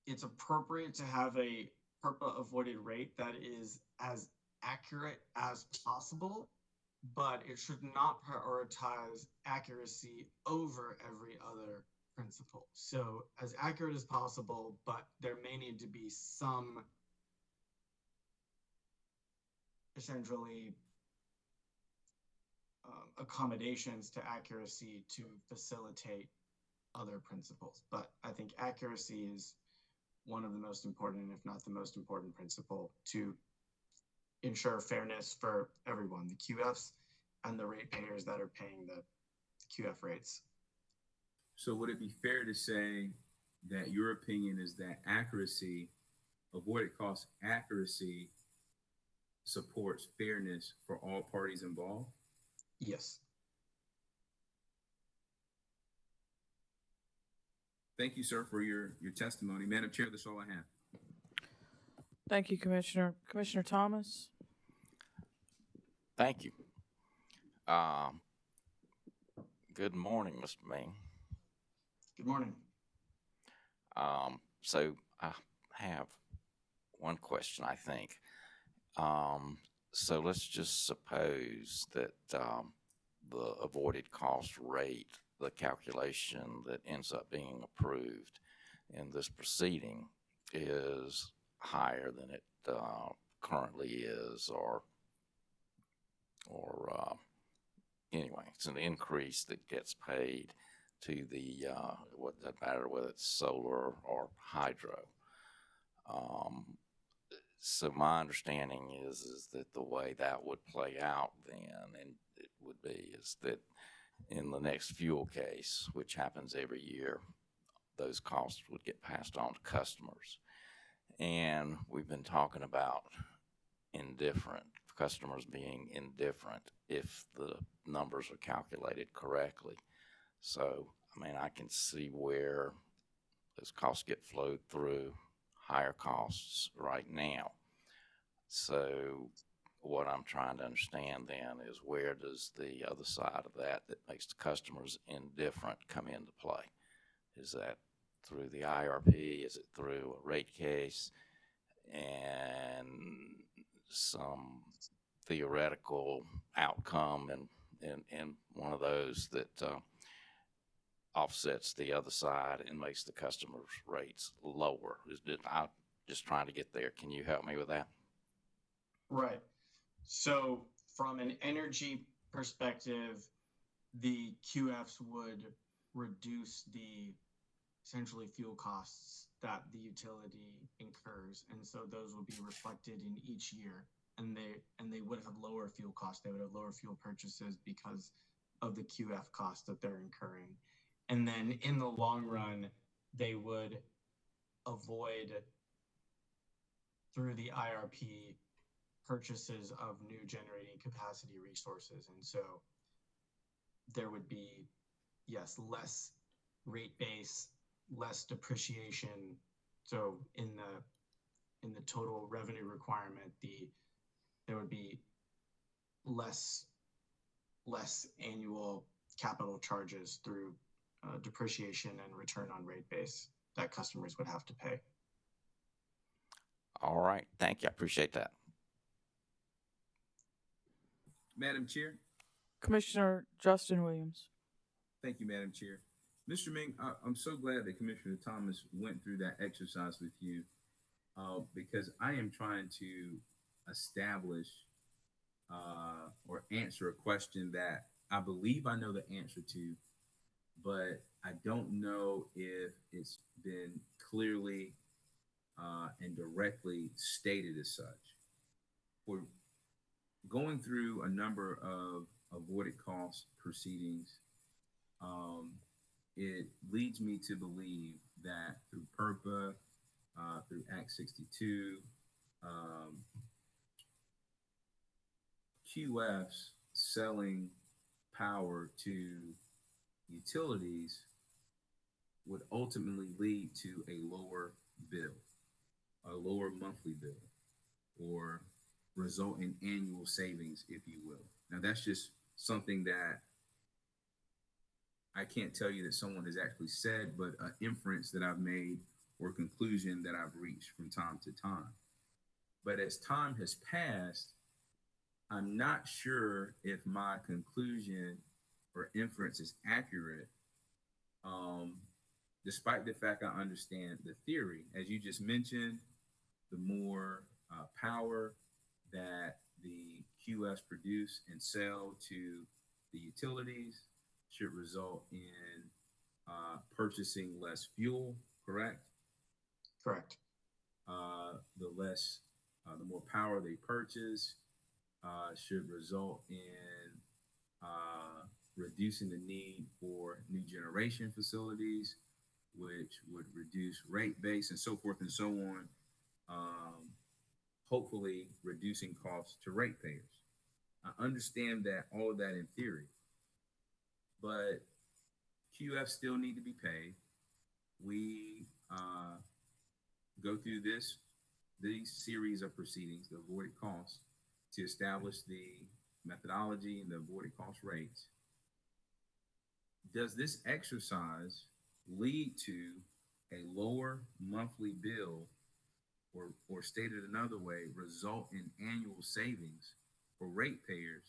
it's appropriate to have a PURPA avoided rate that is as accurate as possible, but it should not prioritize accuracy over every other principle. So as accurate as possible, but there may need to be some essentially accommodations to accuracy to facilitate other principles. But I think accuracy is one of the most important, if not the most important principle to ensure fairness for everyone, the QFs and the ratepayers that are paying the QF rates. So would it be fair to say that your opinion is that accuracy, avoided cost accuracy, supports fairness for all parties involved? Yes. Thank you, sir, for your testimony. Madam Chair, that's all I have. Thank you, Commissioner. Commissioner Thomas? Thank you. Good morning, Mr. Maine. Good morning. So I have one question, I think. So let's just suppose that the avoided cost rate, the calculation that ends up being approved in this proceeding, is higher than it currently is, or anyway, it's an increase that gets paid to the what doesn't matter whether it's solar or hydro. So my understanding is that the way that would play out then, and it would be, is that in the next fuel case, which happens every year, those costs would get passed on to customers. And we've been talking about customers being indifferent if the numbers are calculated correctly. So, I mean, I can see where those costs get flowed through higher costs right now. So what I'm trying to understand then is where does the other side of that makes the customers indifferent come into play? Is that through the IRP? Is it through a rate case? And some theoretical outcome in one of those that offsets the other side and makes the customer's rates lower. I'm just trying to get there. Can you help me with that? Right. So from an energy perspective, the QFs would reduce the essentially fuel costs that the utility incurs, and so those will be reflected in each year, and they would have lower fuel costs. They would have lower fuel purchases because of the QF costs that they're incurring. And then in the long run, they would avoid, through the IRP, purchases of new generating capacity resources. And so there would be, yes, less rate base, less depreciation. So in the total revenue requirement, there would be less annual capital charges through depreciation and return on rate base that customers would have to pay. All right. Thank you. I appreciate that. Madam Chair. Commissioner Justin Williams. Thank you, Madam Chair. Mr. Ming, I'm so glad that Commissioner Thomas went through that exercise with you because I am trying to establish or answer a question that I believe I know the answer to, but I don't know if it's been clearly and directly stated as such. We're going through a number of avoided cost proceedings. It leads me to believe that through PERPA, through Act 62, QFs selling power to utilities would ultimately lead to a lower bill, a lower monthly bill, or result in annual savings, if you will. Now, that's just something that I can't tell you that someone has actually said, but an inference that I've made or conclusion that I've reached from time to time. But as time has passed, I'm not sure if my conclusion or inference is accurate, despite the fact I understand the theory. As you just mentioned, the more power that the QFs produce and sell to the utilities should result in purchasing less fuel, correct? Correct. The more power they purchase should result in reducing the need for new generation facilities, which would reduce rate base and so forth and so on, hopefully reducing costs to ratepayers. I understand that all of that in theory, but QFs still need to be paid. We go through these series of proceedings, the avoided costs, to establish the methodology and the avoided cost rates. Does this exercise lead to a lower monthly bill, or stated another way, result in annual savings for ratepayers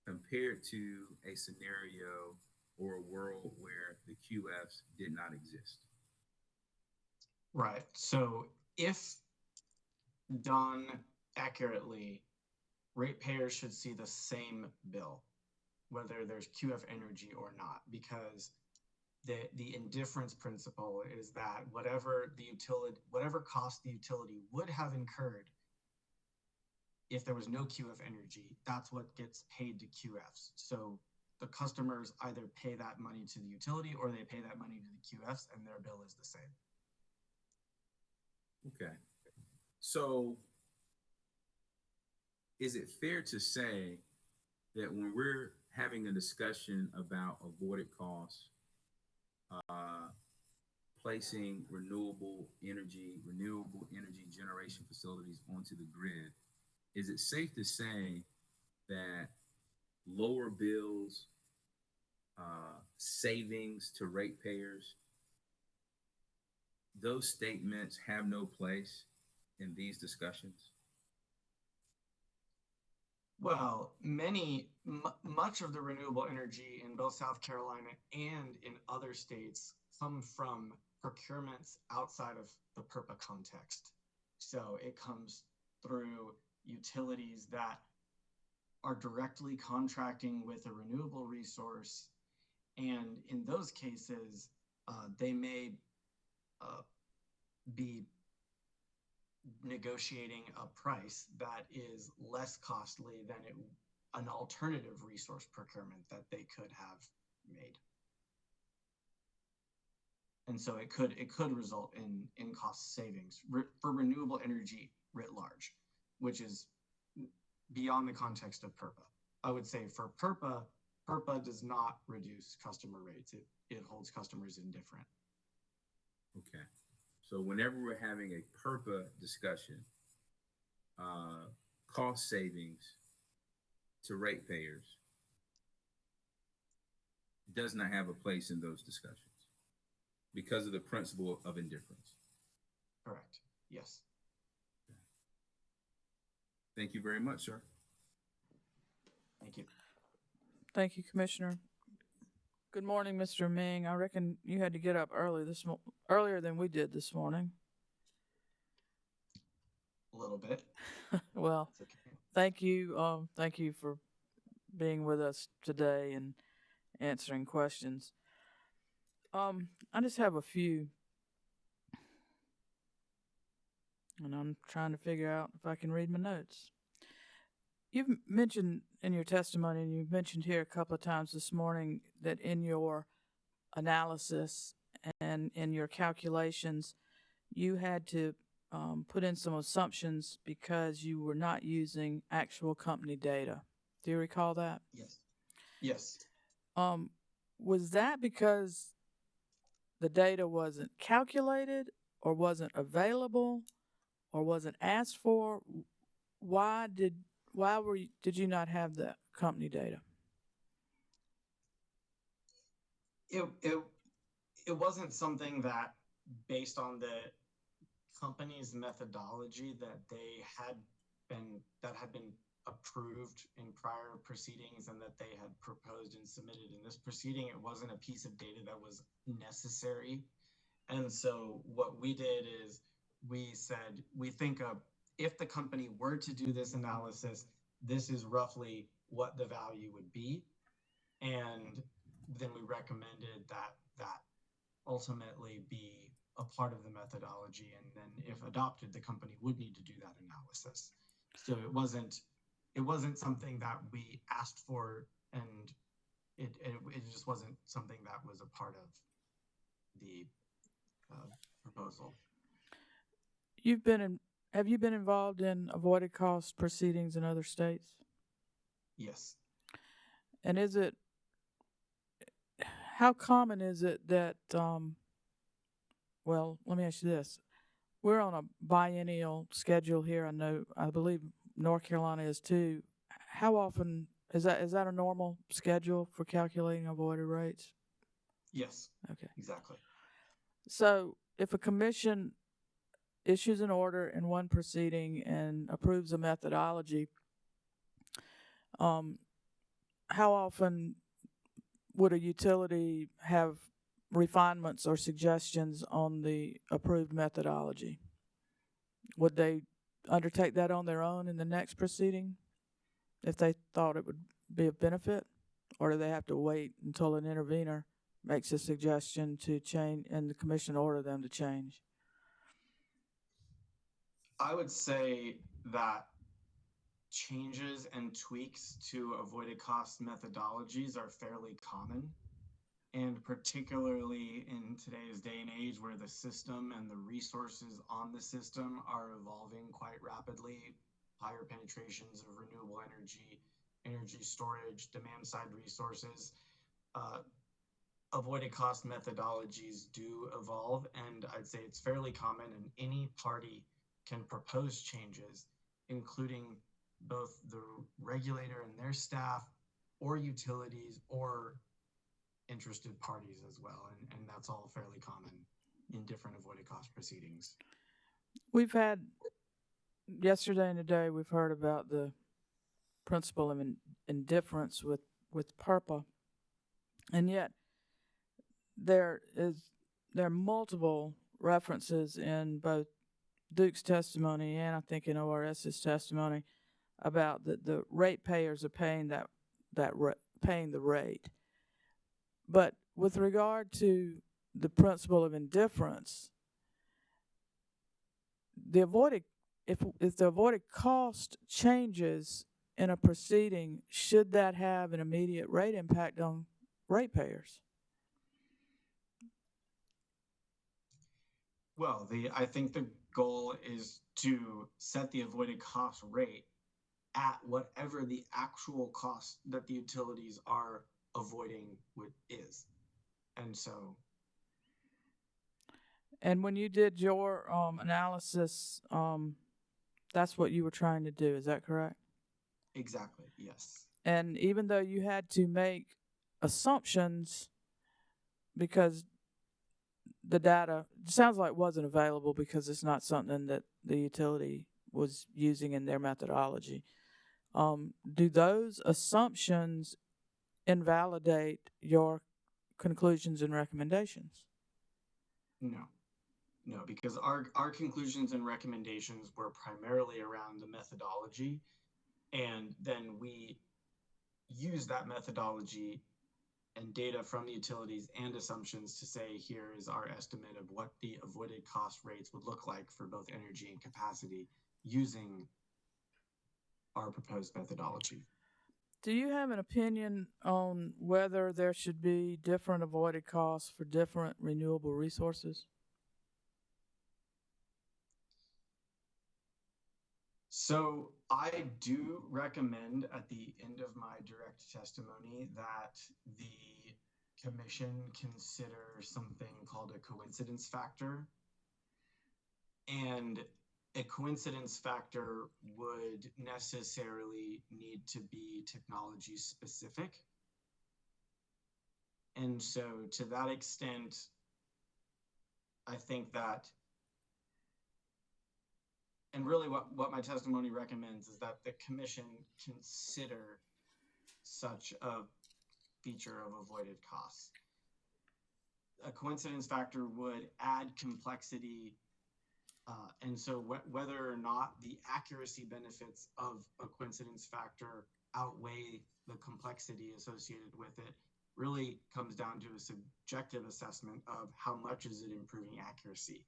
compared to a scenario or a world where the QFs did not exist? Right. So if done accurately, ratepayers should see the same bill, whether there's QF energy or not, because the indifference principle is that whatever cost the utility would have incurred if there was no QF energy, that's what gets paid to QFs. So the customers either pay that money to the utility or they pay that money to the QFs, and their bill is the same. Okay. So is it fair to say that when we're having a discussion about avoided costs, placing renewable energy generation facilities onto the grid, is it safe to say that lower bills, savings to ratepayers, those statements have no place in these discussions? Well, much of the renewable energy in both South Carolina and in other states come from procurements outside of the PURPA context. So it comes through utilities that are directly contracting with a renewable resource. And in those cases, they may be negotiating a price that is less costly than an alternative resource procurement that they could have made. And so it could result in cost savings for renewable energy writ large, which is beyond the context of PURPA. I would say for PURPA does not reduce customer rates. It holds customers indifferent. Okay. So whenever we're having a PURPA discussion, cost savings to ratepayers does not have a place in those discussions because of the principle of indifference. Correct. Yes. Thank you very much, sir. Thank you. Thank you, Commissioner. Good morning, Mr. Ming. I reckon you had to get up earlier than we did this morning. A little bit. Well, It's okay. thank you. Thank you for being with us today and answering questions. I just have a few, and I'm trying to figure out if I can read my notes. You've mentioned in your testimony, and you've mentioned here a couple of times this morning, that in your analysis and in your calculations, you had to put in some assumptions because you were not using actual company data. Do you recall that? Yes. Yes. Was that because the data wasn't calculated or wasn't available or wasn't asked for? Why did you not have the company data? It wasn't something that, based on the company's methodology that had been approved in prior proceedings and that they had proposed and submitted in this proceeding. It wasn't a piece of data that was necessary. And so what we did is we said, we think if the company were to do this analysis, this is roughly what the value would be. And then we recommended that ultimately be a part of the methodology. And then if adopted, the company would need to do that analysis. So it wasn't something that we asked for, and it just wasn't something that was a part of the proposal. Have you been involved in avoided cost proceedings in other states? Yes. And how common is it that, well, let me ask you this. We're on a biennial schedule here. I believe North Carolina is too. How often is that a normal schedule for calculating avoided rates? Yes. Okay. Exactly. So if a commission issues an order in one proceeding and approves a methodology, how often would a utility have refinements or suggestions on the approved methodology? Would they undertake that on their own in the next proceeding if they thought it would be of benefit? Or do they have to wait until an intervener makes a suggestion to change and the commission order them to change? I would say that changes and tweaks to avoided cost methodologies are fairly common. And particularly in today's day and age where the system and the resources on the system are evolving quite rapidly, higher penetrations of renewable energy, energy storage, demand side resources, avoided cost methodologies do evolve, and I'd say it's fairly common, and any party can propose changes, including both the regulator and their staff, or utilities, or interested parties as well, and that's all fairly common in different avoided cost proceedings. We've had, yesterday and today, we've heard about the principle of indifference with PURPA, and yet there are multiple references in both Duke's testimony and I think in ORS's testimony about the ratepayers are paying paying the rate. But with regard to the principle of indifference, if the avoided cost changes in a proceeding, should that have an immediate rate impact on ratepayers? Well, I think the goal is to set the avoided cost rate at whatever the actual cost that the utilities are avoiding is. And so. And when you did your analysis, that's what you were trying to do, is that correct? Exactly, yes. And even though you had to make assumptions because the data sounds like wasn't available because it's not something that the utility was using in their methodology. Do those assumptions invalidate your conclusions and recommendations? No, because our conclusions and recommendations were primarily around the methodology, and then we use that methodology and data from the utilities and assumptions to say, here is our estimate of what the avoided cost rates would look like for both energy and capacity using our proposed methodology. Do you have an opinion on whether there should be different avoided costs for different renewable resources? So I do recommend at the end of my direct testimony that the commission consider something called a coincidence factor. And a coincidence factor would necessarily need to be technology specific. And so to that extent, I think that, and really what my testimony recommends is that the commission consider such a feature of avoided costs. A coincidence factor would add complexity, and so whether or not the accuracy benefits of a coincidence factor outweigh the complexity associated with it really comes down to a subjective assessment of how much is it improving accuracy.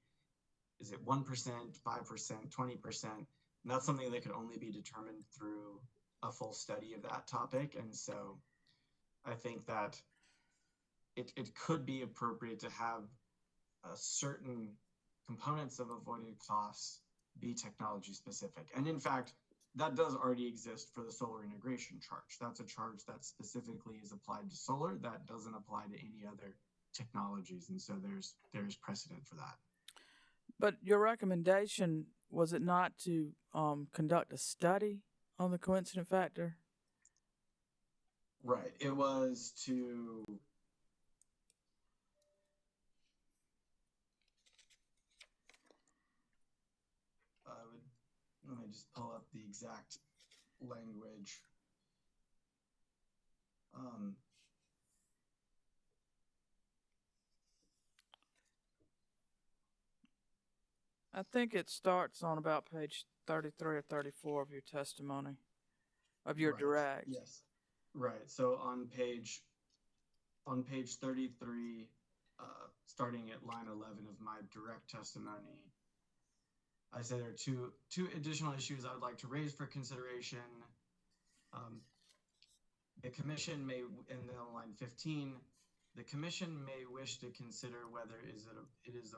Is it 1%, 5%, 20%? And that's something that could only be determined through a full study of that topic. And so I think that it could be appropriate to have certain components of avoided costs be technology specific. And in fact, that does already exist for the solar integration charge. That's a charge that specifically is applied to solar that doesn't apply to any other technologies. And so there's precedent for that. But your recommendation, was it not to conduct a study on the coincident factor? Right. It was to let me just pull up the exact language. I think it starts on about page 33 or 34 of your testimony, of your direct. Yes. Right. So on page 33, starting at line 11 of my direct testimony, I say there are two additional issues I would like to raise for consideration. The commission may, and then on line 15, the commission may wish to consider whether it is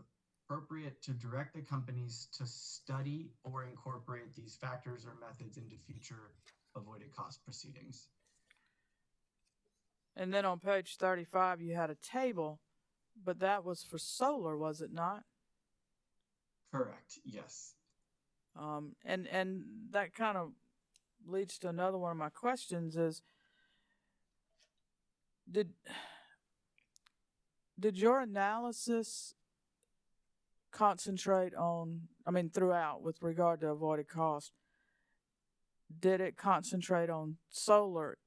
appropriate to direct the companies to study or incorporate these factors or methods into future avoided cost proceedings. And then on page 35, you had a table, but that was for solar, was it not? Correct, yes. And that kind of leads to another one of my questions is, did your analysis concentrate on, throughout with regard to avoided cost, did it concentrate on solar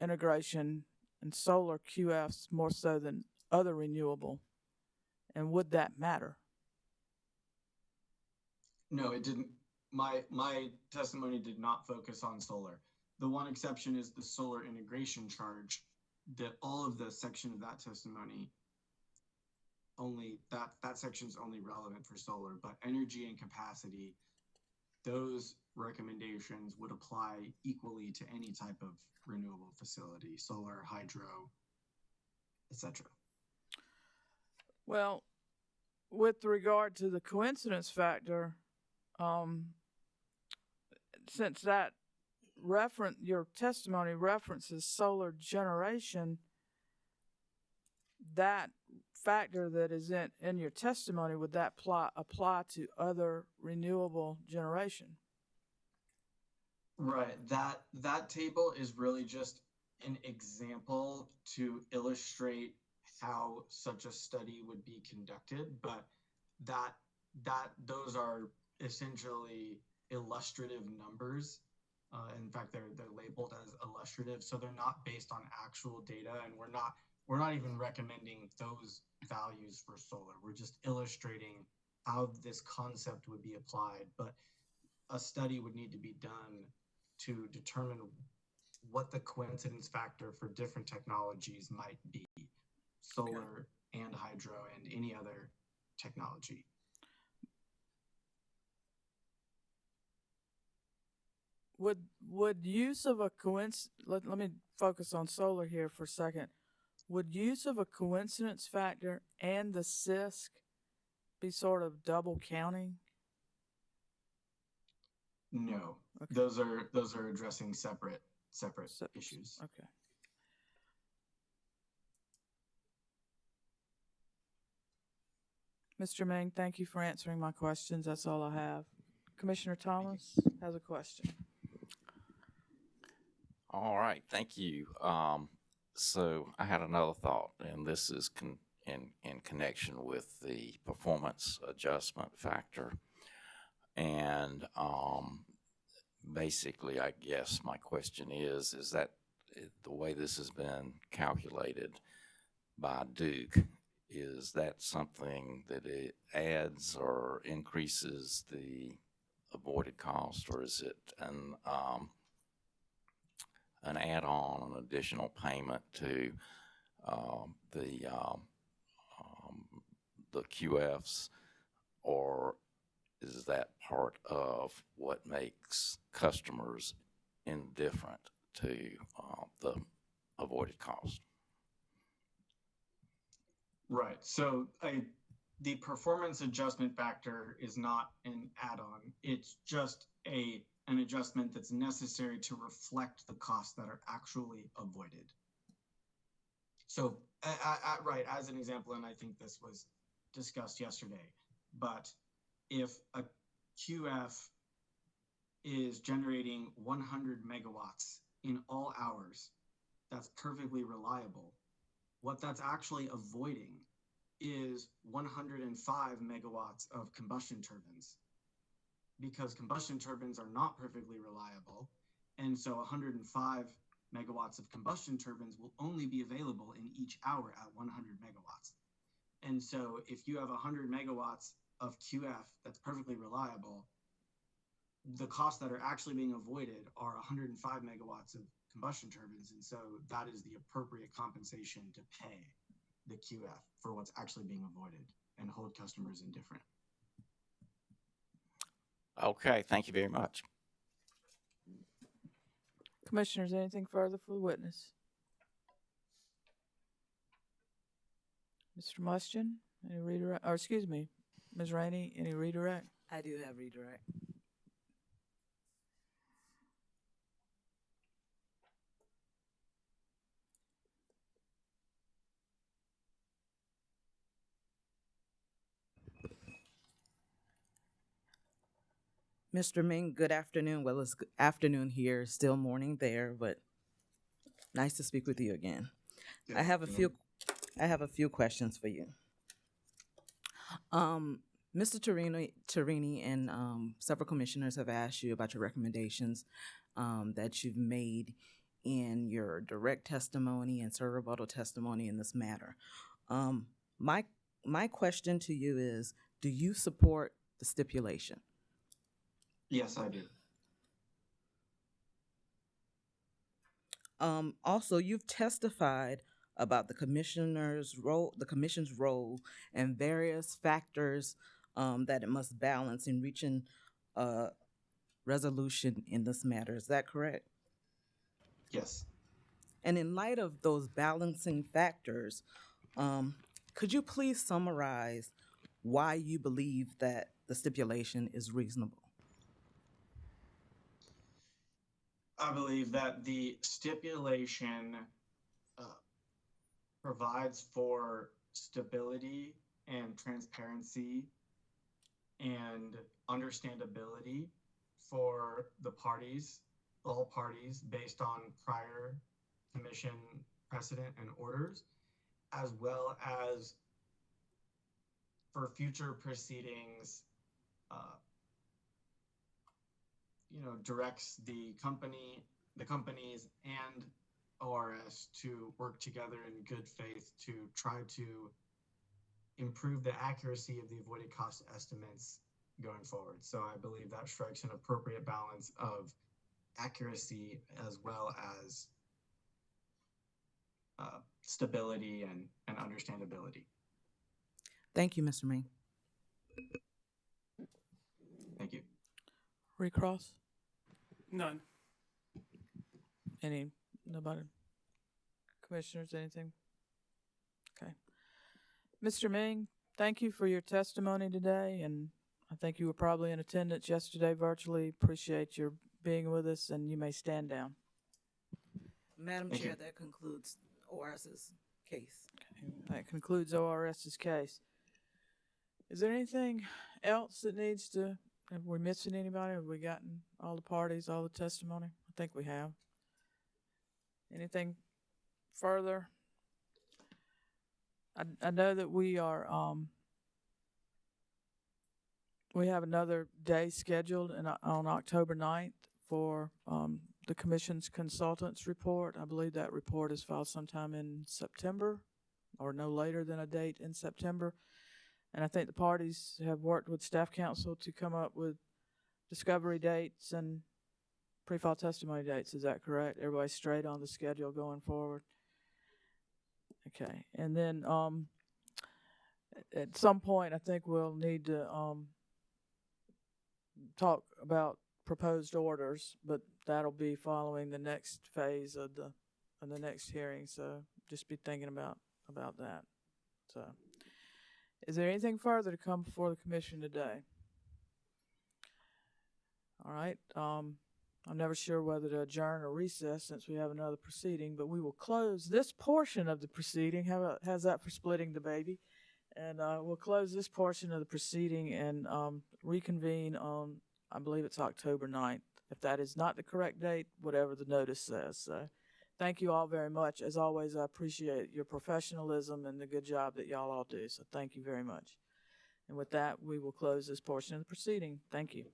integration and solar QFs more so than other renewable? And would that matter? No, it didn't. My testimony did not focus on solar. The one exception is the solar integration charge. That all of the section of that testimony only that section is only relevant for solar, but energy and capacity, those recommendations would apply equally to any type of renewable facility, solar, hydro, etc. Well, with regard to the coincidence factor, since that your testimony references solar generation, that factor that is in your testimony, would that apply to other renewable generation? Right. That table is really just an example to illustrate how such a study would be conducted, but those are essentially illustrative numbers. In fact, they're labeled as illustrative, so they're not based on actual data, and we're not even recommending those values for solar. We're just illustrating how this concept would be applied, but a study would need to be done to determine what the coincidence factor for different technologies might be, solar and hydro and any other technology. Would use of a let me focus on solar here for a second. Would use of a coincidence factor and the CISC be sort of double counting? No, okay. Those are addressing separate issues. Okay. Mr. Ming, thank you for answering my questions. That's all I have. Commissioner Thomas has a question. All right, thank you. So I had another thought, and this is in connection with the performance adjustment factor. And basically, I guess my question is that the way this has been calculated by Duke, is that something that it adds or increases the avoided cost, or is it an add-on, an additional payment to the QFs, or is that part of what makes customers indifferent to the avoided cost? Right. So the performance adjustment factor is not an add-on. It's just an adjustment that's necessary to reflect the costs that are actually avoided. So, right, as an example, and I think this was discussed yesterday, but if a QF is generating 100 megawatts in all hours, that's perfectly reliable. What that's actually avoiding is 105 megawatts of combustion turbines, because combustion turbines are not perfectly reliable. And so 105 megawatts of combustion turbines will only be available in each hour at 100 megawatts. And so if you have 100 megawatts of QF that's perfectly reliable, the costs that are actually being avoided are 105 megawatts of combustion turbines. And so that is the appropriate compensation to pay the QF for what's actually being avoided and hold customers indifferent. Okay, thank you very much. Commissioners, anything further for the witness? Mr. Mustian, any redirect? Or excuse me, Ms. Rainey, any redirect? I do have redirect. Mr. Ming, good afternoon. Well, it's afternoon here, still morning there, but nice to speak with you again. I have a few questions for you. Mr. Tarini and several commissioners have asked you about your recommendations that you've made in your direct testimony and sir rebuttal testimony in this matter. My question to you is, do you support the stipulation? Yes, I do. Also, you've testified about the commission's role and various factors that it must balance in reaching a resolution in this matter. Is that correct? Yes. And in light of those balancing factors, could you please summarize why you believe that the stipulation is reasonable? I believe that the stipulation provides for stability and transparency and understandability for the parties, all parties, based on prior commission precedent and orders, as well as for future proceedings, directs the companies and ORS to work together in good faith to try to improve the accuracy of the avoided cost estimates going forward. So I believe that strikes an appropriate balance of accuracy as well as stability and understandability. Thank you, Mr. Ming. Thank you. Recross? None. Nobody? Commissioners, anything? Okay. Mr. Ming, thank you for your testimony today, and I think you were probably in attendance yesterday virtually. Appreciate your being with us, and you may stand down. Madam Chair, that concludes ORS's case. Okay. That concludes ORS's case. Is there anything else that needs to, have we missing anybody? Have we gotten all the parties, all the testimony? I think we have. Anything further? I know that we are, we have another day scheduled on October 9th for the Commission's consultants report. I believe that report is filed sometime in September or no later than a date in September. And I think the parties have worked with staff counsel to come up with discovery dates and pre-file testimony dates. Is that correct? Everybody's straight on the schedule going forward? Okay. And then at some point, I think we'll need to talk about proposed orders, but that'll be following the next phase of the next hearing. So just be thinking about that. So, is there anything further to come before the commission today? All right. I'm never sure whether to adjourn or recess since we have another proceeding, but we will close this portion of the proceeding. How's that for splitting the baby? And we'll close this portion of the proceeding and reconvene on, I believe it's October 9th. If that is not the correct date, whatever the notice says. So thank you all very much. As always, I appreciate your professionalism and the good job that y'all all do. So thank you very much. And with that, we will close this portion of the proceeding. Thank you.